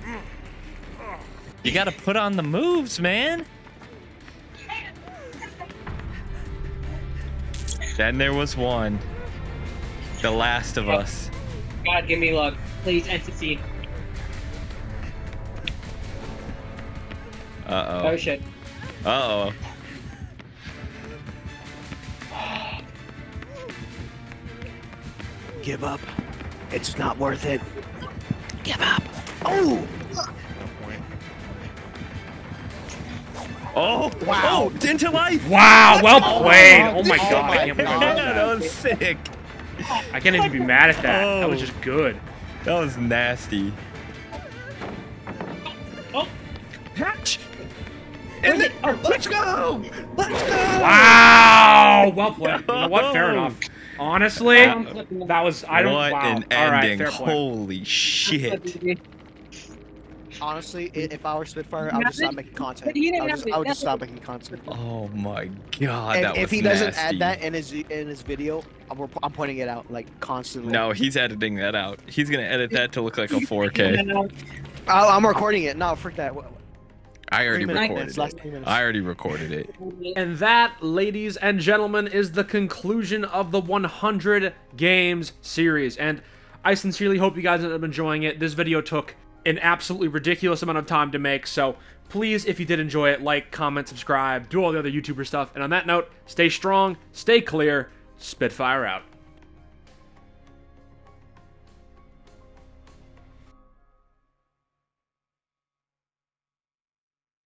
You gotta put on the moves, man. Then there was one. The Last of Us. God, give me luck. Please, entity. Uh-oh. Oh shit. Uh-oh. Give up. It's not worth it. Give up. Oh! Oh! Wow! Oh, into life! Wow, well played. Oh my Oh god, my I can't believe I God. did That that. was sick. I can't even be mad at that. That was Oh. just good. That was nasty. Oh, Hatch! And then, let's go! Let's go! Wow, well played. You know what? Fair enough. Honestly, I'm flipping. that was I don't. What wow. an All right, ending. fair play. Holy shit. Honestly, if I were Spitfire, I would just stop making content. But he didn't I would have just to- stop making content. Oh my god, And that was if he doesn't nasty. add that in his video, I'm pointing it out like constantly. No, he's editing that out. He's gonna edit that to look like a 4K. I'm recording it. No, frick that. I already 3 minutes, recorded last it. 3 minutes. I already recorded it. And that, ladies and gentlemen, is the conclusion of the 100 games series. And I sincerely hope you guys ended up enjoying it. This video took an absolutely ridiculous amount of time to make, so please, if you did enjoy it, like, comment, subscribe, do all the other YouTuber stuff. And on that note, stay strong, stay clear, Spitfire out.